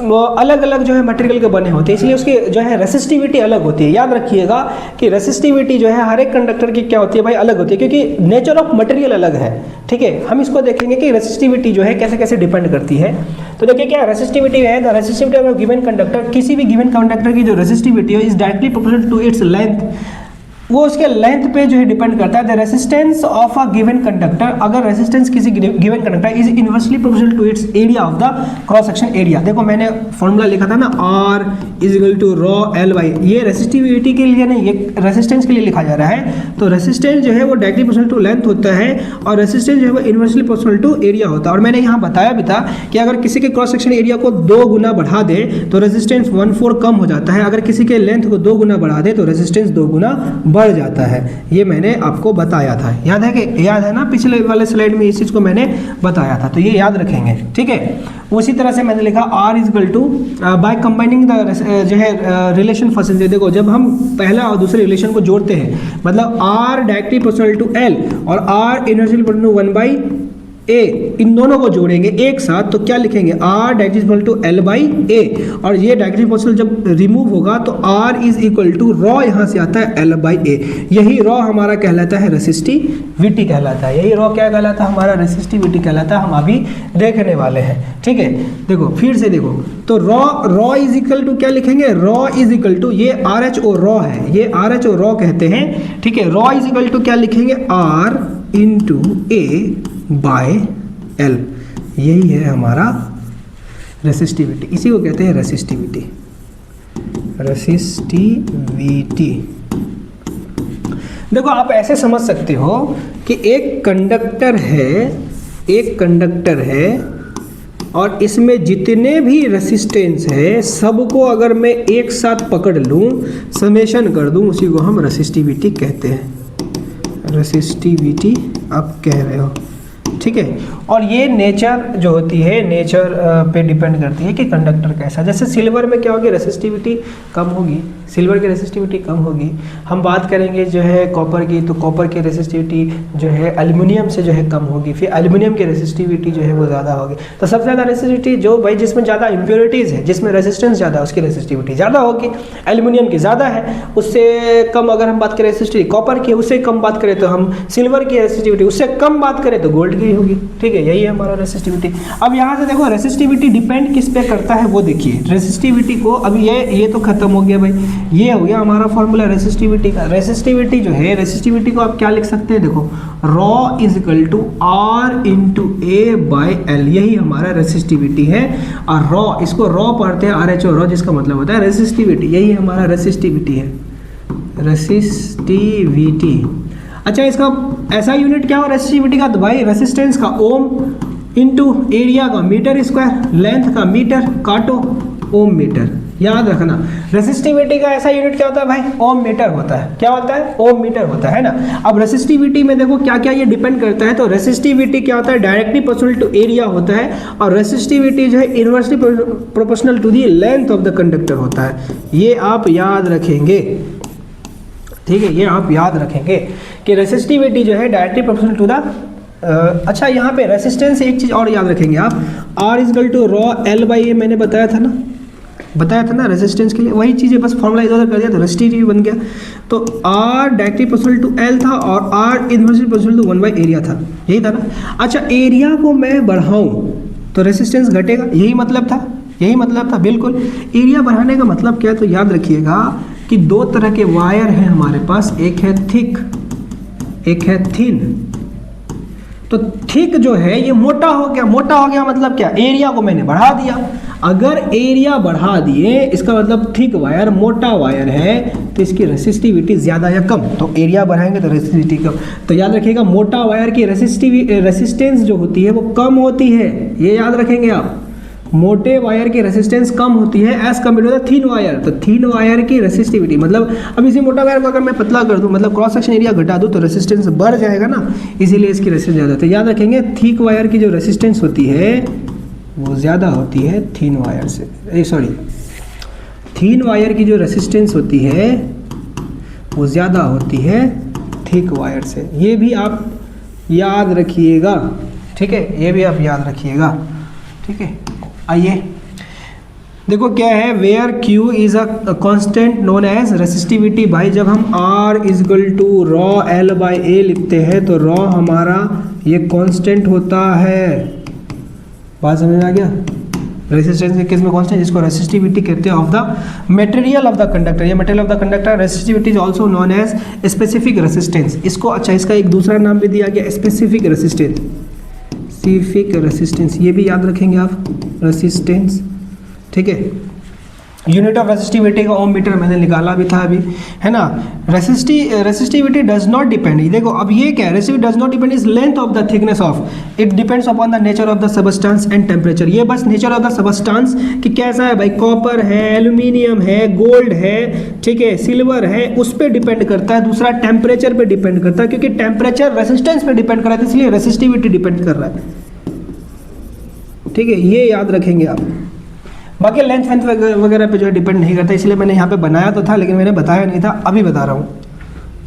वो अलग अलग जो है मटेरियल के बने होते हैं, इसलिए उसकी जो है रेसिस्टिविटी अलग होती है। याद रखिएगा कि रेसिस्टिविटी जो है हर एक कंडक्टर की क्या होती है भाई, अलग होती है, क्योंकि नेचर ऑफ मटेरियल अलग है। ठीक है, हम इसको देखेंगे कि रेसिस्टिविटी जो है कैसे कैसे डिपेंड करती है। तो देखिए क्या रेसिस्टिविटी है, the resistivity of given conductor, किसी भी गिवन कंडक्टर की जो रेसिस्टिविटी है is directly proportional to its length, वो उसके लेंथ पे जो है डिपेंड करता है। The resistance of a given conductor, अगर रेसिस्टेंस किसी given conductor is inversely proportional to its area of the cross section area. देखो मैंने फॉर्मूला लिखा था ना, R is equal to rho L by, ये रेसिस्टिविटी के लिए नहीं, ये रेसिस्टेंस के लिए लिखा जा रहा है। तो रेसिस्टेंस जो है वो डायरेक्टली प्रोपोर्शनल टू लेंथ होता है और रेसिस्टेंस जो है वो इनवर्सली प्रोपोर्शनल टू एरिया होता है। और मैंने यहाँ बताया भी था कि अगर किसी के क्रॉस सेक्शन एरिया को 2 गुना बढ़ा दे तो रेसिस्टेंस 1/4 कम हो जाता है, अगर किसी के लेंथ को 2 गुना बढ़ा दे तो रेसिस्टेंस 2 गुना बढ़ जाता है। ये मैंने आपको बताया था, याद है कि याद है ना, पिछले वाले स्लाइड में इस चीज़ को मैंने बताया था, तो ये याद रखेंगे। ठीक है, उसी तरह से मैंने लिखा R is equal to by combining the जो है रिलेशन फर्स्ट। देखो जब हम पहला और दूसरे रिलेशन को जोड़ते हैं, मतलब R directly proportional to L और R inversely proportional to 1/A, इन दोनों को जोड़ेंगे एक साथ तो क्या लिखेंगे, R directly equal to L/A, और ये डायरेक्टली प्रोपोर्शनल जब रिमूव होगा तो R is equal to rho, यहाँ से आता है L/A। यही रॉ हमारा कहलाता है रेसिस्टिविटी कहलाता है, यही रॉ क्या कहलाता है हमारा, रेसिस्टिविटी कहलाता है। हम अभी देखने वाले हैं। ठीक है, देखो फिर से देखो, तो रॉ इज इक्वल टू क्या लिखेंगे, रॉ इज इक्वल टू, ये RHO रॉ है, ये RHO रॉ कहते हैं। ठीक है, रॉ इज इक्वल टू क्या लिखेंगे, R into A by L, यही है हमारा रेसिस्टिविटी, इसी को कहते हैं रेसिस्टिविटी। रेसिस्टिविटी देखो आप ऐसे समझ सकते हो कि एक कंडक्टर है और इसमें जितने भी रेसिस्टेंस है सबको अगर मैं एक साथ पकड़ लूँ, समेशन कर दूँ, उसी को हम रेसिस्टिविटी कहते हैं। रेसिस्टिविटी आप कह रहे हो, ठीक है। और ये नेचर जो होती है, नेचर पे डिपेंड करती है कि कंडक्टर कैसा। जैसे सिल्वर में क्या होगी, रेसिस्टिविटी कम होगी, सिल्वर की रेसिस्टिविटी कम होगी। हम बात करेंगे जो है कॉपर की, तो कॉपर की रेसिस्टिविटी जो है एल्युमिनियम से जो है कम होगी, फिर एल्युमिनियम की रेसिस्टिविटी जो है वो ज़्यादा होगी। तो सबसे ज़्यादा रेसिस्टिविटी जो भाई जिसमें ज़्यादा इम्प्योरिटीज़ है, जिसमें रेसिस्टेंस ज़्यादा है, उसकी रेसिस्टिविटी ज़्यादा होगी। एल्युमिनियम की ज़्यादा है, उससे कम अगर हम बात करें रेसिस्टिविटी कॉपर की, उससे कम बात करें तो हम सिल्वर की रेसिस्टिविटी, उससे कम बात करें तो गोल्ड की होगी। ठीक है, यही है हमारा रेसिस्टिविटी। अब यहाँ से देखो रेसिस्टिविटी डिपेंड किस पे करता है वो देखिए। रेसिस्टिविटी को अभी ये तो खत्म हो गया भाई, ये हो गया हमारा फॉर्मूला रेसिस्टिविटी का। रेसिस्टिविटी जो है, रेसिस्टिविटी को आप क्या लिख सकते हैं, देखो rho is equal to R into A by L, यही हमारा रेसिस्टिविटी है। और रॉ, इसको रॉ पढ़ते हैं RHO रॉ, जिसका मतलब होता है रेसिस्टिविटी, यही हमारा रेसिस्टिविटी है, रेसिस्टिविटी। अच्छा, इसका ऐसा यूनिट क्या हो रेसिस्टिविटी का, तो भाई रेसिस्टेंस का ओम इंटू एरिया का मीटर स्क्वायर, लेंथ का मीटर, काटो ओम मीटर, याद रखना। रेसिस्टिविटी का ऐसा यूनिट क्या होता है भाई, ओम मीटर होता है। क्या होता है, ओम मीटर होता है ना। अब रेसिस्टिविटी में देखो क्या क्या ये डिपेंड करता है, तो रेसिस्टिविटी क्या होता है, डायरेक्टली प्रोपोर्शनल टू एरिया होता है, और रेसिस्टिविटी जो है inversely proportional to the length of the conductor होता है। ये आप याद रखेंगे, ठीक है, ये आप याद रखेंगे कि रेसिस्टिविटी जो है डायरेक्टली प्रोपोर्शनल टू द अच्छा, यहाँ पे रेसिस्टेंस एक चीज़ और याद रखेंगे आप, R is equal to rho L/A, मैंने बताया था ना रेसिस्टेंस के लिए, वही चीज़ें बस फॉर्मूला इधर कर दिया तो रेसिस्टिविटी बन गया। तो R directly proportional to L था और R inversely proportional to 1 area था, यही था ना। अच्छा, एरिया को मैं बढ़ाऊँ तो रेसिस्टेंस घटेगा, यही मतलब था, बिल्कुल। एरिया बढ़ाने का मतलब क्या है, तो याद रखिएगा कि 2 तरह के वायर हैं हमारे पास, एक है थिक, एक है थिन। तो थिक जो है ये मोटा हो गया मतलब क्या, एरिया को मैंने बढ़ा दिया। अगर एरिया बढ़ा दिए इसका मतलब थिक वायर, मोटा वायर है, तो इसकी रेसिस्टिविटी ज़्यादा या कम, तो एरिया बढ़ाएंगे तो रेसिस्टिविटी कम। तो याद रखिएगा मोटा वायर की रेसिस्टेंस जो होती है वो कम होती है, ये याद रखेंगे आप। मोटे वायर की रेसिस्टेंस कम होती है as compare to the thin wire. तो थिन वायर की रेसिस्टिविटी मतलब, अब इसी मोटा वायर को अगर मैं पतला कर दूं, मतलब क्रॉस सेक्शन एरिया घटा दूं, तो रेसिस्टेंस बढ़ जाएगा ना, इसीलिए इसकी रेसिस्टेंस ज़्यादा। तो याद रखेंगे थिक वायर की जो रेसिस्टेंस होती है वो ज़्यादा होती है थिन वायर से, थीन वायर की जो रेसिस्टेंस होती है वो ज़्यादा होती है थिक वायर से। ये भी आप याद रखिएगा, ठीक है, ये भी आप याद रखिएगा, ठीक है। आइए देखो क्या है, where Q is a constant known as resistivity. भाई जब हम R is equal to rho L by A लिखते हैं तो रॉ हमारा ये कांस्टेंट होता है। बात समझ में आ गया? रेसिस्टेंस के केस में कांस्टेंट, जिसको रेसिस्टिविटी कहते हैं of the material of the conductor. ये material of the conductor resistivity is also known as specific resistance. इसको अच्छा इसका एक दूसरा नाम भी दिया गया स्पेसिफिक रेसिस्टेंस। स्पेसिफिक रेसिस्टेंस ये भी याद रखेंगे आप, रेसिस्टेंस, ठीक है। यूनिट ऑफ रेसिस्टिविटी का ओम मीटर मैंने निकाला भी था अभी, है ना। रेसिस्टिविटी डज नॉट डिपेंड, देखो अब ये क्या है, resistivity does not depend is length of the thickness of, it depends upon the nature of the substance and temperature. ये बस नेचर ऑफ द सबस्टेंस कि कैसा है भाई, कॉपर है, एल्यूमिनियम है, गोल्ड है, ठीक है, सिल्वर है, उस पर डिपेंड करता है। दूसरा टेम्परेचर पे डिपेंड करता है, क्योंकि टेम्परेचर रेसिस्टेंस पे डिपेंड कर रहा है, इसलिए रेसिस्टिविटी डिपेंड कर रहा है, ठीक है, ये याद रखेंगे आप। बाकी लेंथ वगैरह पे जो है डिपेंड नहीं करता, इसलिए मैंने यहाँ पे बनाया तो था लेकिन मैंने बताया नहीं था, अभी बता रहा हूँ।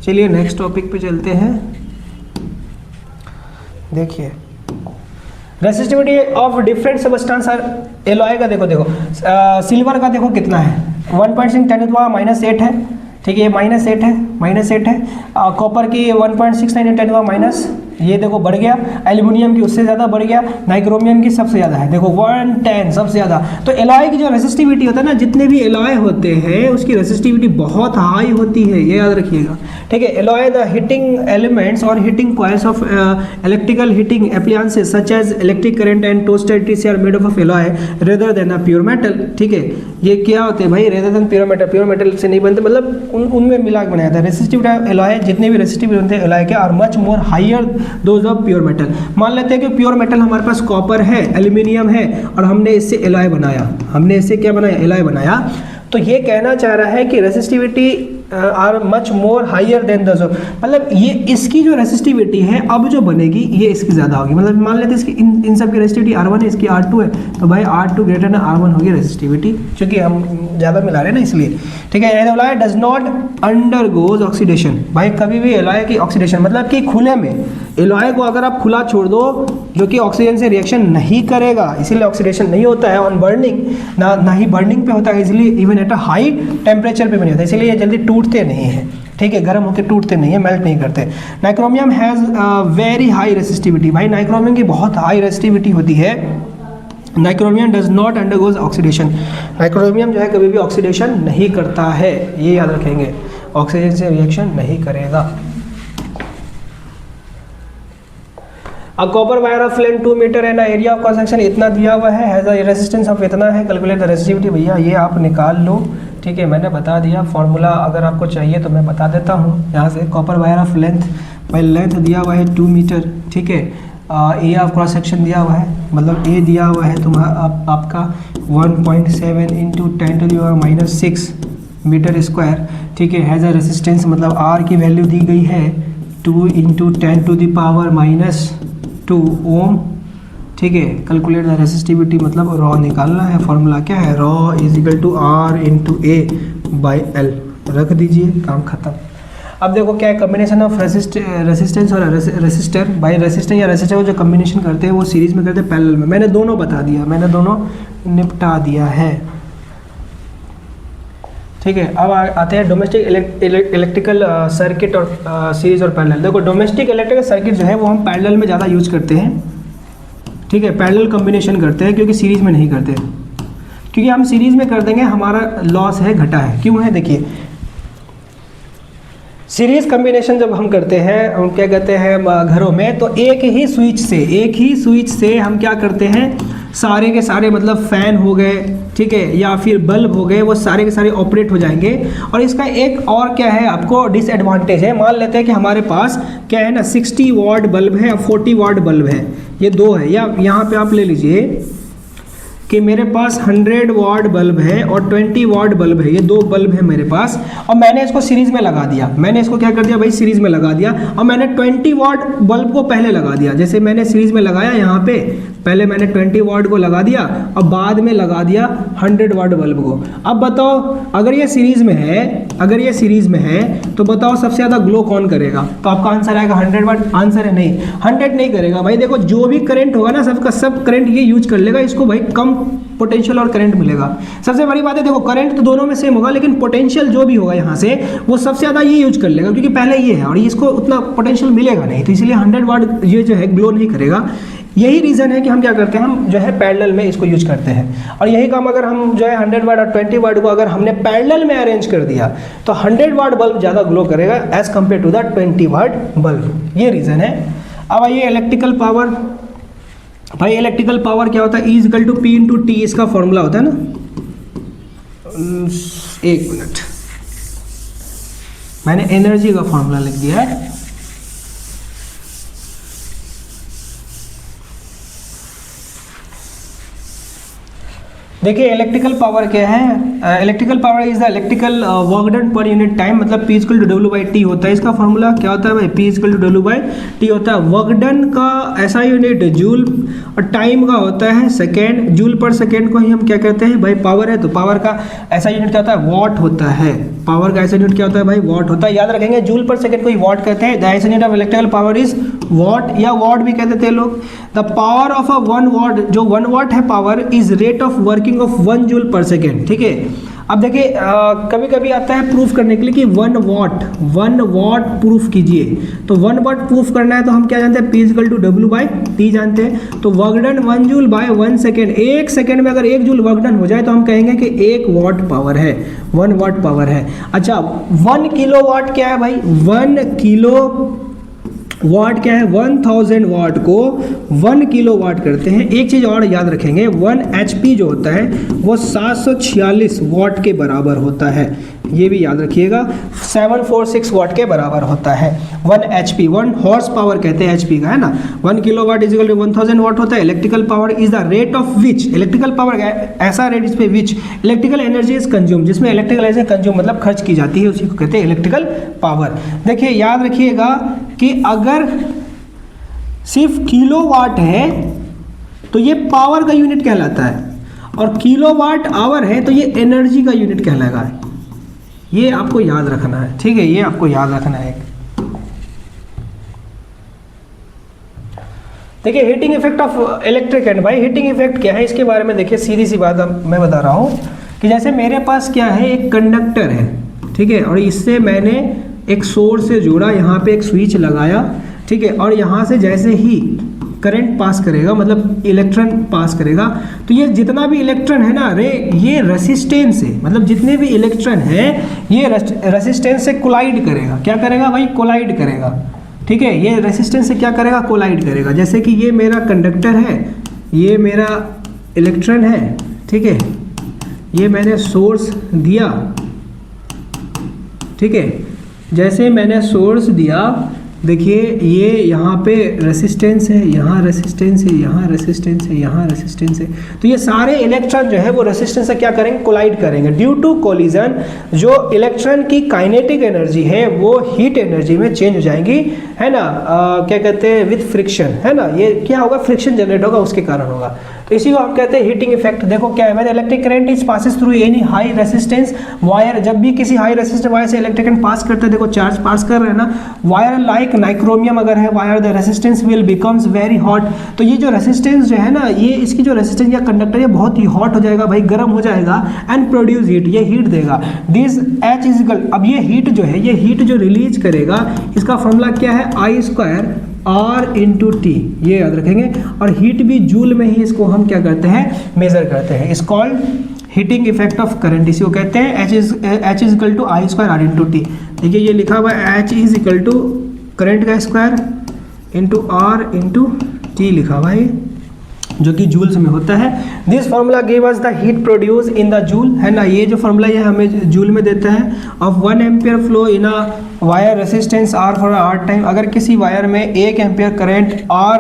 चलिए नेक्स्ट टॉपिक पे चलते हैं। देखिए resistivity of different substance are alloy का देखो सिल्वर का देखो कितना है, 1.6 × 8 है, ठीक है, ये -8 है। कॉपर की 1.69 × ये देखो बढ़ गया, एल्यूमिनियम की उससे ज़्यादा बढ़ गया, नाइक्रोमियम की सबसे ज़्यादा है, देखो 110 सबसे ज़्यादा। तो एलॉय की जो रेसिस्टिविटी होता है ना, जितने भी एलॉय होते हैं उसकी रेसिस्टिविटी बहुत हाई होती है, ये याद रखिएगा, ठीक है। एलॉय द हीटिंग एलिमेंट्स और heating coils of electrical heating appliances such as electric current and toasted are made of alloy rather than a pure metal, ठीक है। ये क्या होते हैं भाई, रेदर देन प्योर मेटल से नहीं बनते, मतलब उनमें मिला के बनाया था। रेसिस्टिविटी एलॉय जितने भी रेसिस्टिव बनते हैं एलॉय के are much more higher those of pure metal. मान लेते हैं कि प्योर मेटल हमारे पास कॉपर है, एल्यूमिनियम है, और हमने इससे एलॉय बनाया, हमने इससे क्या बनाया, एलॉय बनाया। तो ये कहना चाह रहा है कि resistivity are much more higher than the, मतलब ये इसकी जो रेसिस्टिविटी है अब जो बनेगी ये इसकी ज़्यादा होगी। मतलब मान लेते हैं इसकी इन सब की रेसिस्टिविटी R1 है, इसकी R2 है, तो भाई R2 ग्रेटर देन R1 होगी रेसिस्टिविटी, क्योंकि हम ज़्यादा मिला रहे हैं ना इसलिए, ठीक है। Alloy does not undergoes oxidation, भाई कभी भी एलॉय की ऑक्सीडेशन मतलब कि खुले में एलॉय को अगर आप खुला छोड़ दो जो कि ऑक्सीजन से रिएक्शन नहीं करेगा, इसीलिए ऑक्सीडेशन नहीं होता है ऑन बर्निंग, ना ही बर्निंग पे होता है, इसलिए even at a high temperature पे भी नहीं होता, इसलिए ये जल्दी टूटते नहीं है, ठीक है, गर्म होकर टूटते नहीं है, मेल्ट नहीं करते। नाइक्रोमियम हैज़ वेरी हाई रेसिस्टिविटी, भाई नाइक्रोमियम की बहुत हाई रेसिस्टिविटी होती है। नाइक्रोमियम डज नॉट अंडरगोज ऑक्सीडेशन, नाइक्रोमियम जो है कभी भी ऑक्सीडेशन नहीं करता है, ये याद रखेंगे, ऑक्सीजन से रिएक्शन नहीं करेगा। A copper wire of length 2 metre and area of cross section इतना दिया हुआ है, हैज़ अ रेजिस्टेंस ऑफ इतना है, कैलकुलेट द रेसिस्टिविटी। भैया ये आप निकाल लो, ठीक है, मैंने बता दिया फॉर्मूला, अगर आपको चाहिए तो मैं बता देता हूँ यहाँ से। कॉपर वायर ऑफ लेंथ, भाई लेंथ दिया हुआ है 2 मीटर, ठीक है, ए ऑफ क्रॉस सेक्शन दिया हुआ है, मतलब ए दिया हुआ है तुम्हारा आपका 1.7 × 10⁻⁻6 मीटर स्क्वायर, ठीक है। हैज़ अ रेसिस्टेंस मतलब आर की वैल्यू दी गई है 2 × 10⁻²2 ओम, ठीक है। कैलकुलेट द रेसिस्टिविटी मतलब रॉ निकालना है, फॉर्मूला क्या है, rho is equal to R × A/L, रख दीजिए, काम खत्म। अब देखो क्या है, कम्बिनेशन ऑफ रेसिस्टेंस और रेसिस्टर, भाई रेसिस्टेंस या रेसिस्टर को जो कम्बिनेशन करते हैं वो सीरीज में करते हैं पैरेलल में, मैंने दोनों बता दिया, मैंने दोनों निपटा दिया है, ठीक है। अब आते हैं डोमेस्टिक इलेक्ट्रिकल सर्किट और सीरीज और पैरेलल। देखो डोमेस्टिक इलेक्ट्रिकल सर्किट जो है वो हम पैरेलल में ज़्यादा यूज करते हैं, ठीक है, पैरेलल कॉम्बिनेशन करते हैं, क्योंकि सीरीज में नहीं करते, क्योंकि हम सीरीज में कर देंगे हमारा लॉस है, घटा है, क्यों है, देखिए सीरीज कॉम्बिनेशन जब हम करते हैं, हम क्या कहते हैं घरों में, तो एक ही स्विच से हम क्या करते हैं, सारे के सारे मतलब फ़ैन हो गए, ठीक है, या फिर बल्ब हो गए, वो सारे के सारे ऑपरेट हो जाएंगे। और इसका एक और क्या है आपको डिसएडवांटेज है, मान लेते हैं कि हमारे पास क्या है ना 60 वाट बल्ब है और 40 वाट बल्ब है, ये दो है, या यहाँ पे आप ले लीजिए कि मेरे पास 100 वाट बल्ब है और 20 वाट बल्ब है, ये दो बल्ब है मेरे पास, और मैंने इसको सीरीज में लगा दिया, मैंने इसको क्या कर दिया भाई, सीरीज में लगा दिया, और मैंने 20 वाट बल्ब को पहले लगा दिया, जैसे मैंने सीरीज में लगाया यहाँ पे पहले मैंने 20 वाट को लगा दिया और बाद में लगा दिया 100 वाट बल्ब को। अब बताओ अगर ये सीरीज में है, तो बताओ सबसे ज़्यादा ग्लो कौन करेगा? तो आपका आंसर आएगा 100 वाट। आंसर है नहीं, 100 नहीं करेगा भाई। देखो जो भी करंट होगा ना, सबका सब करंट ये यूज कर लेगा, इसको भाई कम पोटेंशियल और करंट मिलेगा। सबसे बड़ी बात है, देखो करंट तो दोनों में सेम होगा, लेकिन पोटेंशियल जो भी होगा यहाँ से वो सबसे ज़्यादा ये यूज कर लेगा, क्योंकि पहले ये है और इसको उतना पोटेंशियल मिलेगा नहीं, तो इसलिए 100 वाट ये जो है ग्लो नहीं करेगा। यही रीज़न है कि हम क्या करते हैं, हम जो है पैरेलल में इसको यूज करते हैं। और यही काम अगर हम जो है 100 वाट और 20 वाट को अगर हमने पैरेलल में अरेंज कर दिया तो 100 वाट बल्ब ज़्यादा ग्लो करेगा as compare to the 20 watt bulb. ये रीज़न है। अब आइए इलेक्ट्रिकल पावर। भाई इलेक्ट्रिकल पावर क्या होता है? E equal to P into T इसका फॉर्मूला होता है ना। एक मिनट, मैंने एनर्जी का फॉर्मूला लिख दिया है। देखिए इलेक्ट्रिकल पावर क्या है? Electrical power is the electrical work done पर यूनिट टाइम, मतलब P इक्वल टू W/T होता है। इसका फॉर्मूला क्या होता है भाई? P इक्वल टू W/T होता है। वर्क डन का ऐसा यूनिट जूल और टाइम का होता है सेकेंड। जूल पर सेकेंड को ही हम क्या कहते हैं भाई? पावर है, तो पावर का ऐसा यूनिट क्या होता है? वॉट होता है। पावर का ऐसा यूनिट क्या होता है भाई? वॉट होता है। याद रखेंगे, जूल पर सेकेंड को ही वॉट कहते हैं। द ऐसा unit of electrical power is what, या वॉट भी कहते थे लोग। The power of a 1 what, जो 1 वॉट है power, is rate of working of 1 joule पर सेकेंड। ठीक है। अब देखिए कभी कभी आता है प्रूफ करने के लिए कि 1 वॉट प्रूफ कीजिए। तो 1 वॉट प्रूफ करना है तो हम क्या जानते हैं? P इक्वल टू W/T जानते हैं। तो work done 1 joule by 1 second. 1 second में अगर 1 जूल वर्क डन हो जाए तो हम कहेंगे कि 1 वॉट पावर है, 1 वॉट पावर है। अच्छा 1 किलो वाट क्या है भाई? 1 किलो वाट क्या है? 1000 वाट को 1 किलो वाट करते हैं। एक चीज़ और याद रखेंगे, 1 HP जो होता है वो 746 वाट के बराबर होता है। ये भी याद रखिएगा, 746 वाट के बराबर होता है 1 HP। 1 हॉर्स पावर कहते हैं HP का, है ना। 1 kilo watt is equal to 1000 watt होता है। Electrical power is the rate of which, electrical power ऐसा रेट इस पे which electrical energy is consume, जिसमें इलेक्ट्रिकल एनर्जी कंज्यूम मतलब खर्च की जाती है, उसी को कहते हैं इलेक्ट्रिकल पावर। देखिए याद रखिएगा कि अगर सिर्फ किलो वाट है तो ये पावर का यूनिट कहलाता है, और किलो वाट आवर है तो ये एनर्जी का यूनिट कहलाएगा। ये आपको याद रखना है, ठीक है, ये आपको याद रखना है। देखिए heating effect of electric current. भाई हीटिंग इफेक्ट क्या है इसके बारे में देखिए, सीधी सी बात मैं बता रहा हूँ कि जैसे मेरे पास क्या है, एक कंडक्टर है, ठीक है, और इससे मैंने एक सोर्स से जोड़ा, यहाँ पे एक स्विच लगाया, ठीक है, और यहाँ से जैसे ही करंट पास करेगा, मतलब इलेक्ट्रॉन पास करेगा, तो ये जितना भी इलेक्ट्रॉन है ना ये रेसिस्टेंस से, मतलब जितने भी इलेक्ट्रॉन है ये रेसिस्टेंस से कोलाइड करेगा। क्या करेगा भाई? कोलाइड करेगा, ठीक है। ये रेसिस्टेंस से क्या करेगा? कोलाइड करेगा। जैसे कि ये मेरा कंडक्टर है, ये मेरा इलेक्ट्रॉन है, ठीक है, ये मैंने सोर्स दिया, ठीक है, जैसे मैंने सोर्स दिया, देखिए ये यहाँ पे रेसिस्टेंस है, यहाँ रेसिस्टेंस है, यहाँ रेसिस्टेंस है, यहाँ रेसिस्टेंस है, तो ये सारे इलेक्ट्रॉन जो है वो रेसिस्टेंस से क्या करेंगे? कोलाइड करेंगे। ड्यू टू कोलिजन जो इलेक्ट्रॉन की काइनेटिक एनर्जी है वो हीट एनर्जी में चेंज हो जाएगी, है ना। क्या कहते हैं? विथ फ्रिक्शन, है ना। ये क्या होगा? फ्रिक्शन जनरेट होगा, उसके कारण होगा। तो इसी को हम कहते हैं हीटिंग इफेक्ट। देखो क्या है, electric current is passes through any high resistance wire. जब भी किसी हाई रेसिस्टेंस वायर से इलेक्ट्रिक करंट पास करते हैं, देखो चार्ज पास कर रहे हैं ना, वायर लाइक नाइक्रोमियम अगर है wire, the resistance will becomes very hot. तो ये जो रेसिस्टेंस जो है ना, ये इसकी जो रेसिस्टेंस या कंडक्टर ये बहुत ही हॉट हो जाएगा भाई, गर्म हो जाएगा, एंड प्रोड्यूस हीट, ये हीट देगा। दिस H इज इक्वल, अब ये हीट जो है, ये हीट जो रिलीज करेगा, इसका फॉर्मूला क्या है? I² R इंटू टी, ये याद रखेंगे। और हीट भी जूल में ही इसको हम क्या करते हैं? मेजर करते हैं। Is called heating effect of current, इसी को कहते हैं। H is equal to I² R into T. देखिए ये लिखा हुआ है H is equal to current का square into R into T लिखा हुआ है, जो कि जूल्स में होता है। This formula give us the heat produce in the joule, है ना। ये जो फार्मूला ये हमें जूल में देता है। Of 1 ampere flow in a wire resistance R for R time, अगर किसी वायर में 1 ampere current R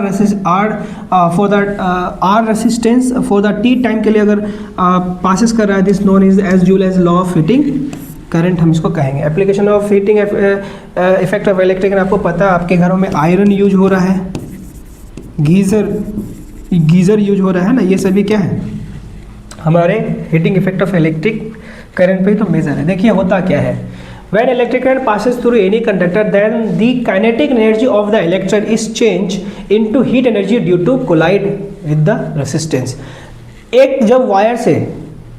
resistance for the T time के लिए अगर पासिस कर रहा है, this known is as joule as law of heating current, हम इसको कहेंगे। Application of heating effect of electric, आपको पता है आपके घरों में आयरन यूज हो रहा है, गीजर गीज़र यूज हो रहा है ना, ये सभी क्या है हमारे heating effect of electric current पे तो मेजर है। देखिए होता क्या है, when electric current passes through any conductor then the kinetic energy of the electron is changed into heat energy due to collide with the resistance। एक जब wire से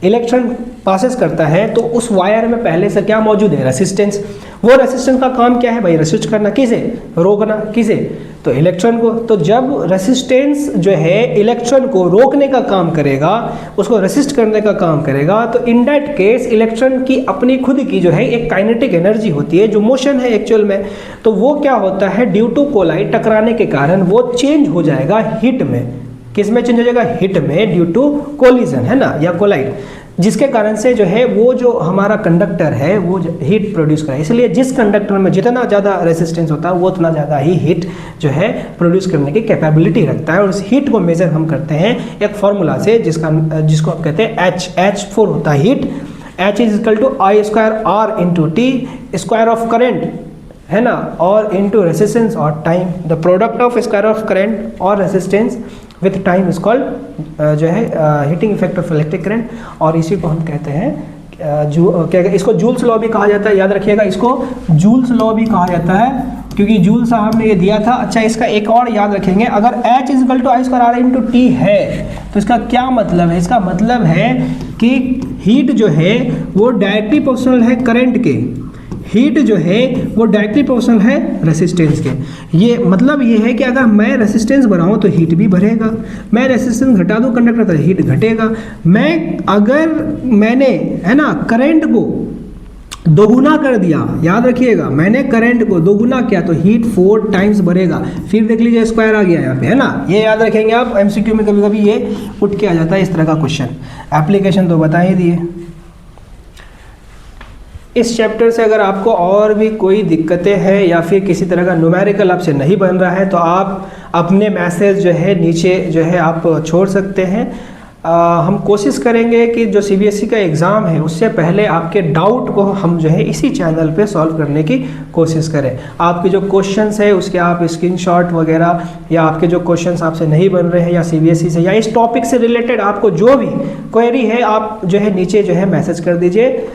इलेक्ट्रॉन पासेस करता है तो उस वायर में पहले से क्या मौजूद है, रेसिस्टेंस। वो रेसिस्टेंस का काम क्या है भाई, रेसिस्ट करना, किसे, रोकना, किसे, तो इलेक्ट्रॉन को। तो जब रेसिस्टेंस जो है इलेक्ट्रॉन को रोकने का काम करेगा, उसको रेसिस्ट करने का काम करेगा, तो इन दैट केस इलेक्ट्रॉन की अपनी खुद की जो है एक काइनेटिक एनर्जी होती है जो मोशन है एक्चुअल में, तो वो क्या होता है ड्यू टू कोलाइड, टकराने के कारण वो चेंज हो जाएगा हीट में। किस में चेंज हो जाएगा, हीट में, ड्यू टू कोलिजन, है ना, या कोलाइड, जिसके कारण से जो है वो जो हमारा कंडक्टर है वो हीट प्रोड्यूस करे। इसलिए जिस कंडक्टर में जितना ज़्यादा रेसिस्टेंस होता है वो उतना ज़्यादा ही हीट जो है प्रोड्यूस करने की कैपेबिलिटी रखता है। और उस हीट को मेजर हम करते हैं एक फॉर्मूला से जिसको आप कहते हैं H4 होता है heat. H is equal to I square R into T square of current, है ना, और इंटू रेसिस्टेंस और time. The product of square of current और resistance with time is called जो है heating effect of electric current. और इसी को हम कहते हैं क्या, इसको जूल्स लॉ भी कहा जाता है, याद रखिएगा, इसको जूल्स लॉ भी कहा जाता है क्योंकि जूल साहब ने ये दिया था। अच्छा, इसका एक और याद रखेंगे, अगर H is equal to I square R into T है तो इसका क्या मतलब है, इसका मतलब है कि हीट जो है वो डायरेक्टली प्रोपोर्शनल है करंट के, हीट जो है वो डायरेक्टली प्रोपोर्शनल है रेसिस्टेंस के। ये मतलब ये है कि अगर मैं रेसिस्टेंस बढ़ाऊं तो हीट भी बढ़ेगा, मैं रेसिस्टेंस घटा दूं कंडक्टर तो हीट घटेगा। मैंने है ना करंट को दोगुना कर दिया, याद रखिएगा, मैंने करंट को दोगुना किया तो हीट 4 टाइम्स बढ़ेगा। फिर देख लीजिए स्क्वायर आ गया यहाँ पे, है ना, ये याद रखेंगे आप। एमसीक्यू में कभी कभी ये उठ के आ जाता है इस तरह का क्वेश्चन। एप्लीकेशन तो बता ही दिए। इस चैप्टर से अगर आपको और भी कोई दिक्कतें हैं या फिर किसी तरह का न्यूमेरिकल आपसे नहीं बन रहा है तो आप अपने मैसेज जो है नीचे जो है आप छोड़ सकते हैं। हम कोशिश करेंगे कि जो सीबीएसई का एग्ज़ाम है उससे पहले आपके डाउट को हम जो है इसी चैनल पे सॉल्व करने की कोशिश करें। आपके जो क्वेश्चंस है उसके आप स्क्रीनशॉट वगैरह, या आपके जो क्वेश्चंस आपसे नहीं बन रहे हैं या सीबीएसई से या इस टॉपिक से रिलेटेड आपको जो भी क्वेरी है आप जो है नीचे जो है मैसेज कर दीजिए।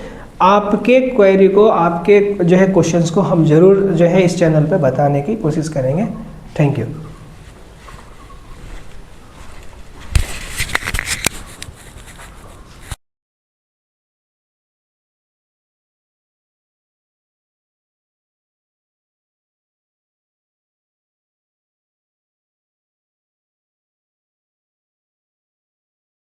आपके क्वेरी को, आपके जो है क्वेश्चंस को हम ज़रूर जो है इस चैनल पे बताने की कोशिश करेंगे। Thank you.